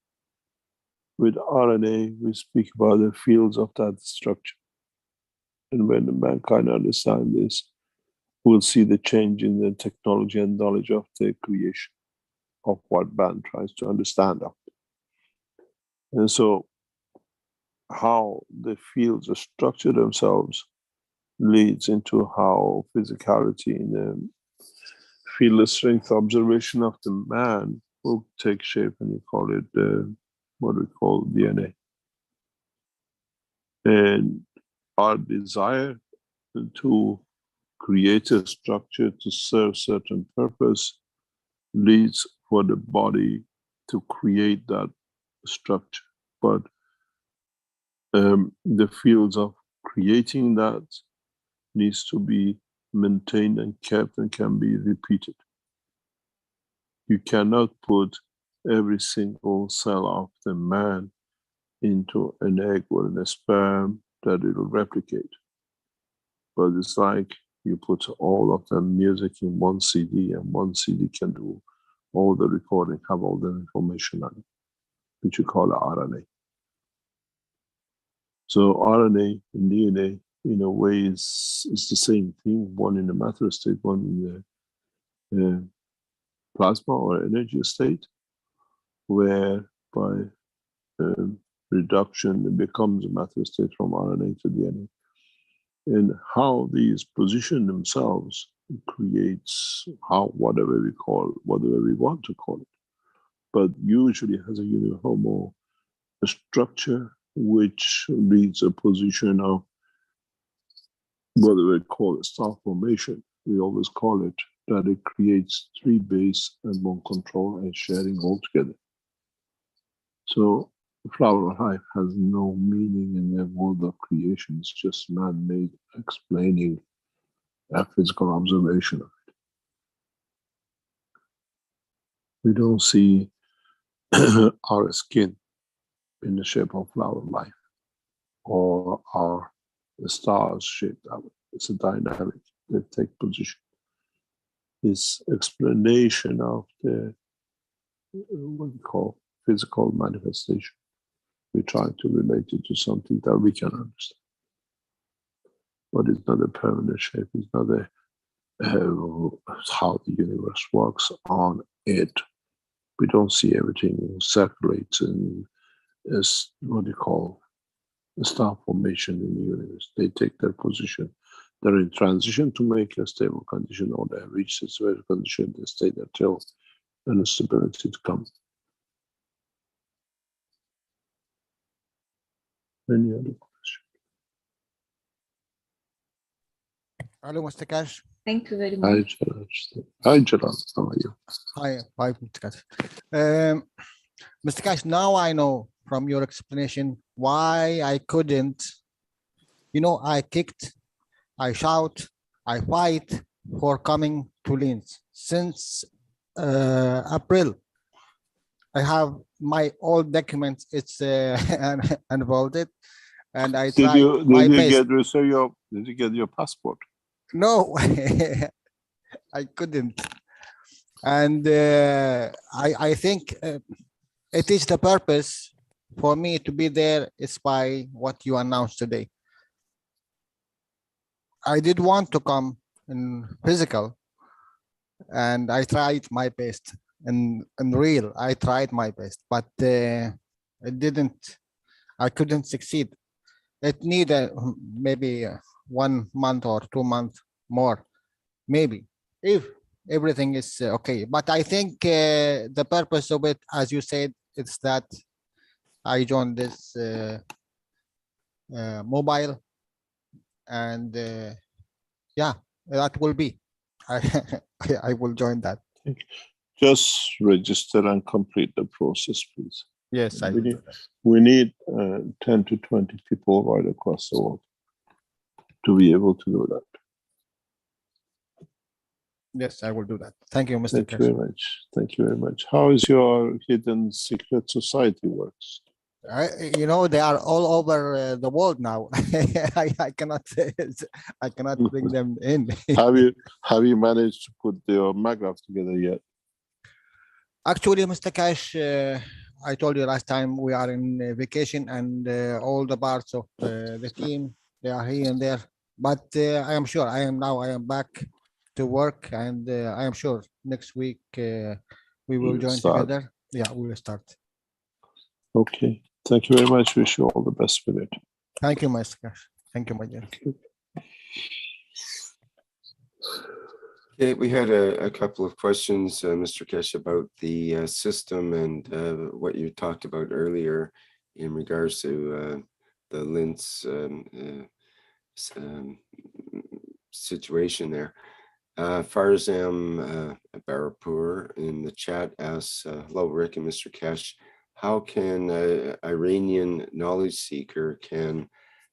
With RNA, we speak about the fields of that structure. And when the mankind understands this, we'll see the change in the technology and knowledge of the creation of what man tries to understand of. And so how the fields structure themselves leads into how physicality in the field strength observation of the man will take shape, and we call it what we call DNA. And our desire to create a structure to serve certain purpose leads for the body to create that structure. But the fields of creating that needs to be maintained and kept and can be repeated. You cannot put every single cell of the man into an egg or in a sperm that it will replicate. But it's like you put all of the music in one CD, and one CD can do all the recording, have all the information on it, which you call RNA. So RNA and DNA, in a way, is the same thing, one in the matter state, one in the plasma or energy state, where by reduction, it becomes a matter state from RNA to DNA. And how these position themselves creates whatever we want to call it. But usually has a uniform structure which leads a position of whether we call it star formation. We always call it that it creates 3 base and 1 control and sharing all together. So the flower of life has no meaning in the world of creation. It's just man-made, explaining a physical observation of it. We don't see our skin in the shape of flower of life, or the stars shaped that way. It's a dynamic. They take position. This explanation of the what we call physical manifestation. We try to relate it to something that we can understand. But it's not a permanent shape. It's not how the universe works on it. We don't see everything circulates and is what you call the star formation in the universe. They take their position. They're in transition to make a stable condition, or they have reached a stable condition. They stay there till an stability to come. Any other question? Hello, Mr. Keshe. Thank you very Hi, much. Jalal. Hi, Jalal. How are you? Hi, Mr. Keshe. Mr. Keshe, now I know from your explanation why I couldn't, I kicked, I shout, I fight for coming to Linz since April. I have my old documents, it's unfolded, and I tried my best. Did you get your passport? No, I couldn't. And I think it is the purpose for me to be there is by what you announced today. I did want to come in physical, and I tried my best. In real, I tried my best, but it didn't. I couldn't succeed. It needed maybe 1 month or 2 months more, maybe, if everything is okay. But I think the purpose of it, as you said, it's that I joined this mobile, and yeah, that will be. I will join that. Just register and complete the process, please. Yes, I will do that. We need 10 to 20 people right across the world to be able to do that. Yes, I will do that. Thank you, Mr. Thank you Keshe. very much. Thank you very much. How is your hidden secret society works? They are all over the world now. I cannot bring them in. Have you managed to put your maggraph together yet? Actually, Mr. Keshe, I told you last time we are in vacation, and all the parts of the team, they are here and there. But I am sure I am back to work, and I am sure next week we will join together. Yeah, we will start. Okay. Thank you very much. Wish you all the best with it. Thank you, Mr. Keshe. Thank you, my dear. Okay, we had a couple of questions, Mr. Keshe, about the system and what you talked about earlier in regards to the Linz situation there. Farzam Barapur in the chat asks, hello, Rick and Mr. Keshe, how can an Iranian knowledge seeker can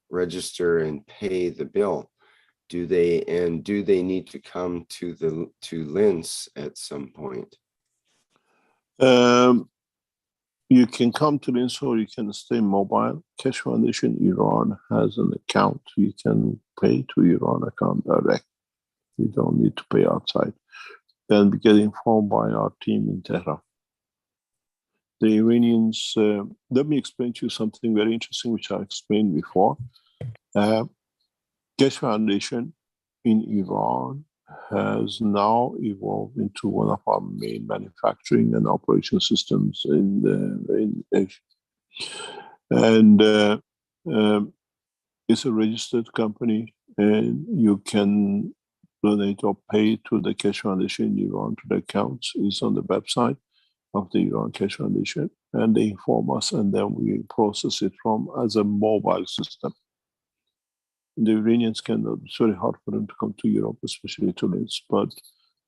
register and pay the bill? Do they need to come to Linz at some point? You can come to Linz or you can stay mobile. Keshe Foundation Iran has an account. You can pay to Iran account direct. You don't need to pay outside. Then get informed by our team in Tehran. The Iranians, let me explain to you something very interesting, which I explained before. Keshe Foundation in Iran has now evolved into one of our main manufacturing and operation systems in Asia. And it's a registered company, and you can donate or pay to the Keshe Foundation in Iran to the accounts. It's on the website of the Iran Keshe Foundation, and they inform us, and then we process it as a mobile system. The Iranians it's very hard for them to come to Europe, especially to Linz. But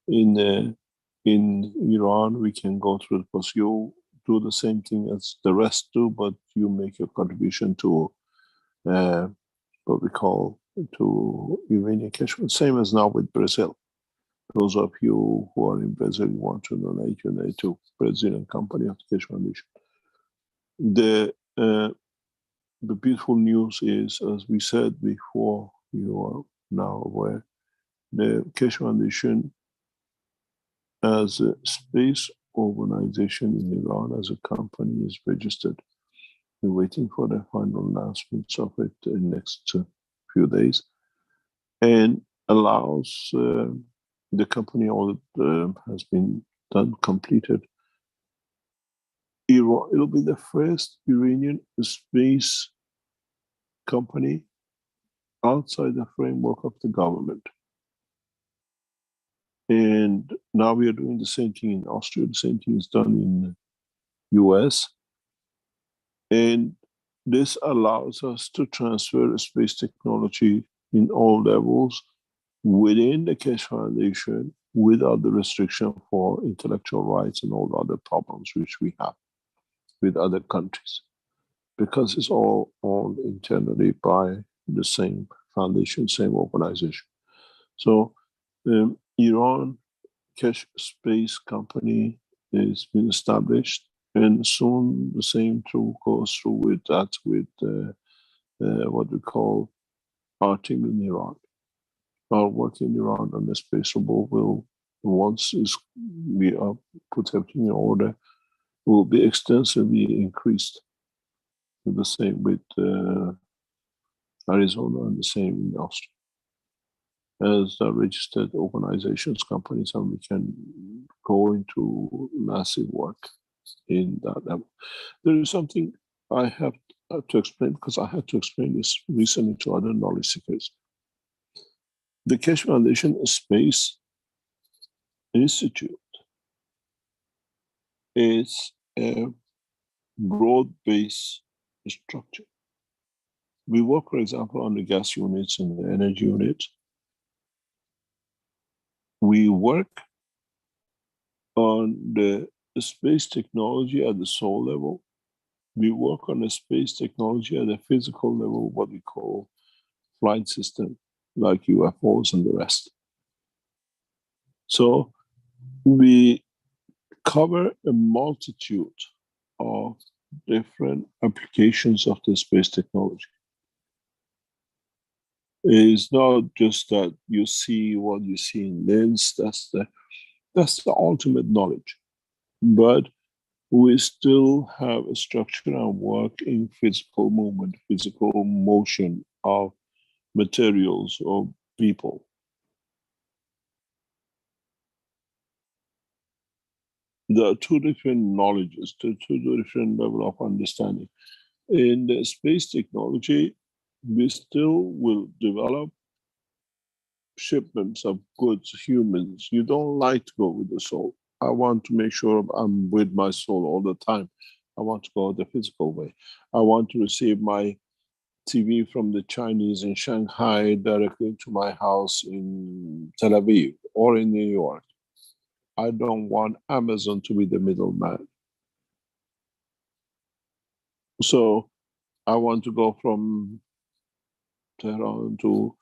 in Iran, we can go through the process. You do the same thing as the rest do, but you make your contribution to what we call to Iranian Keshe. Same as now with Brazil. Those of you who are in Brazil, you want to donate to Brazilian company of the Keshe Foundation. The beautiful news is, as we said before, you are now aware, the Keshe Foundation as a space organization in Iran, as a company, is registered. We're waiting for the final announcements of it in the next few days, and allows the company, all has been done, completed. It'll be the first Iranian space company outside the framework of the government. And now we are doing the same thing in Austria. The same thing is done in US. And this allows us to transfer space technology in all levels within the Keshe Foundation without the restriction for intellectual rights and all the other problems which we have with other countries, because it's all owned internally by the same foundation, same organization. So Iran Keshe Space Company is been established, and soon the same goes through with that with what we call our team in Iran. Our work in Iran on the space robot will, once we put everything in order, will be extensively increased. The same with Arizona and the same in Austria. As the registered organizations, companies, and we can go into massive work in that level. There is something I have to explain, because I had to explain this recently to other knowledge seekers. The Keshe Foundation Space Institute is a broad-based structure. We work, for example, on the gas units and the energy units. We work on the space technology at the soul level. We work on the space technology at the physical level, what we call flight system, like UFOs and the rest. So we cover a multitude of different applications of the space technology. It's not just that you see what you see in lens, that's the ultimate knowledge. But we still have a structure and work in physical movement, physical motion of materials or people. There are two different knowledges, two different levels of understanding. In the space technology, we still will develop shipments of goods, humans. You don't like to go with the soul. I want to make sure I'm with my soul all the time. I want to go the physical way. I want to receive my TV from the Chinese in Shanghai directly into my house in Tel Aviv or in New York. I don't want Amazon to be the middleman. So I want to go from Tehran to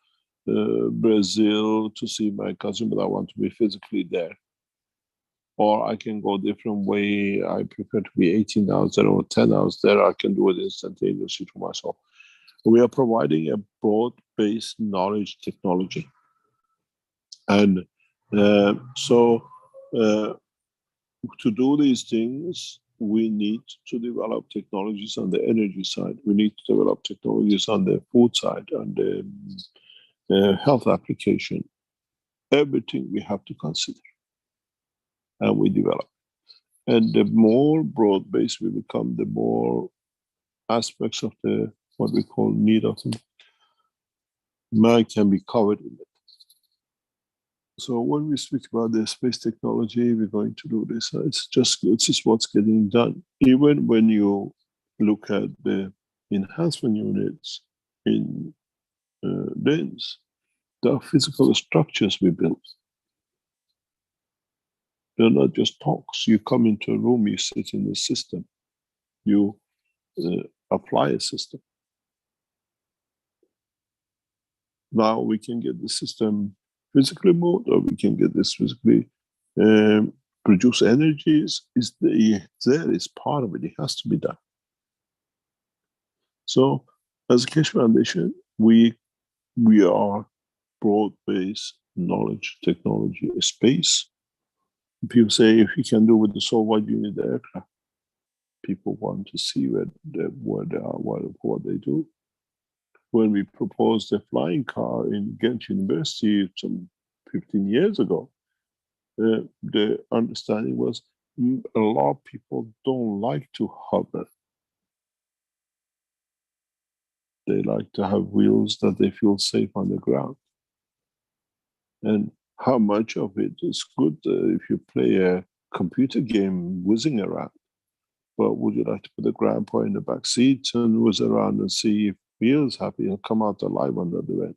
Brazil to see my cousin, but I want to be physically there. Or I can go a different way. I prefer to be 18 hours there or 10 hours there. I can do it instantaneously to myself. We are providing a broad-based knowledge technology. And to do these things, we need to develop technologies on the energy side. We need to develop technologies on the food side, on the health application. Everything we have to consider. And we develop. And the more broad-based we become, the more aspects of what we call need of the man can be covered in it. So when we speak about the space technology, we're going to do this. It's just what's getting done. Even when you look at the enhancement units in DINS, there are physical structures we built. They're not just talks. You come into a room, you sit in the system, you apply a system. Now we can get the system physically moved, or we can get this physically produce energies. It's part of it. It has to be done. So, as a Keshe Foundation, we are broad-based knowledge, technology, space. People say, if you can do with the soul, why do you need the aircraft? People want to see where they are, what they do. When we proposed the flying car in Ghent University some 15 years ago, the understanding was a lot of people don't like to hover. They like to have wheels that they feel safe on the ground. And how much of it is good if you play a computer game whizzing around? But would you like to put the grandpa in the back seat and whiz around and see if he is happy and come out alive on the other end?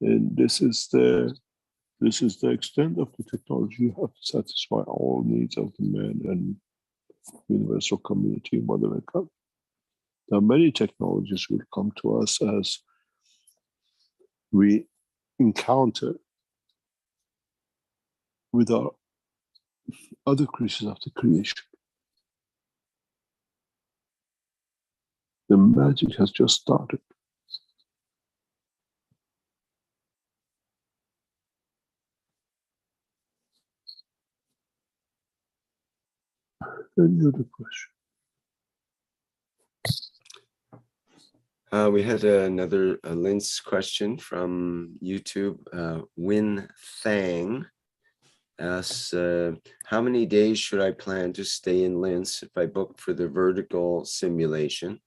And this is the extent of the technology. You have to satisfy all needs of the man and universal community, whatever it comes. Now, many technologies will come to us as we encounter with our other creatures of the creation. The magic has just started. Any other question? We had another Linz question from YouTube. Win Thang asks, how many days should I plan to stay in Linz if I book for the vertical simulation?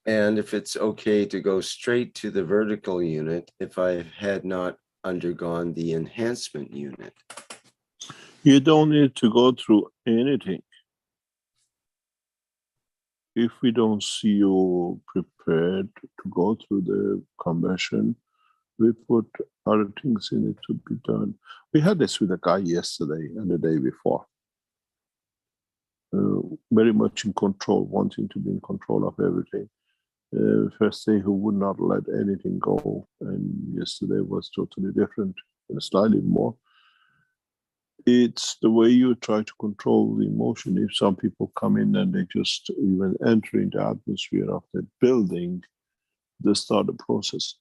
And if it's okay to go straight to the vertical unit if I had not undergone the enhancement unit? You don't need to go through anything. If we don't see you prepared to go through the conversion, we put other things in it to be done. We had this with a guy yesterday and the day before. Very much in control, wanting to be in control of everything. First day, who would not let anything go, and yesterday was totally different and slightly more. It's the way you try to control the emotion. If some people come in and they just even entering the atmosphere of the building, they start the process.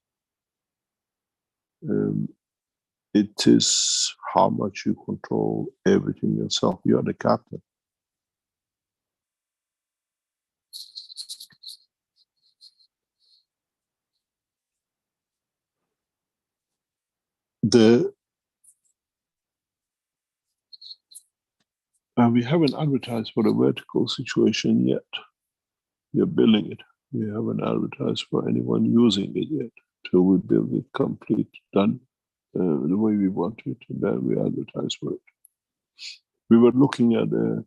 It is how much you control everything yourself. You are the captain. We haven't advertised for the vertical situation yet. We are building it. We haven't advertised for anyone using it yet. Till we build it complete, done the way we want it, and then we advertise for it. We were looking at a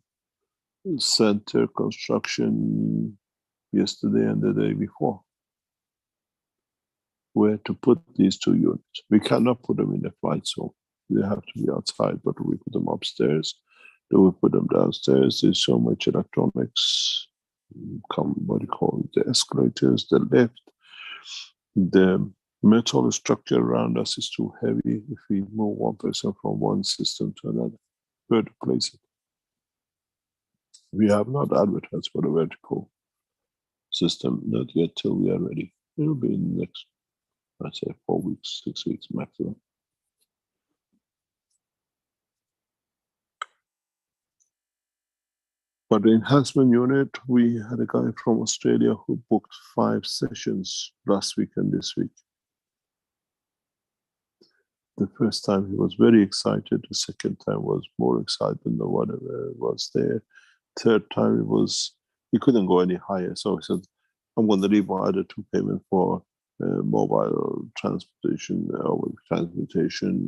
center construction yesterday and the day before, where to put these two units. We cannot put them in the flight zone. They have to be outside, but we put them upstairs. Then we put them downstairs. There's so much electronics. What do you call it? The escalators, the lift. The metal structure around us is too heavy. If we move one person from one system to another, where to place it? We have not advertised for the vertical system, not yet till we are ready. It will be in the next, I'd say, 4 weeks, 6 weeks maximum. But the enhancement unit, we had a guy from Australia who booked 5 sessions last week and this week. The first time he was very excited. The second time was more excitement than whatever was there. Third time he couldn't go any higher. So he said, I'm going to leave my other 2 payments for mobile transportation,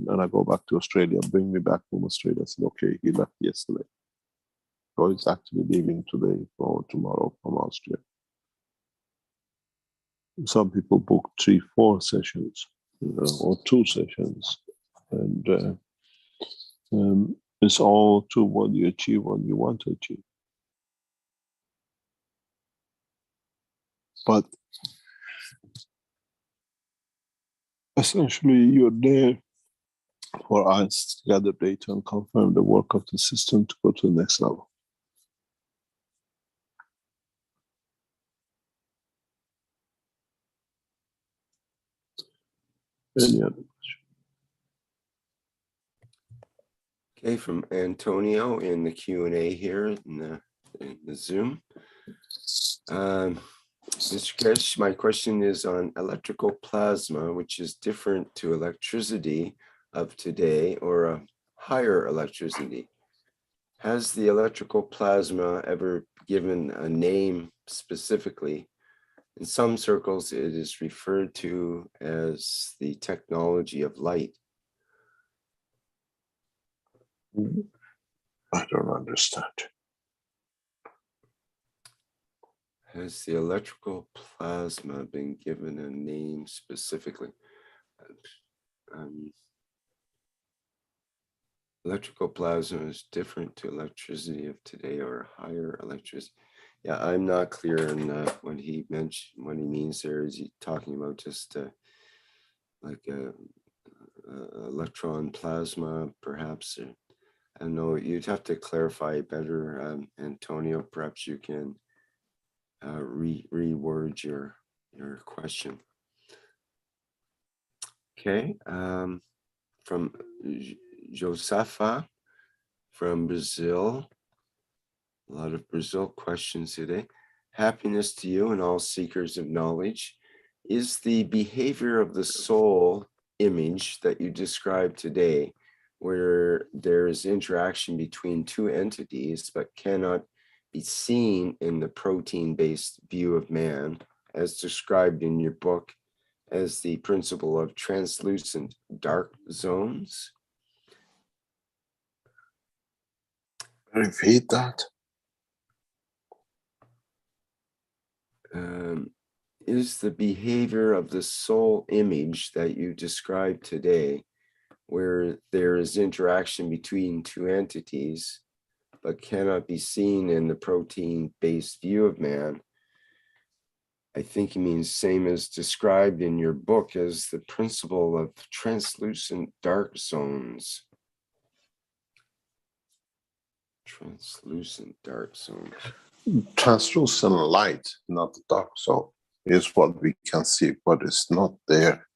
and I go back to Australia, bring me back from Australia. I said, okay, he left yesterday. So he's actually leaving today or tomorrow from Austria. Some people book 3, 4 sessions or 2 sessions, and it's all to what you achieve, what you want to achieve. But essentially, you're there for us to gather data and confirm the work of the system to go to the next level. Any other question? Okay, from Antonio in the Q&A here in the Zoom. Mr. Keshe, my question is on electrical plasma, which is different to electricity of today or a higher electricity. Has the electrical plasma ever given a name specifically? In some circles, it is referred to as the technology of light. I don't understand. Has the electrical plasma been given a name specifically? Electrical plasma is different to electricity of today or higher electricity. Yeah, I'm not clear on what he mentioned, what he means there. Is he talking about just like a electron plasma, perhaps? I don't know, you'd have to clarify better, Antonio. Perhaps you can reword your question. Okay, from Josefa from Brazil. A lot of Brazil questions today. Happiness to you and all seekers of knowledge. Is the behavior of the soul image that you described today, where there is interaction between two entities but cannot be seen in the protein-based view of man, as described in your book as the principle of translucent dark zones? Repeat that. Is the behavior of the soul image that you described today, where there is interaction between two entities, but cannot be seen in the protein-based view of man, I think he means same as described in your book as the principle of translucent dark zones. Translucent dark zones. Translucent light, not the dark zone, is what we can see, but it's not there.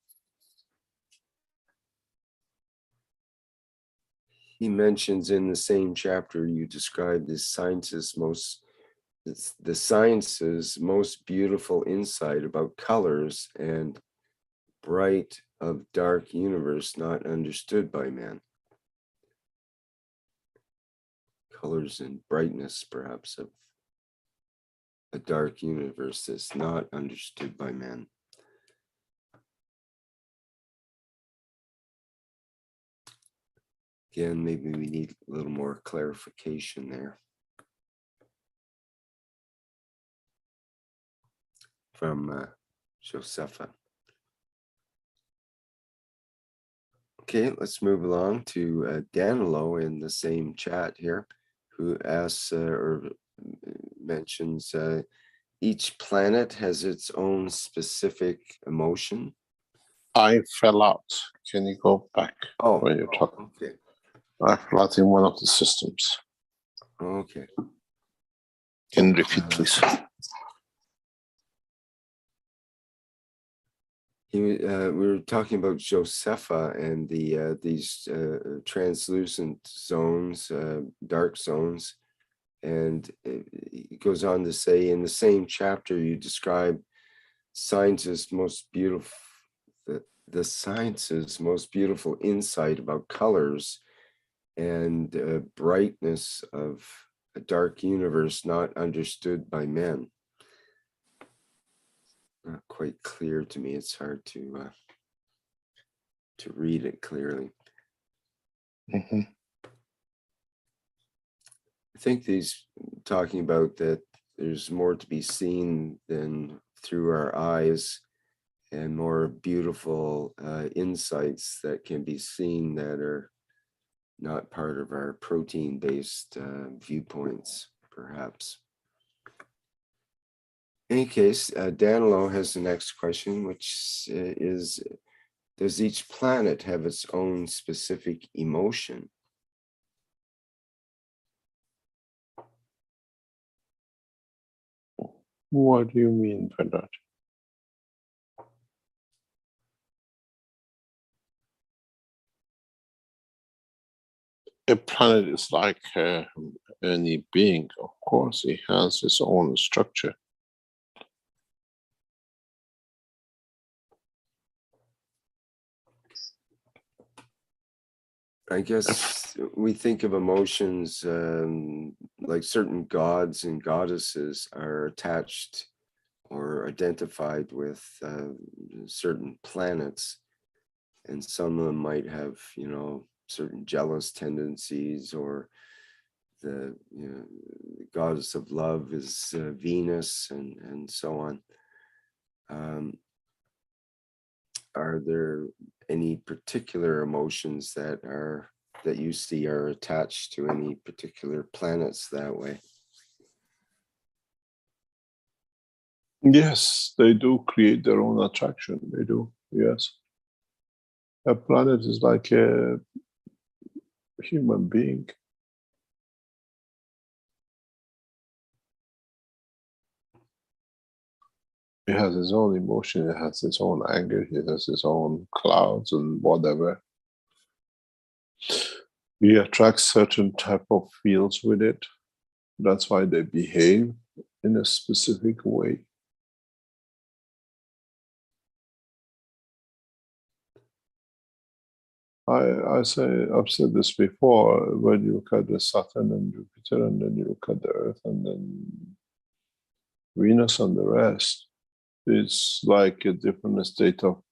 He mentions in the same chapter you described the science's most beautiful insight about colors and bright of dark universe not understood by man. Colors and brightness, perhaps, of a dark universe that's not understood by man. Again, maybe we need a little more clarification there. From Josefa. Okay, let's move along to Danilo in the same chat here, who asks or mentions each planet has its own specific emotion. I fell out. Can you go back? Oh, when you're talking? Okay. I fell out in one of the systems. Okay. Can you repeat, please? We were talking about Josefa and these translucent zones, dark zones, and it goes on to say in the same chapter you describe scientists' most beautiful, the science's most beautiful insight about colors and brightness of a dark universe not understood by men. Not quite clear to me. It's hard to read it clearly. Mm-hmm. I think he's talking about that there's more to be seen than through our eyes, and more beautiful insights that can be seen that are not part of our protein-based viewpoints, perhaps. In any case, Danilo has the next question, which is, does each planet have its own specific emotion? What do you mean by that? A planet is like any being, of course. It has its own structure. I guess we think of emotions like certain gods and goddesses are attached or identified with certain planets, and some of them might have, certain jealous tendencies or the goddess of love is Venus, and so on. Are there any particular emotions that you see are attached to any particular planets that way? Yes, they do create their own attraction. They do, yes. A planet is like a human being. It has its own emotion, it has its own anger, it has its own clouds and whatever. We attract certain type of fields with it. That's why they behave in a specific way. I've said this before, when you look at the Saturn and Jupiter, and then you look at the Earth, and then Venus and the rest, it's like a different state of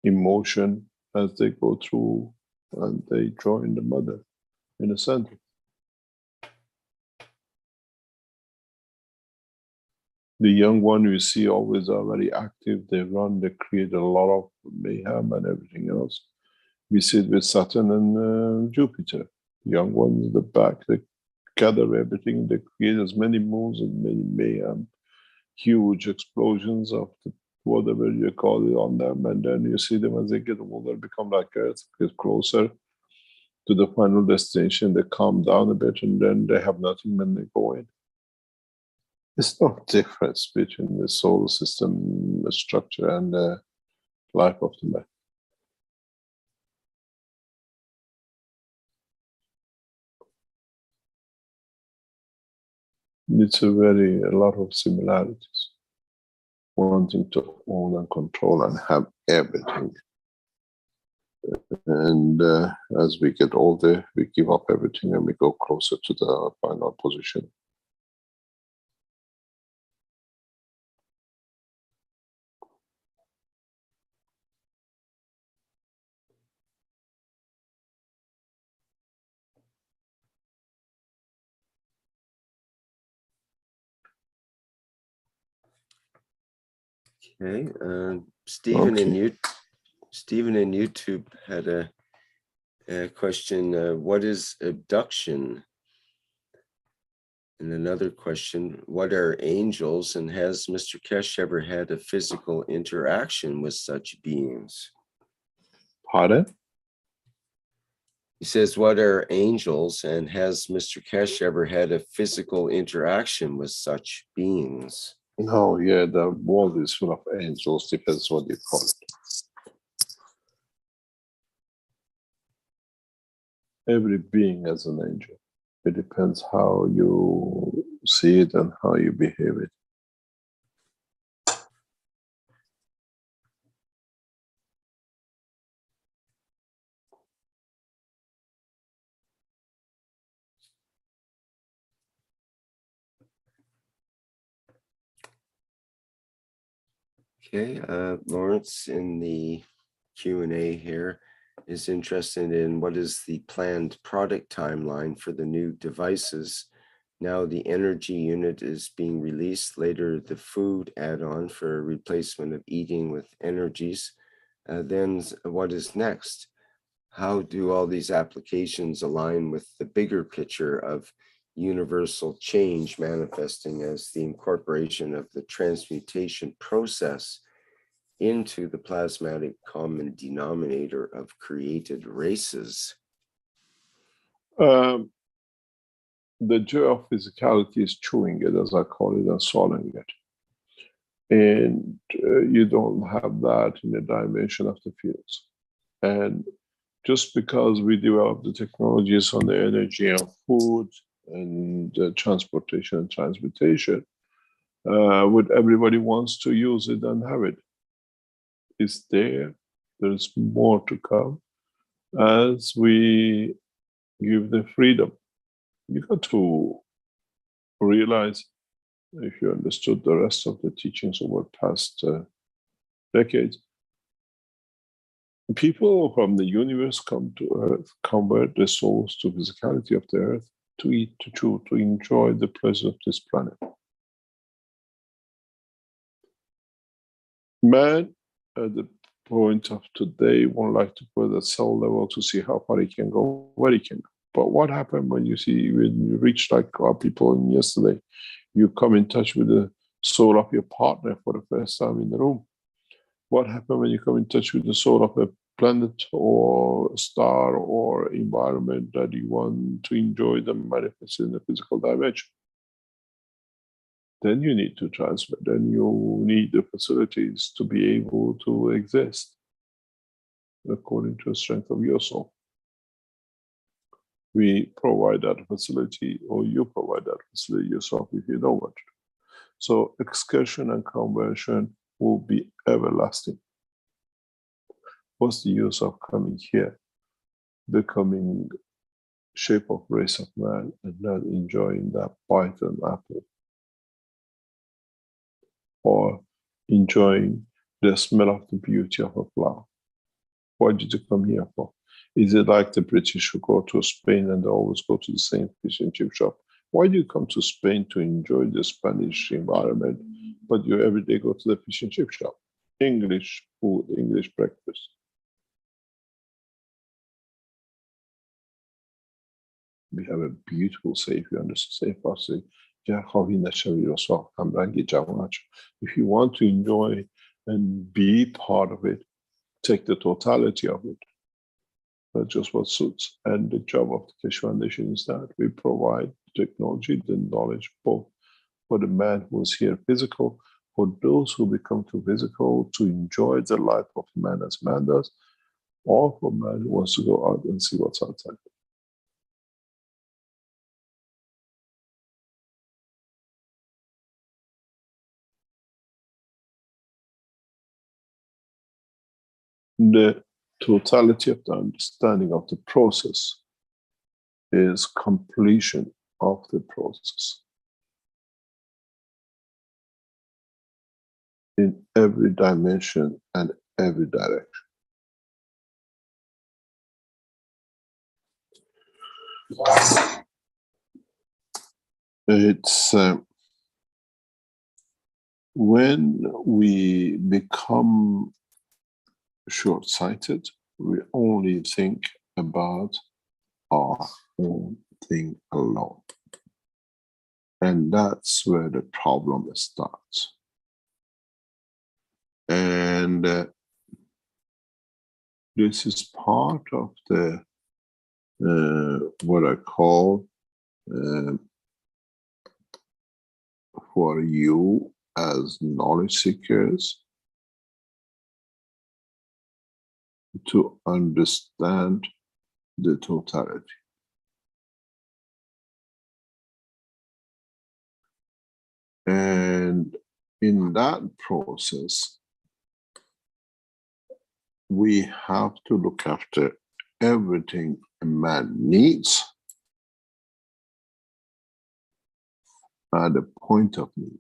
emotion as they go through and they join the mother in the center. The young one you see always are very active. They run, they create a lot of mayhem and everything else. We see it with Saturn and Jupiter. Young ones in the back, they gather everything, they create as many moves and many mayhem, huge explosions of whatever you call it on them, and then you see them as they get older, become like Earth, get closer to the final destination, they calm down a bit, and then they have nothing when they go in. There's no difference between the solar system structure and the life of the man. It's a lot of similarities. Wanting to own and control and have everything. And as we get older, we give up everything and we go closer to the final position. Okay, Stephen in YouTube had a question. What is abduction? And another question, what are angels, and has Mr. Keshe ever had a physical interaction with such beings? Pardon? He says, what are angels, and has Mr. Keshe ever had a physical interaction with such beings? No, yeah, the world is full of angels, depends what you call it. Every being is an angel. It depends how you see it and how you behave it. Okay, Lawrence in the Q&A here is interested in what is the planned product timeline for the new devices. Now the energy unit is being released, later the food add-on for replacement of eating with energies. Then what is next? How do all these applications align with the bigger picture of universal change manifesting as the incorporation of the transmutation process into the plasmatic common denominator of created races? The joy of physicality is chewing it, as I call it, and swallowing it. And you don't have that in the dimension of the fields. And just because we develop the technologies on the energy and food and transportation and transmutation, would everybody wants to use it and have it. It's there. There's more to come as we give the freedom. You got to realize, if you understood the rest of the teachings over past decades, people from the universe come to Earth, convert their souls to physicality of the Earth, to eat, to chew, to enjoy the pleasure of this planet. Man, at the point of today, won't like to put at cell level to see how far he can go, where he can go. But what happened when you reach like our people in yesterday, you come in touch with the soul of your partner for the first time in the room? What happened when you come in touch with the soul of a planet or a star or environment that you want to enjoy them manifest in the physical dimension? Then you need to transfer. Then you need the facilities to be able to exist according to the strength of your soul. We provide that facility, or you provide that facility yourself if you don't want to. So excursion and conversion will be everlasting. What's the use of coming here, becoming shape of race of man, and not enjoying that bite and apple? Or enjoying the smell of the beauty of a flower? What did you come here for? Is it like the British who go to Spain and they always go to the same fish and chip shop? Why do you come to Spain to enjoy the Spanish environment, but you every day go to the fish and chip shop? English food, English breakfast. We have a beautiful Savior and the safe passage. If you want to enjoy and be part of it, take the totality of it. That's just what suits. And the job of the Keshe Foundation is that we provide technology, the knowledge, both for the man who is here physical, for those who become too physical to enjoy the life of man as man does, or for man who wants to go out and see what's outside. The totality of the understanding of the process is completion of the process in every dimension and every direction. It's when we become short-sighted, we only think about our own thing alone. And that's where the problem starts. And this is part of the what I call for you as knowledge seekers to understand the totality. And in that process, we have to look after everything a man needs at the point of need.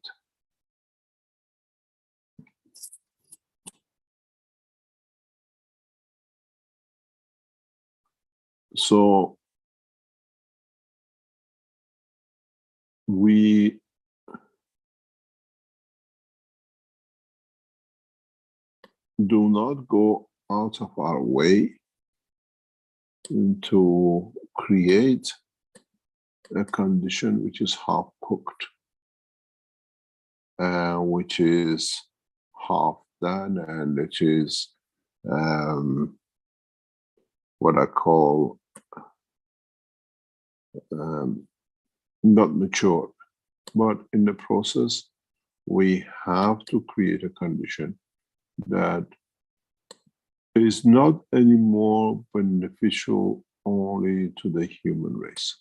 So we do not go out of our way to create a condition which is half cooked, which is half done, and which is what I call not mature. But in the process, we have to create a condition that is not anymore beneficial only to the human race.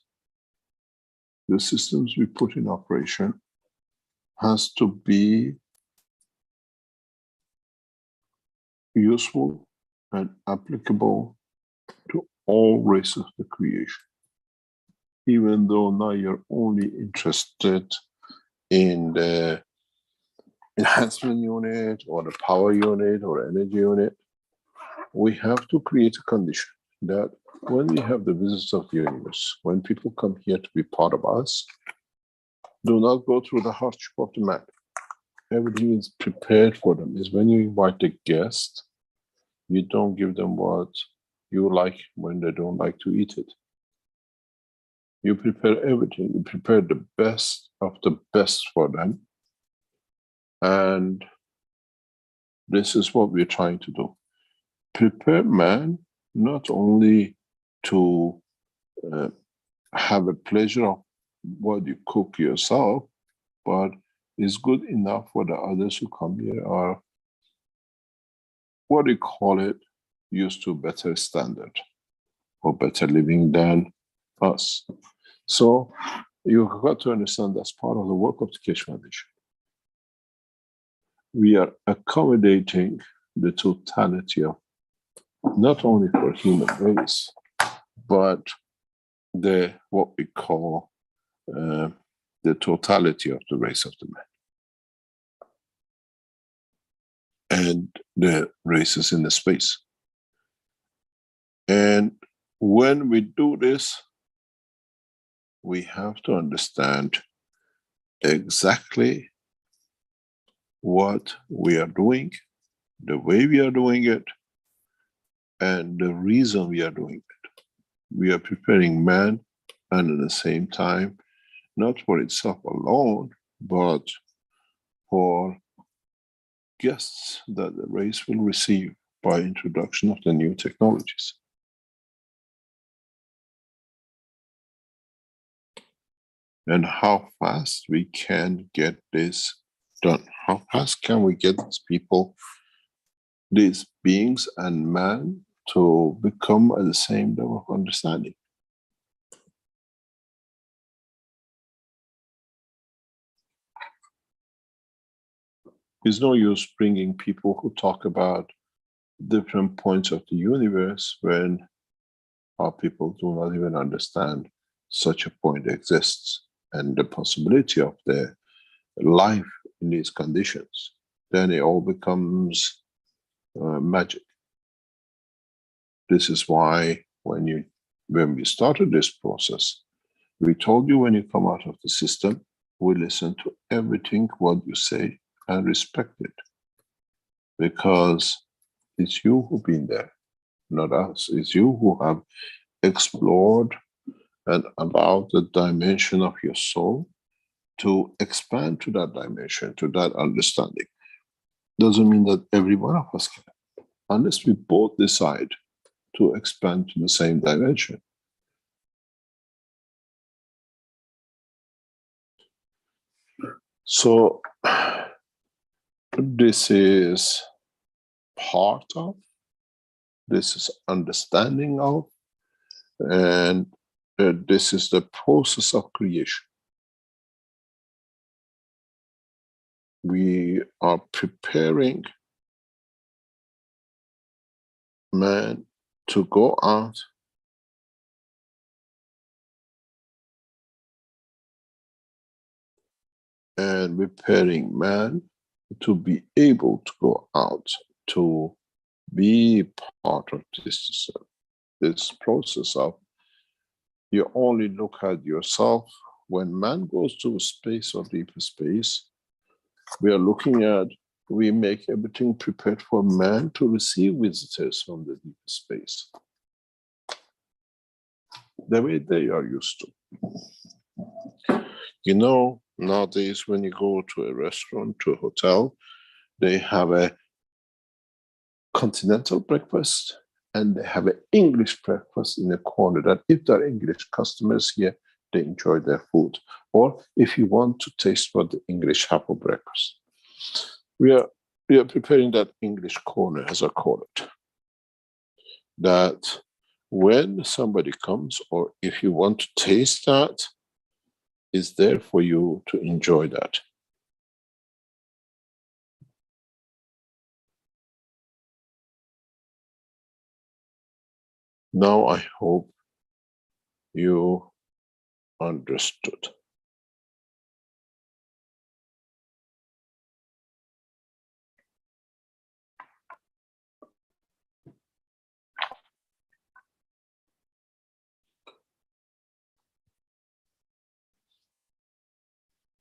The systems we put in operation has to be useful and applicable to all races of the creation. Even though now you're only interested in the enhancement unit or the power unit or energy unit, we have to create a condition that when we have the visits of the universe, when people come here to be part of us, do not go through the hardship of the man. Everything is prepared for them. Is when you invite a guest, you don't give them what you like when they don't like to eat it. You prepare everything. You prepare the best of the best for them. And this is what we're trying to do. Prepare man not only to have a pleasure of what you cook yourself, but is good enough for the others who come here are, what do you call it, used to better standard or better living than us. So you've got to understand that's part of the work of the Keshe Foundation. We are accommodating the totality of not only for human race, but the what we call the totality of the race of the man and the races in the space. And when we do this, we have to understand exactly what we are doing, the way we are doing it, and the reason we are doing it. We are preparing man, and at the same time, not for itself alone, but for guests that the race will receive by introduction of the new technologies. And how fast we can get this done. How fast can we get these people, these beings and man, to become at the same level of understanding? It's no use bringing people who talk about different points of the universe when our people do not even understand such a point exists and the possibility of their life in these conditions. Then it all becomes magic. This is why when we started this process, we told you when you come out of the system, we listen to everything what you say and respect it. Because it's you who've been there, not us. It's you who have explored and allowed the dimension of your soul to expand to that dimension, to that understanding. Doesn't mean that every one of us can, unless we both decide to expand to the same dimension. So this is part of, this is understanding of, and this is the process of creation. We are preparing man to go out and preparing man to be able to go out to be part of this process of, you only look at yourself. When man goes to space or deep space, we are looking at, we make everything prepared for man to receive visitors from the deep space, the way they are used to. You know, nowadays when you go to a restaurant, to a hotel, they have a continental breakfast and they have an English breakfast in the corner, that if there are English customers here, they enjoy their food. Or if you want to taste what the English have for breakfast. We are preparing that English corner, as I call it. That when somebody comes, or if you want to taste that, it's there for you to enjoy that. Now I hope you understood.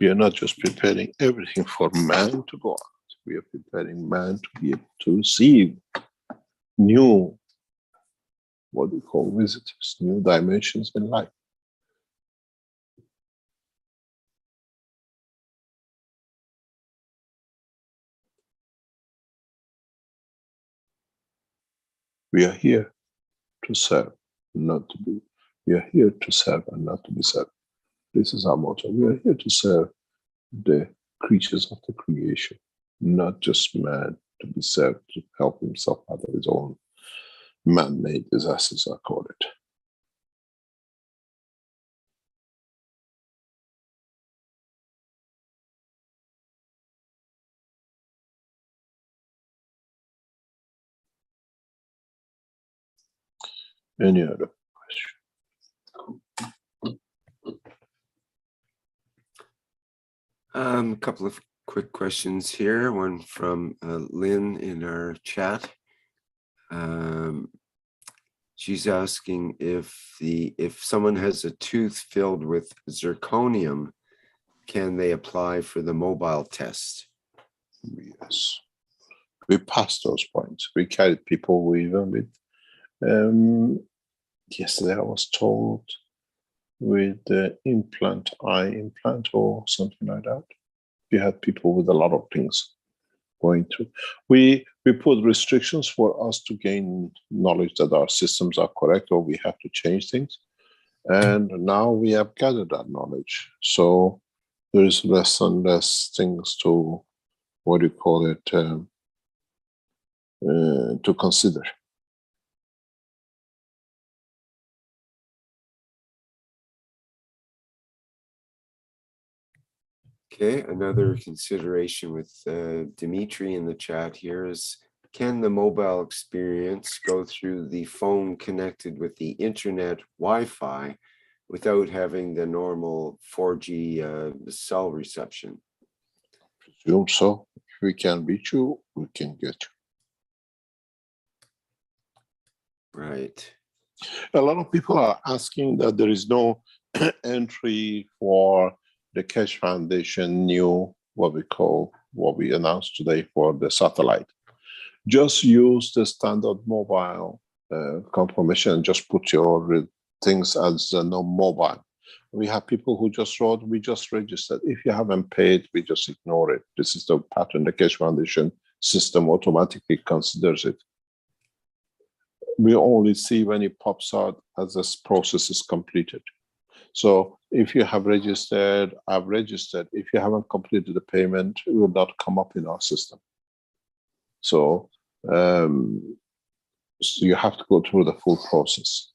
We are not just preparing everything for man to go out. We are preparing man to be able to receive new, what we call visitors, new dimensions in life. We are here to serve, not to be. We are here to serve and not to be served. This is our motto. We are here to serve the creatures of the creation, not just man to be served to help himself out of his own man-made disasters, I call it. Any other A couple of quick questions here. One from Lynn in our chat. She's asking if someone has a tooth filled with zirconium, can they apply for the mobile test? Yes. We passed those points. We carried people even with, yesterday I was told, with the eye implant or something like that. We had people with a lot of things going through. We put restrictions for us to gain knowledge that our systems are correct or we have to change things. And now we have gathered that knowledge. So there is less and less things to, what do you call it, to consider. Okay, another consideration with Dimitri in the chat here is, can the mobile experience go through the phone connected with the internet Wi-Fi without having the normal 4G cell reception? Presume so. If we can reach you, we can get you. Right. A lot of people are asking that there is no entry for the Keshe Foundation new, what we announced today for the satellite. Just use the standard mobile confirmation, just put your things as no mobile. We have people who just wrote, we just registered. If you haven't paid, we just ignore it. This is the pattern the Keshe Foundation system automatically considers it. We only see when it pops out as this process is completed. So if you have registered, I've registered. If you haven't completed the payment, it will not come up in our system. So, so you have to go through the full process.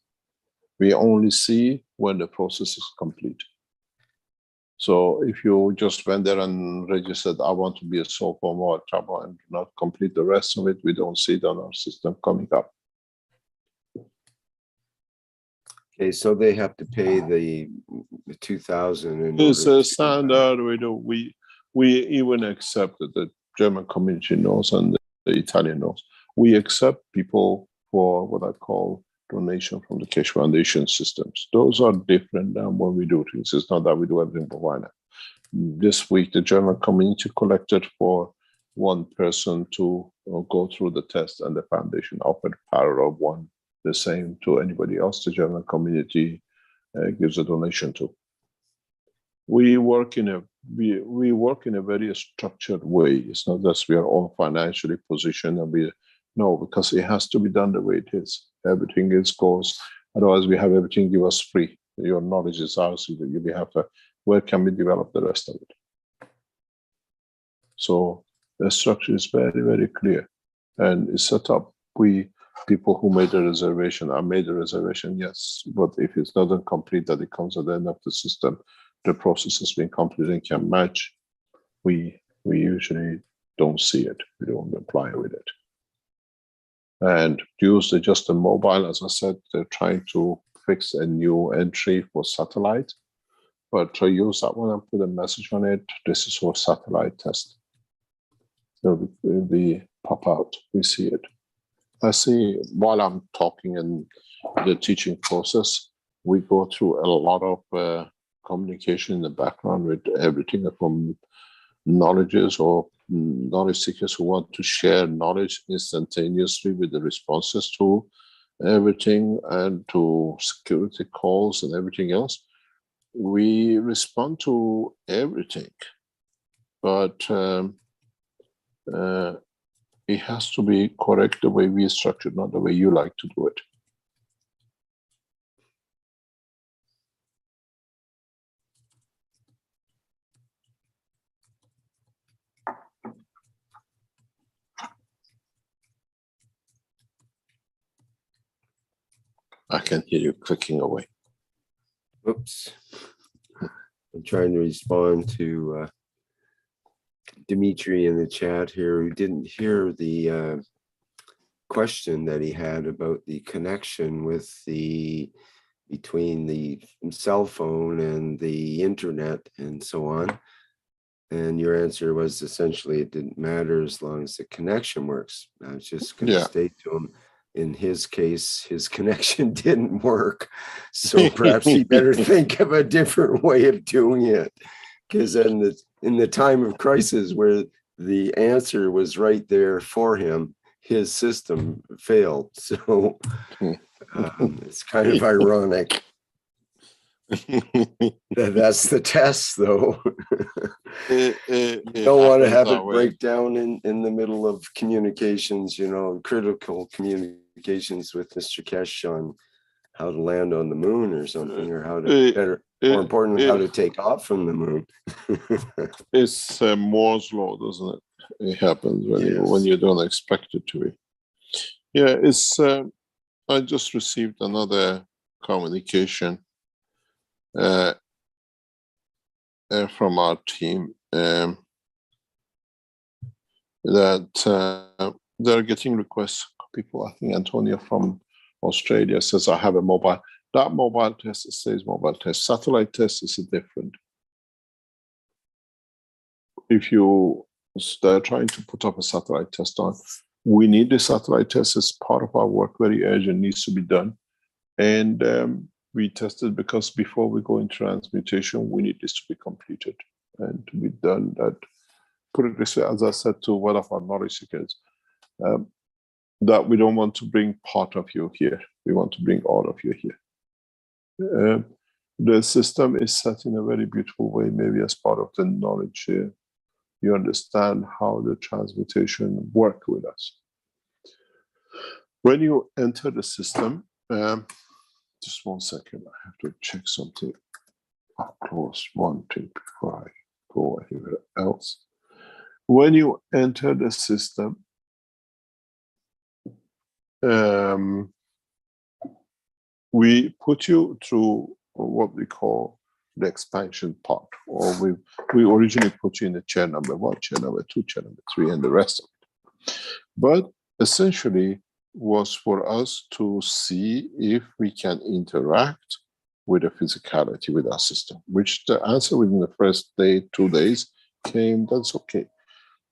We only see when the process is complete. So if you just went there and registered, I want to be a sole form or travel and not complete the rest of it, we don't see it on our system coming up. Okay, so they have to pay the 2,000. It's a standard. We even accept that the German community knows and the Italian knows. We accept people for what I call donation from the Keshe Foundation systems. Those are different than when we do things. It's not that we do everything for finance. This week, the German community collected for one person to go through the test, and the foundation offered parallel one, the same to anybody else the German community gives a donation to. We work in a very structured way. It's not that we are all financially positioned and no, because it has to be done the way it is. Everything goes. Otherwise, we have everything give us free. Your knowledge is ours. We have to. Where can we develop the rest of it? So the structure is very, very clear, and it's set up. People who made the reservation, I made the reservation, yes, but if it's not complete, that it comes at the end of the system, the process has been completed and can match, we usually don't see it. We don't apply with it. And use just a mobile, as I said, they're trying to fix a new entry for satellite, but to use that one and put a message on it, this is for satellite test. So we pop out, we see it. I see, while I'm talking in the teaching process, we go through a lot of communication in the background with everything from knowledges or knowledge seekers who want to share knowledge instantaneously with the responses to everything and to security calls and everything else. We respond to everything, but it has to be correct the way we structure, not the way you like to do it. I can hear you clicking away. Oops. I'm trying to respond to Dimitri in the chat here, who didn't hear the question that he had about the connection with between the cell phone and the internet and so on. And your answer was essentially it didn't matter as long as the connection works. I was just going to state to him, in his case, his connection didn't work. So perhaps he better think of a different way of doing it. Because in the time of crisis where the answer was right there for him, his system failed. So it's kind of ironic. That's the test, though. You don't want to have it break down in the middle of communications, critical communications with Mr. Keshe on how to land on the moon or something, or how to more important, how to take off from the moon. It's Moore's law, doesn't it? It happens when you don't expect it to be. Yeah, it's. I just received another communication from our team that they're getting requests. People, I think Antonio from Australia says, I have a mobile. That mobile test says mobile test. Satellite test is different. If they're trying to put up a satellite test on, we need the satellite test as part of our work, very urgent, needs to be done. And we tested because before we go into transmutation, we need this to be completed and to be done. That, put it this way, as I said to one of our knowledge seekers, that we don't want to bring part of you here. We want to bring all of you here. The system is set in a very beautiful way, maybe as part of the knowledge here. You understand how the transmutation work with us. When you enter the system, just 1 second, I have to check something. I'll close one thing before I go anywhere else. When you enter the system, we put you through what we call the expansion part, or we originally put you in the chair number 1, chair number 2, chair number 3, and the rest of it. But essentially was for us to see if we can interact with the physicality with our system, which the answer within the first day, 2 days came, that's okay.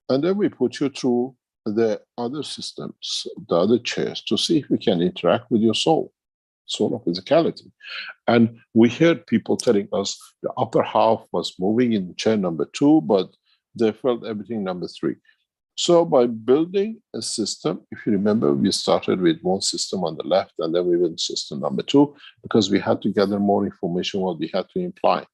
And then we put you through the other systems, the other chairs, to see if we can interact with your soul of physicality. And we heard people telling us the upper half was moving in chair number 2, but they felt everything number 3. So by building a system, if you remember, we started with one system on the left, and then we went to system number 2, because we had to gather more information, what we had to imply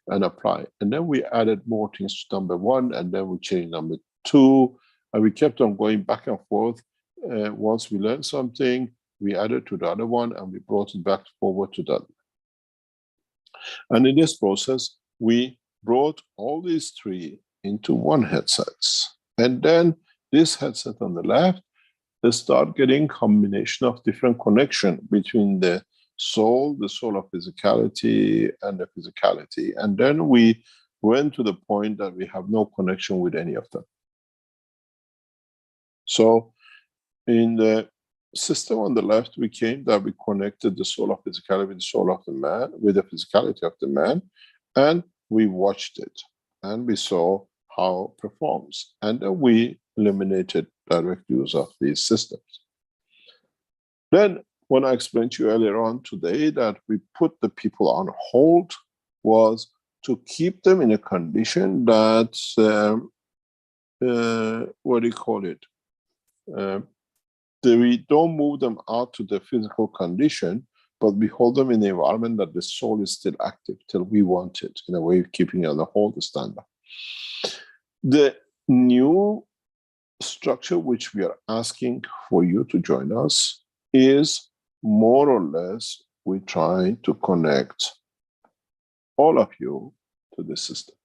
and apply. And then we added more things to number 1, and then we changed number 2, and we kept on going back and forth. Once we learned something, we added to the other one, and we brought it back forward to that. And in this process, we brought all these 3 into one headsets. And then this headset on the left, they start getting combination of different connection between the soul of physicality, and the physicality. And then we went to the point that we have no connection with any of them. So in the system on the left, we came that we connected the soul of physicality with the soul of the man, with the physicality of the man, and we watched it, and we saw how it performs. And then we eliminated direct use of these systems. Then, when I explained to you earlier on today that we put the people on hold was to keep them in a condition that, what do you call it? We don't move them out to the physical condition, but we hold them in the environment that the soul is still active till we want it, in a way of keeping it on the whole the standard. The new structure which we are asking for you to join us is more or less we try to connect all of you to the system.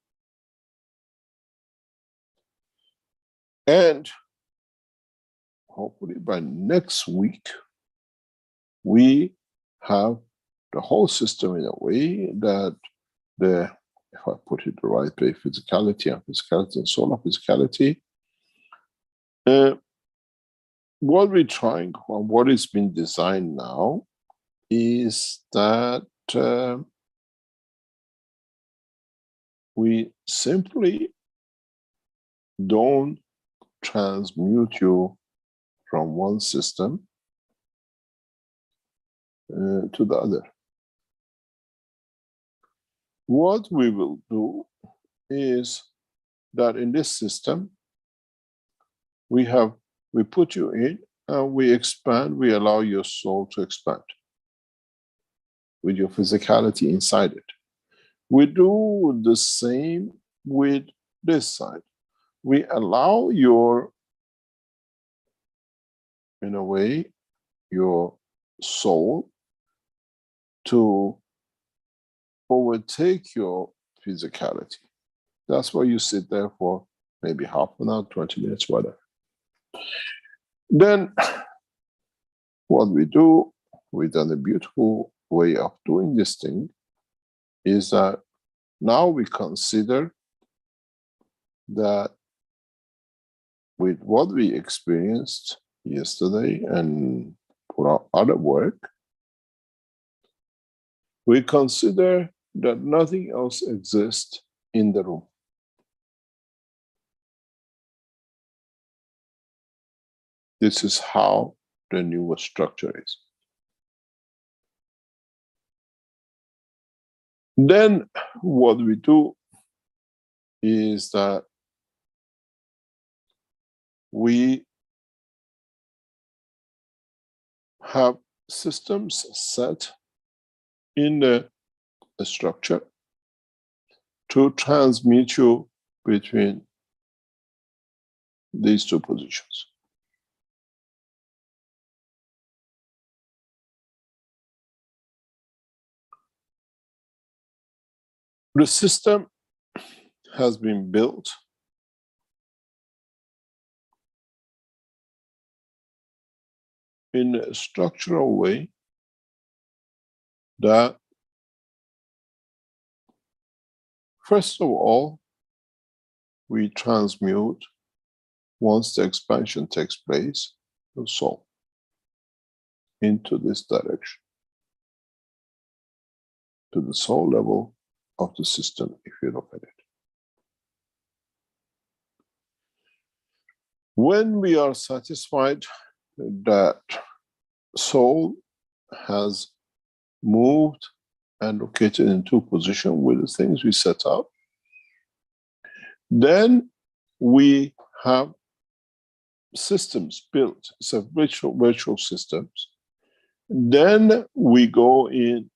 And hopefully by next week, we have the whole system in a way that if I put it the right way, physicality and solar physicality, what we're trying, or what is being designed now, is that we simply don't transmute you from one system to the other. What we will do is that in this system, we put you in and we expand, we allow your soul to expand with your physicality inside it. We do the same with this side. We allow in a way, your soul to overtake your physicality. That's why you sit there for maybe half an hour, 20 minutes, whatever. Then what we do, we've done a beautiful way of doing this thing, is that now we consider that with what we experienced yesterday and for our other work, we consider that nothing else exists in the room. This is how the new structure is. Then what we do is that we have systems set in the structure to transmute you between these two positions. The system has been built in a structural way that, first of all, we transmute, once the expansion takes place, the soul into this direction, to the soul level of the system, if you look at it. When we are satisfied that soul has moved and located in two positions with the things we set up, then we have systems built. It's a virtual systems. Then we go in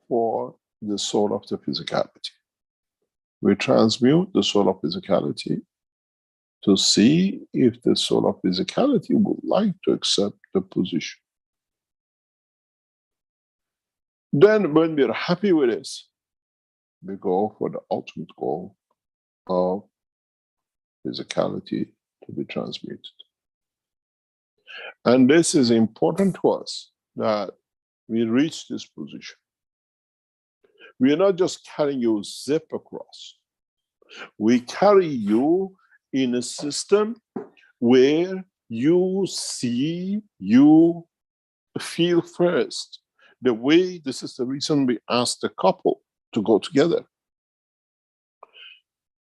for the soul of the physicality. We transmute the soul of physicality to see if the soul of physicality would like to accept the position. Then when we're happy with this, we go for the ultimate goal of physicality to be transmuted. And this is important to us, that we reach this position. We are not just carrying you zip across. We carry you in a system where you see, you feel first. The way, this is the reason we asked the couple to go together,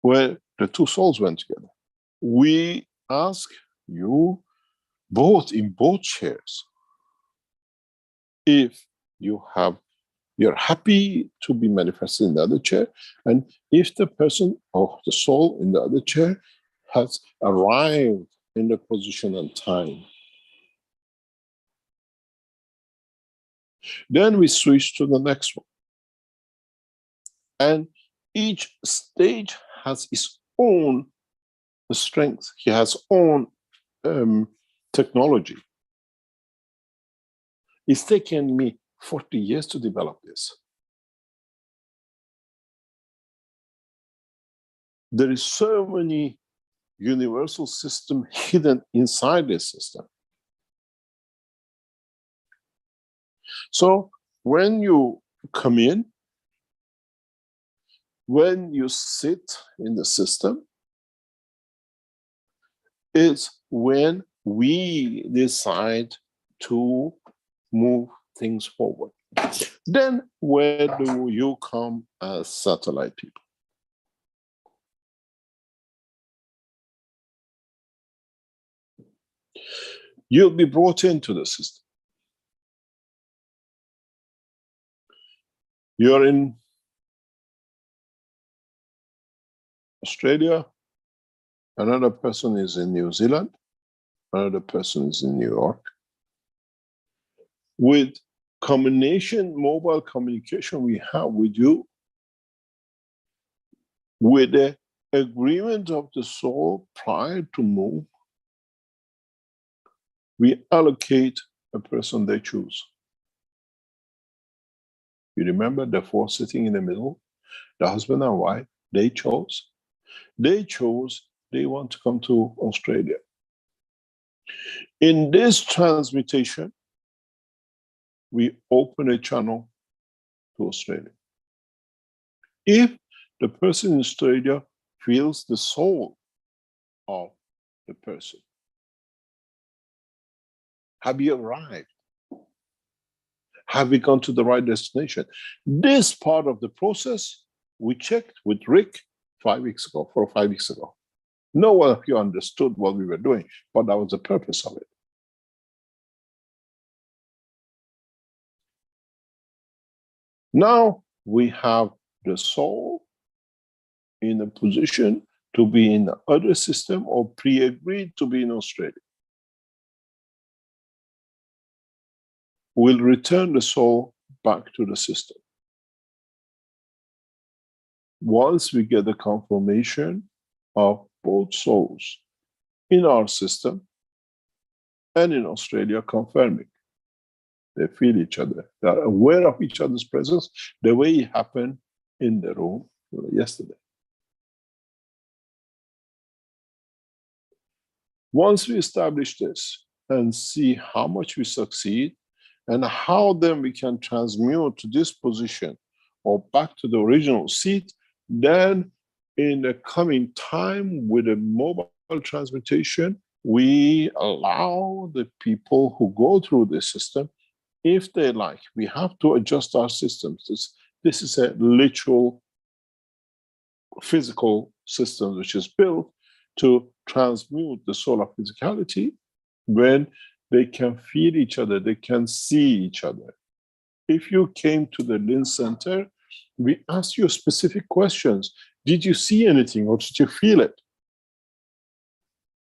where the two souls went together. We ask you both, in both chairs, if you You're happy to be manifested in the other chair. And if the person or the soul in the other chair has arrived in the position and time, then we switch to the next one. And each stage has its own strength. He has own technology. It's taken me 40 years to develop this. There is so many universal system hidden inside this system. So when you come in, when you sit in the system, is when we decide to move things forward. Then where do you come as satellite people? You'll be brought into the system. You're in Australia, another person is in New Zealand, another person is in New York. With combination, mobile communication we have with you, with the agreement of the soul prior to move, we allocate a person they choose. You remember the four sitting in the middle, the husband and wife, they chose. They chose they want to come to Australia. In this transmutation, we open a channel to Australia. If the person in Australia feels the soul of the person, have you arrived? Have we gone to the right destination? This part of the process, we checked with Rick 5 weeks ago, 4 or 5 weeks ago. No one of you understood what we were doing, but that was the purpose of it. Now we have the soul in a position to be in the other system or pre-agreed to be in Australia. We'll return the soul back to the system. Once we get the confirmation of both souls in our system and in Australia confirming, they feel each other, they're aware of each other's presence, the way it happened in the room yesterday. Once we establish this and see how much we succeed and how then we can transmute to this position or back to the original seat, then in the coming time with a mobile transmutation, we allow the people who go through this system, if they like, we have to adjust our systems. This is a literal physical system which is built to transmute the soul of physicality when they can feel each other, they can see each other. If you came to the Lynn Center, we asked you specific questions. Did you see anything or did you feel it?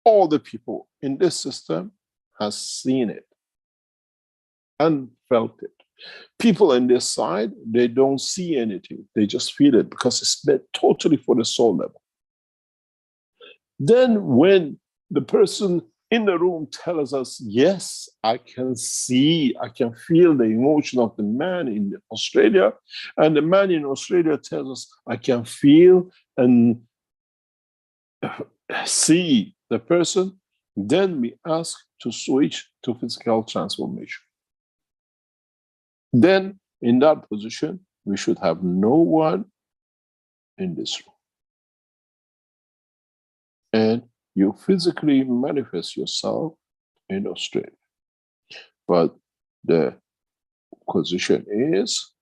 All the people in this system has seen it and felt it. People on this side, they don't see anything. They just feel it because it's meant totally for the soul level. Then when the person in the room tells us, yes, I can see, I can feel the emotion of the man in Australia, and the man in Australia tells us, I can feel and see the person, then we ask to switch to physical transformation. Then in that position, we should have no one in this room. And you physically manifest yourself in Australia. But the position is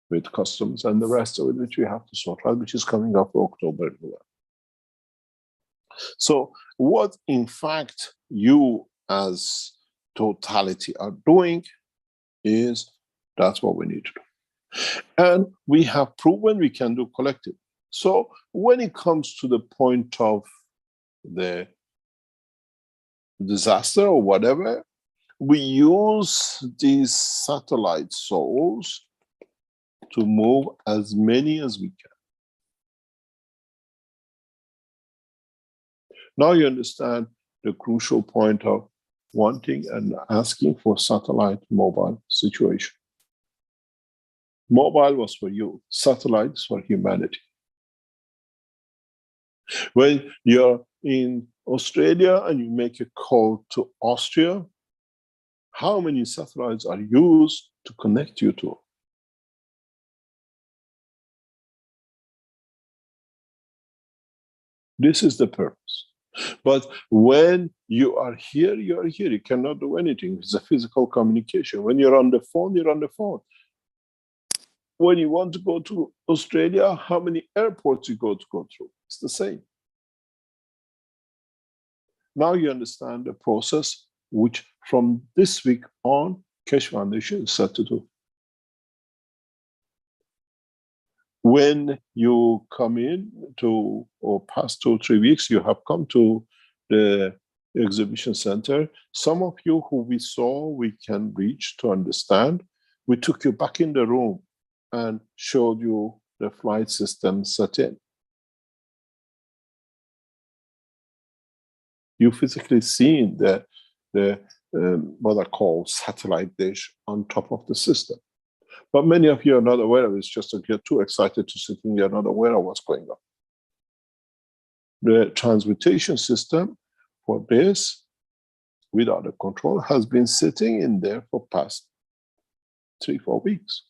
with customs and the rest of it, which we have to sort out, which is coming up for October and November. So what in fact you as totality are doing is, that's what we need to do. And we have proven we can do collective. So when it comes to the point of the disaster or whatever, we use these satellite souls to move as many as we can. Now you understand the crucial point of wanting and asking for satellite mobile situation. Mobile was for you, satellite is for humanity. When you're in Australia and you make a call to Austria, how many satellites are used to connect you to? This is the purpose. But when you are here, you are here. You cannot do anything. It's a physical communication. When you're on the phone, you're on the phone. When you want to go to Australia, how many airports you go through? It's the same. Now you understand the process, which from this week on, Keshe Foundation is set to do. When you come in to, or past 2 or 3 weeks, you have come to the exhibition center. Some of you who we saw, we can reach to understand. We took you back in the room and showed you the flight system set in. You physically seen the what I call satellite dish on top of the system. But many of you are not aware of it. It's just that you're too excited to sit in, you're not aware of what's going on. The transmutation system for this, without a control, has been sitting in there for past 3-4 weeks.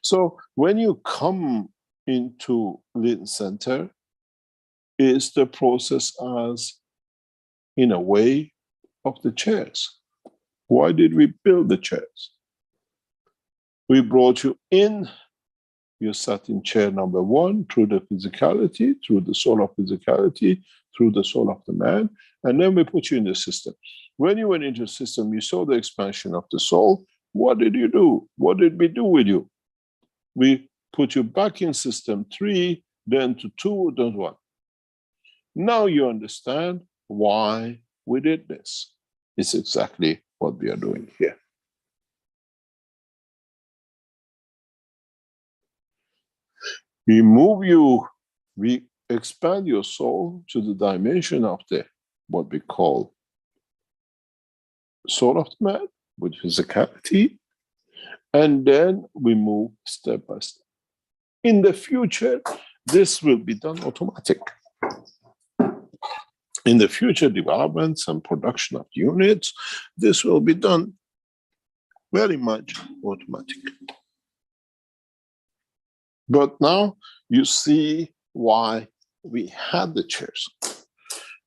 So when you come into Lincoln Center, is the process as, in a way, of the chairs. Why did we build the chairs? We brought you in, you sat in chair number 1 through the physicality, through the soul of physicality, through the soul of the man, and then we put you in the system. When you went into the system, you saw the expansion of the soul. What did you do? What did we do with you? We put you back in system 3, then to 2, then 1. Now you understand why we did this. It's exactly what we are doing here. We move you, we expand your soul to the dimension of the, what we call soul of the man with physicality, and then we move step by step. In the future, this will be done automatic. In the future developments and production of units, this will be done very much automatic. But now you see why we had the chairs,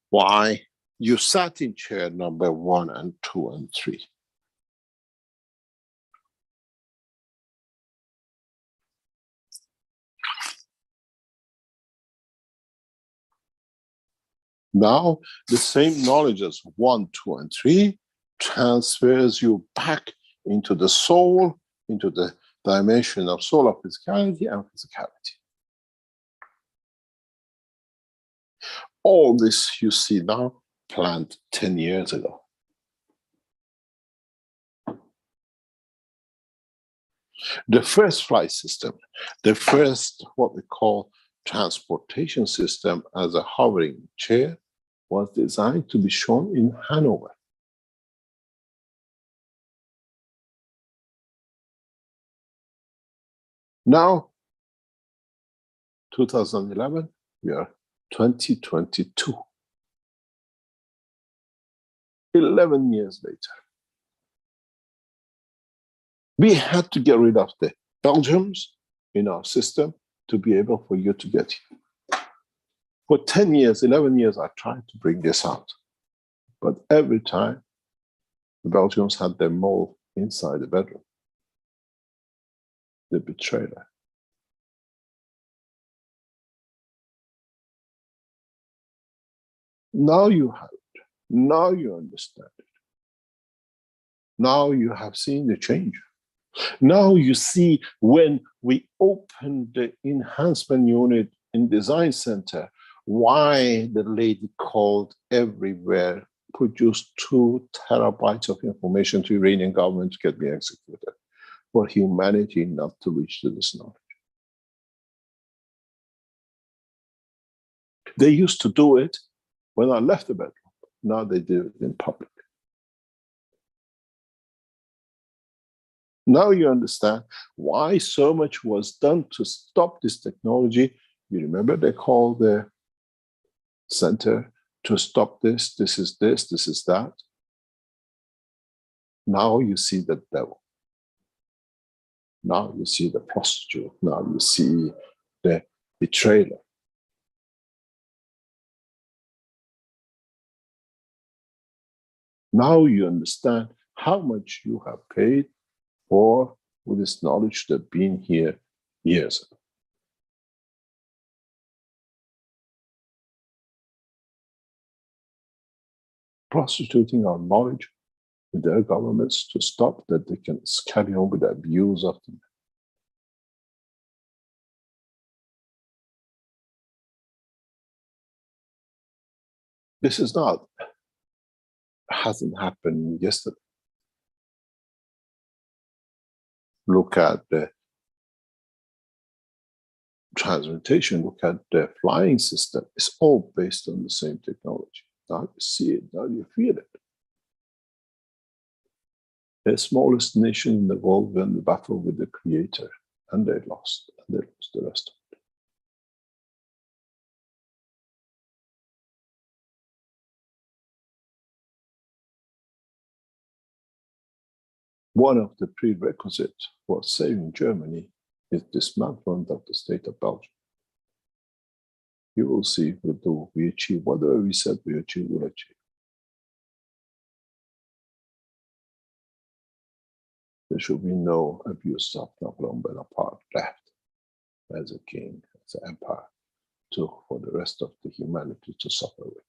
why you sat in chair number 1 and 2 and 3. Now, the same knowledge as 1, 2, and 3 transfers you back into the soul, into the dimension of soul of physicality and physicality. All this you see now planned 10 years ago. The first flight system, the first what we call transportation system as a hovering chair, was designed to be shown in Hanover. Now, 2011, we are 2022. 11 years later. We had to get rid of the Belgians in our system to be able for you to get here. For 10 years, 11 years, I tried to bring this out. But every time, the Belgians had their mole inside the bedroom. The betrayer. Now you have it. Now you understand it. Now you have seen the change. Now you see, when we opened the enhancement unit in Design Center, why the lady called everywhere, produced 2 terabytes of information to Iranian government to get me executed, for humanity not to reach to this knowledge. They used to do it when I left the bedroom. Now they do it in public. Now you understand why so much was done to stop this technology. You remember they called the center to stop this, this is this, this is that. Now you see the devil. Now you see the prostitute. Now you see the betrayer. Now you understand how much you have paid for this knowledge that been here years ago. Prostituting our knowledge with their governments to stop that they can carry on with the abuse of them. This is not, hasn't happened yesterday. Look at the transmutation, look at the flying system. It's all based on the same technology. Now you see it, now you feel it. The smallest nation in the world won the battle with the Creator, and they lost the rest of it. One of the prerequisites for saving Germany is dismantlement of the state of Belgium. You will see we achieve whatever we said we achieve, we'll achieve. There should be no abuse of Napoleon Bonaparte left as a king, as an empire, for the rest of the humanity to suffer with.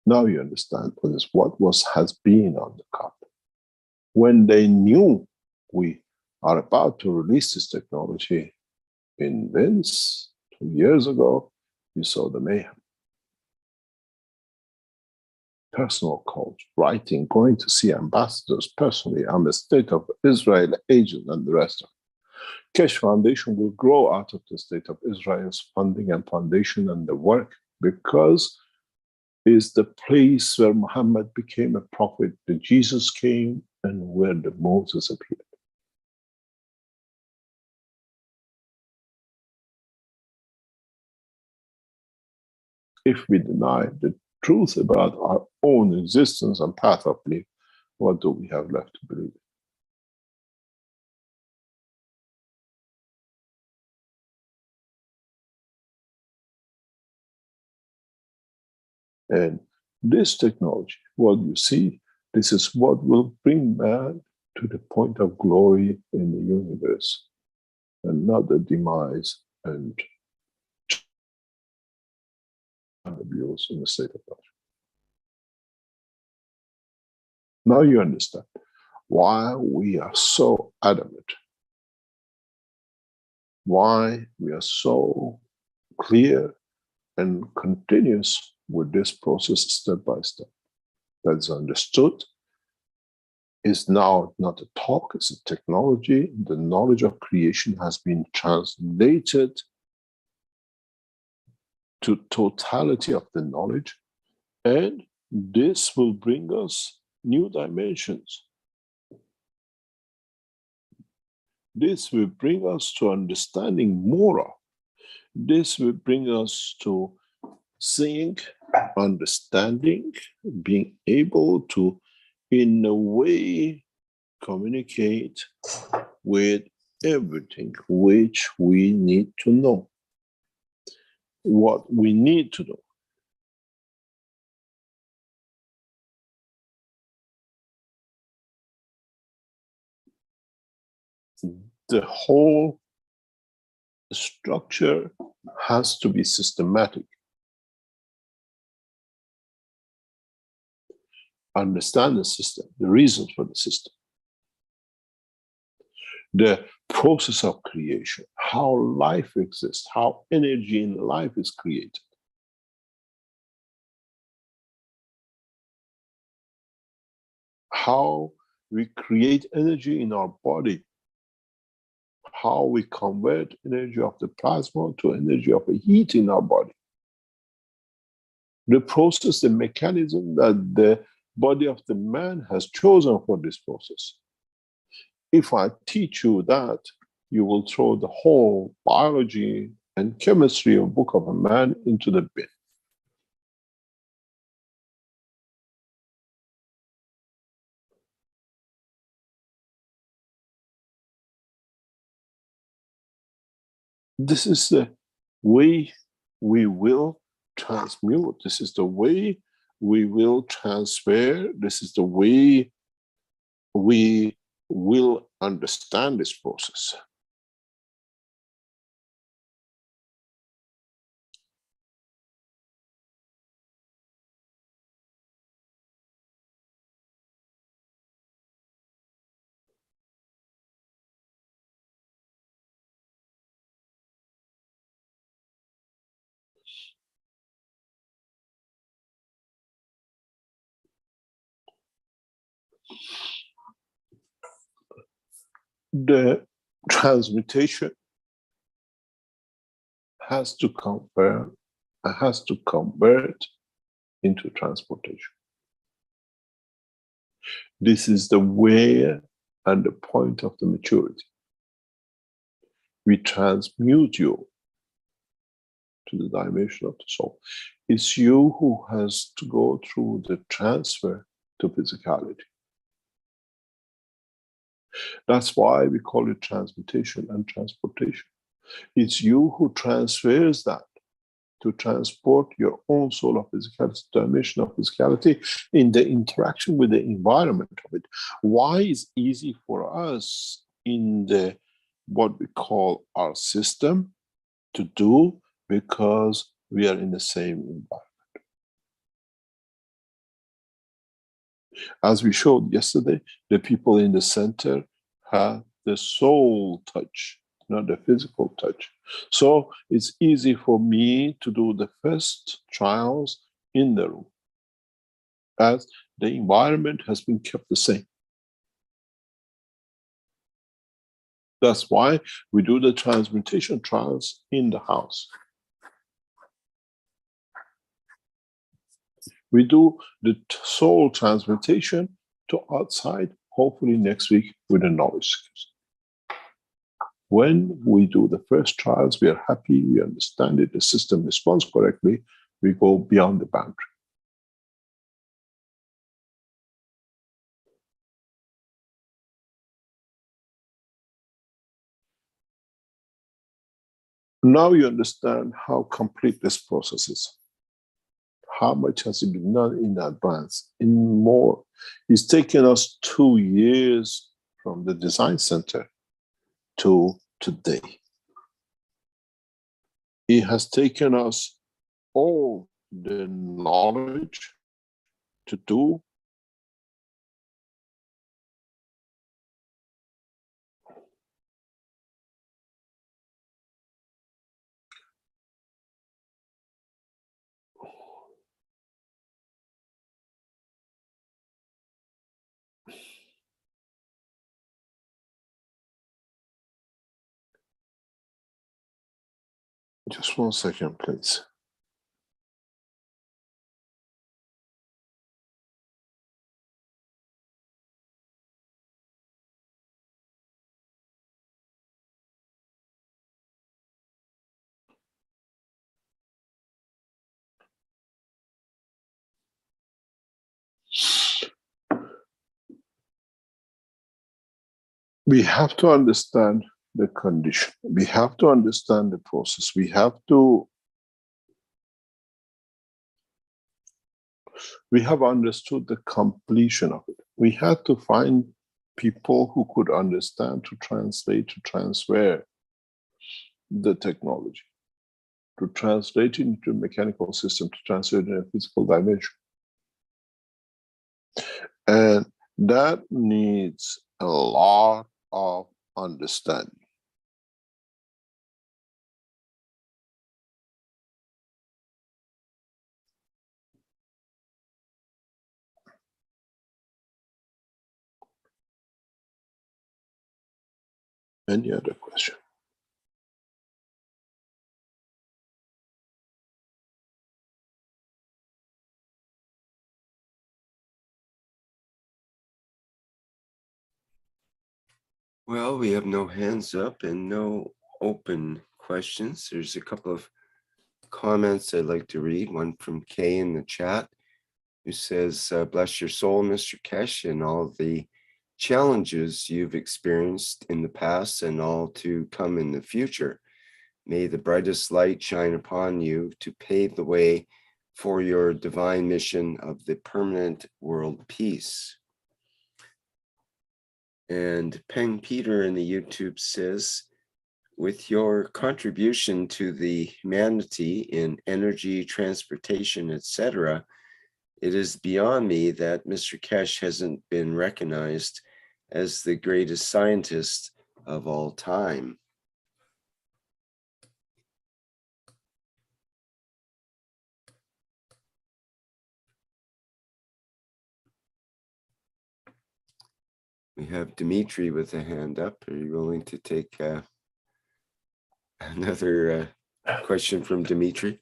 Now you understand what has been on the cup. When they knew we are about to release this technology in Linz 2 years ago, you saw the mayhem. Personal calls, writing, going to see ambassadors personally. I'm a State of Israel agent and the rest of it. Keshe Foundation will grow out of the State of Israel's funding and foundation and the work, because is the place where Muhammad became a prophet, that Jesus came, and where the Moses appeared. If we deny the truth about our own existence and path of belief, what do we have left to believe? And this technology, what you see, this is what will bring man to the point of glory in the universe, and not the demise and abuse in the state of Belgium. Now you understand why we are so adamant, why we are so clear and continuous with this process step by step. That's understood, is now not a talk, it's a technology. The knowledge of creation has been translated to totality of the knowledge, and this will bring us new dimensions. This will bring us to understanding more of. This will bring us to seeing, understanding, being able to, in a way, communicate with everything which we need to know. What we need to know. The whole structure has to be systematic. understand the system, the reasons for the system, the process of creation, how life exists, how energy in life is created. How we create energy in our body, how we convert energy of the plasma to energy of the heat in our body. The process, the mechanism that the body of the man has chosen for this process. If I teach you that, you will throw the whole biology and chemistry of Book of a Man into the bin. This is the way we will transmute. This is the way we will transfer. This is the way we will understand this process. The transmutation has to convert into transportation. This is the way and the point of the maturity. We transmute you to the dimension of the soul. It's you who has to go through the transfer to physicality. That's why we call it transmutation and transportation. It's you who transfers that to transport your own soul of physicality, dimension of physicality in the interaction with the environment of it. Why is easy for us in the what we call our system to do? Because we are in the same environment. As we showed yesterday, the people in the center have the soul touch, not the physical touch. So it's easy for me to do the first trials in the room, as the environment has been kept the same. That's why we do the transmutation trials in the house. We do the soul transmutation to outside, hopefully next week with the knowledge skills. When we do the first trials, we are happy, we understand it, the system responds correctly, we go beyond the boundary. Now you understand how complete this process is. How much has it been done in advance? In more, it's taken us 2 years from the design center to today. It has taken us all the knowledge to do just 1 second, please. We have to understand the condition. We have to understand the process. We have understood the completion of it. We had to find people who could understand, to translate, to transfer the technology, to translate it into a mechanical system, to translate it in a physical dimension. And that needs a lot of understanding. Any other question? Well, we have no hands up and no open questions. There's a couple of comments I'd like to read. One from Kay in the chat, who says, bless your soul, Mr. Keshe, and all the challenges you've experienced in the past and all to come in the future. May the brightest light shine upon you to pave the way for your divine mission of the permanent world peace. And Peng Peter in the YouTube says, with your contribution to the humanity in energy, transportation, etc., it is beyond me that Mr. Keshe hasn't been recognized as the greatest scientist of all time. We have Dimitri with a hand up. Are you willing to take another question from Dimitri?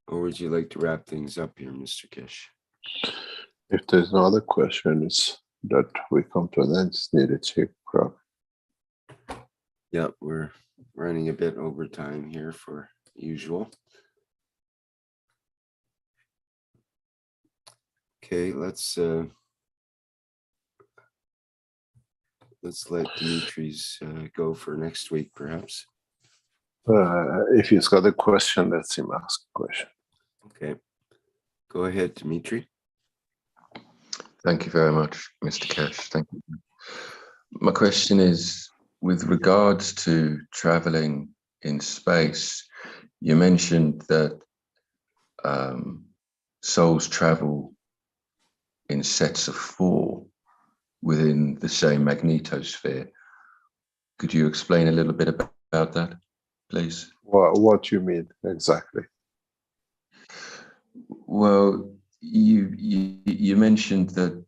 Or would you like to wrap things up here, Mr. Keshe? If there's no other questions that we come to an end, it's needed to crowd. Yeah, we're running a bit over time here for usual. Okay, let's let Dimitri's go for next week, perhaps. If he's got a question, let's him ask a question. Okay, go ahead, Dimitri. Thank you very much, Mr. Keshe. Thank you. My question is, with regards to traveling in space, you mentioned that souls travel in sets of 4 within the same magnetosphere. Could you explain a little bit about that, please? What do you mean exactly? Well, you mentioned that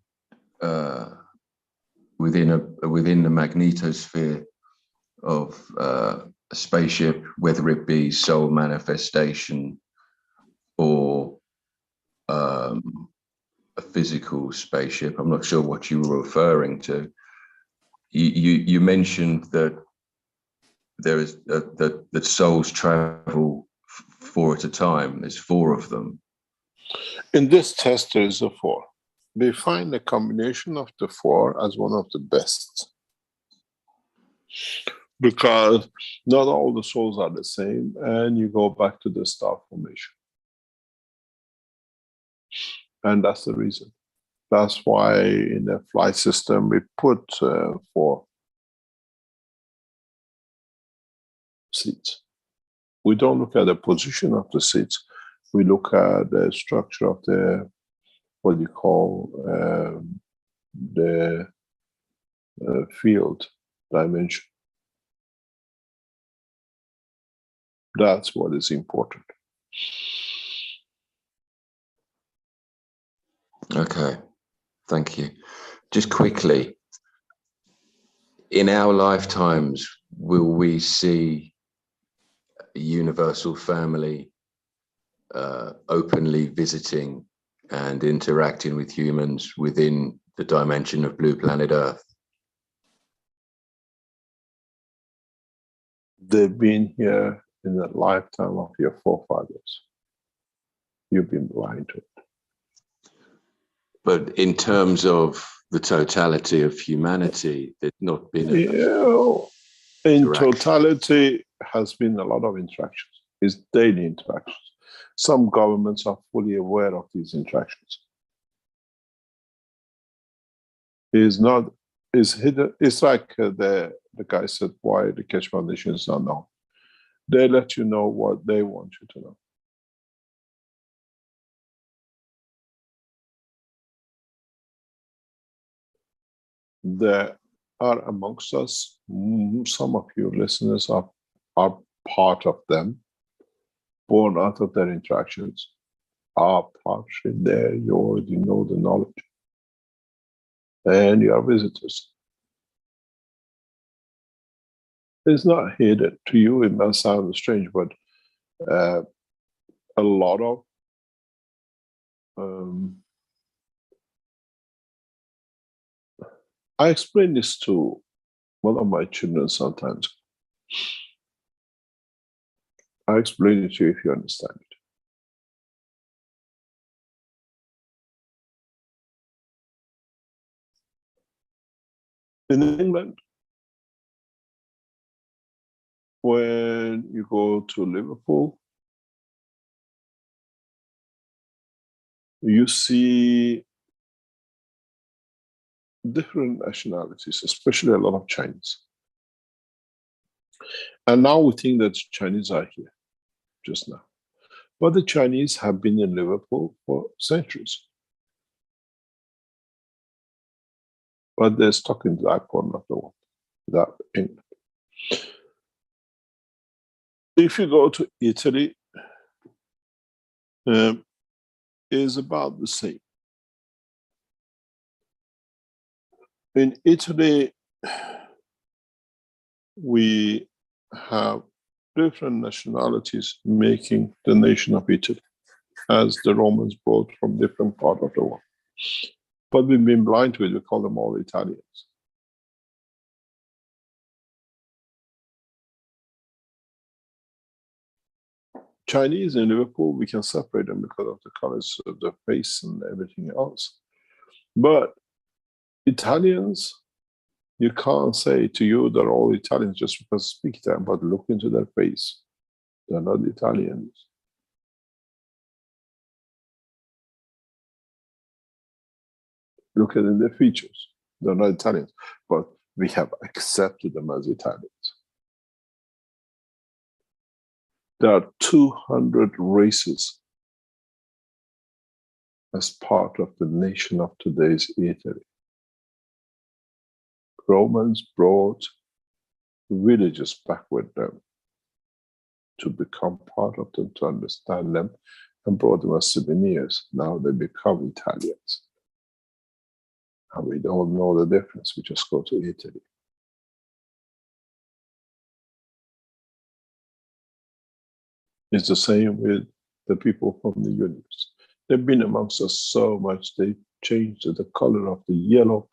within the magnetosphere of a spaceship, whether it be soul manifestation or a physical spaceship, I'm not sure what you were referring to. You mentioned that there is that souls travel 4 at a time. There's 4 of them. In this test, there is a 4. We find the combination of the 4 as one of the best, because not all the souls are the same, and you go back to the star formation. And that's the reason. That's why in the flight system we put 4 seats. We don't look at the position of the seats. We look at the structure of the, what you call the field dimension. That's what is important. Okay, thank you. Just quickly, in our lifetimes, will we see a universal family openly visiting and interacting with humans within the dimension of Blue Planet Earth? They've been here in the lifetime of your forefathers. You've been blind to it. But in terms of the totality of humanity, there's not been in totality has been a lot of interactions. It's daily interactions. Some governments are fully aware of these interactions. is not, is hidden. It's like the guy said, why the Keshe Foundation is not known. They let you know what they want you to know. There are amongst us, some of you listeners are part of them, born out of their interactions, are partially there, you already know the knowledge. And you are visitors. It's not hidden. To you, it must sound strange, but a lot of I explain this to one of my children sometimes. I explain it to you if you understand it. In England, when you go to Liverpool, you see different nationalities, especially a lot of Chinese. And now we think that Chinese are here, just now. But the Chinese have been in Liverpool for centuries. But they're stuck in that corner of the world, that England. If you go to Italy, is about the same. In Italy, we have different nationalities making the nation of Italy, as the Romans brought from different parts of the world. But we've been blind to it, we call them all Italians. Chinese in Liverpool, we can separate them because of the colors of the face and everything else. But Italians, you can't say to you they're all Italians just because they speak them, but look into their face. They're not Italians. Look at their features. They're not Italians, but we have accepted them as Italians. There are 200 races as part of the nation of today's Italy. Romans brought villages back with them to become part of them, to understand them, and brought them as souvenirs. Now they become Italians. And we don't know the difference, we just go to Italy. It's the same with the people from the universe. They've been amongst us so much, they changed the color of the yellow,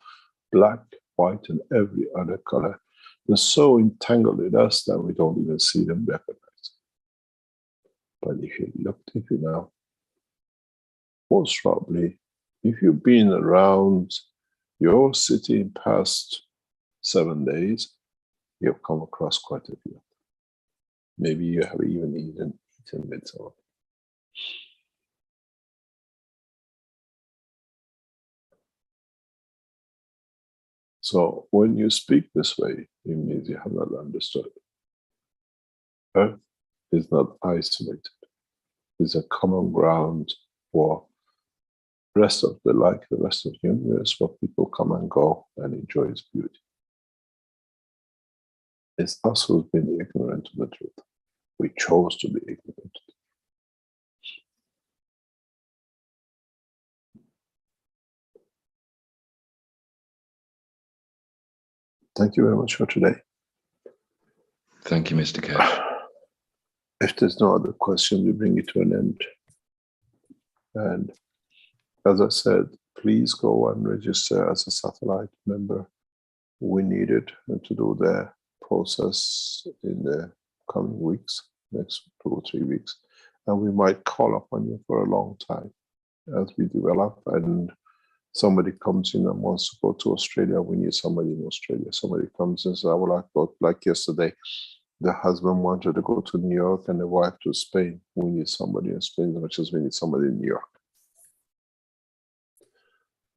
black, white, and every other color. They're so entangled with us that we don't even see them recognized. But if you look into it now, most probably, if you've been around your city in past 7 days, you've come across quite a few. Maybe you have even eaten with some. So when you speak this way, it means you have not understood. Earth is not isolated. It's a common ground for the rest of the rest of the universe, where people come and go and enjoy its beauty. It's us who's been ignorant of the truth. We chose to be ignorant. Thank you very much for today. Thank you, Mr. Keshe. If there's no other question, we bring it to an end. And as I said, please go and register as a satellite member. We need it to do the process in the coming weeks, next 2 or 3 weeks. And we might call upon you for a long time as we develop, and somebody comes in and wants to go to Australia, we need somebody in Australia. Somebody comes and says, I would like to go, like yesterday, the husband wanted to go to New York and the wife to Spain. We need somebody in Spain as much as we need somebody in New York.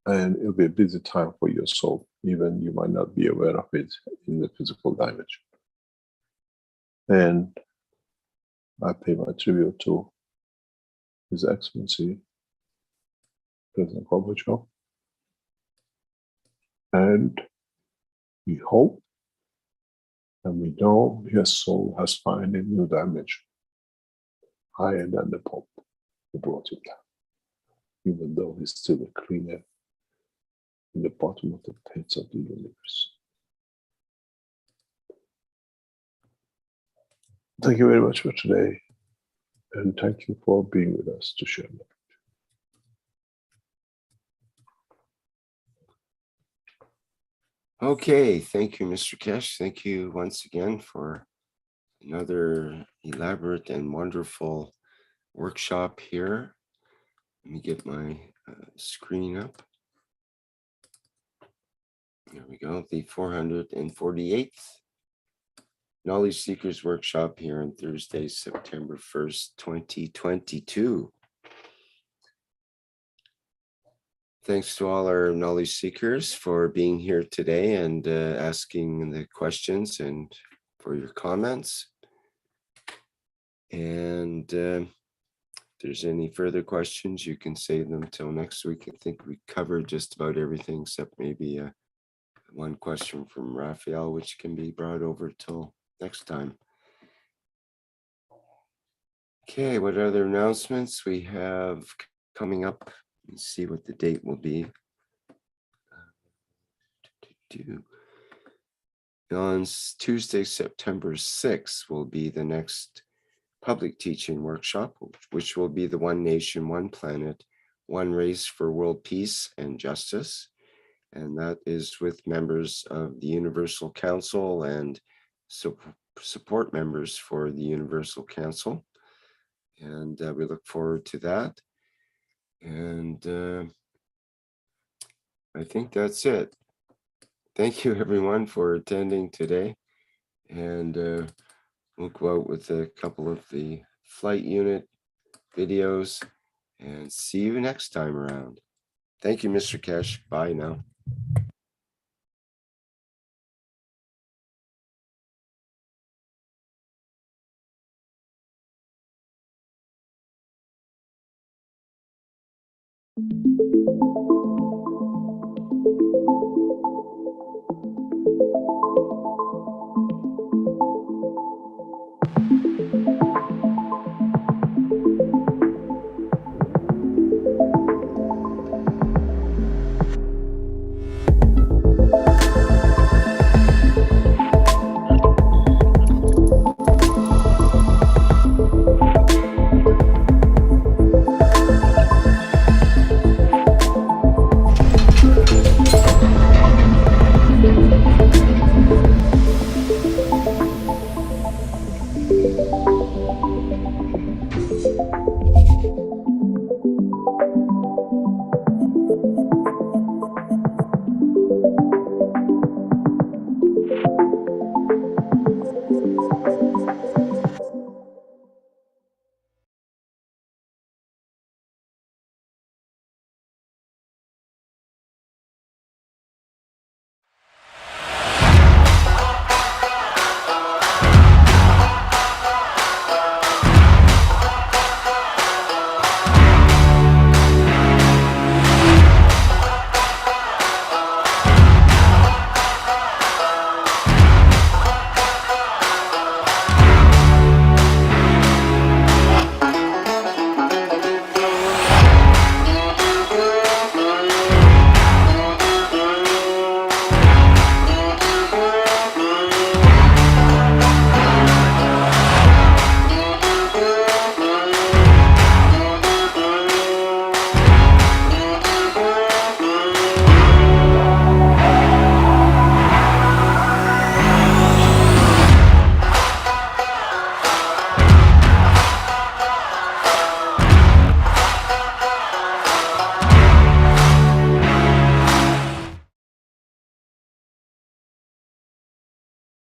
and it'll be a busy time for your soul. Even you might not be aware of it in the physical dimension. And I pay my tribute to His Excellency, President Gorbachev. And we hope and we know his soul has found a new dimension, higher than the Pope who brought him down, even though he's still a cleaner in the bottom of the pits of the universe. Thank you very much for today, and thank you for being with us to share that. Okay, thank you, Mr. Keshe. Thank you once again for another elaborate and wonderful workshop here. Let me get my screen up. There we go, the 448th Knowledge Seekers Workshop here on Thursday, September 1st, 2022. Thanks to all our knowledge seekers for being here today and asking the questions and for your comments. And if there's any further questions, you can save them till next week. I think we covered just about everything except maybe one question from Raphael, which can be brought over till next time. Okay, what other announcements we have coming up? Let's see what the date will be. On Tuesday, September 6th will be the next public teaching workshop, which will be the One Nation, One Planet, One Race for World Peace and Justice. And that is with members of the Universal Council and support members for the Universal Council. And we look forward to that. And I think that's it. Thank you, everyone, for attending today. And we'll go out with a couple of the flight unit videos and see you next time around. Thank you, Mr. Keshe. Bye now.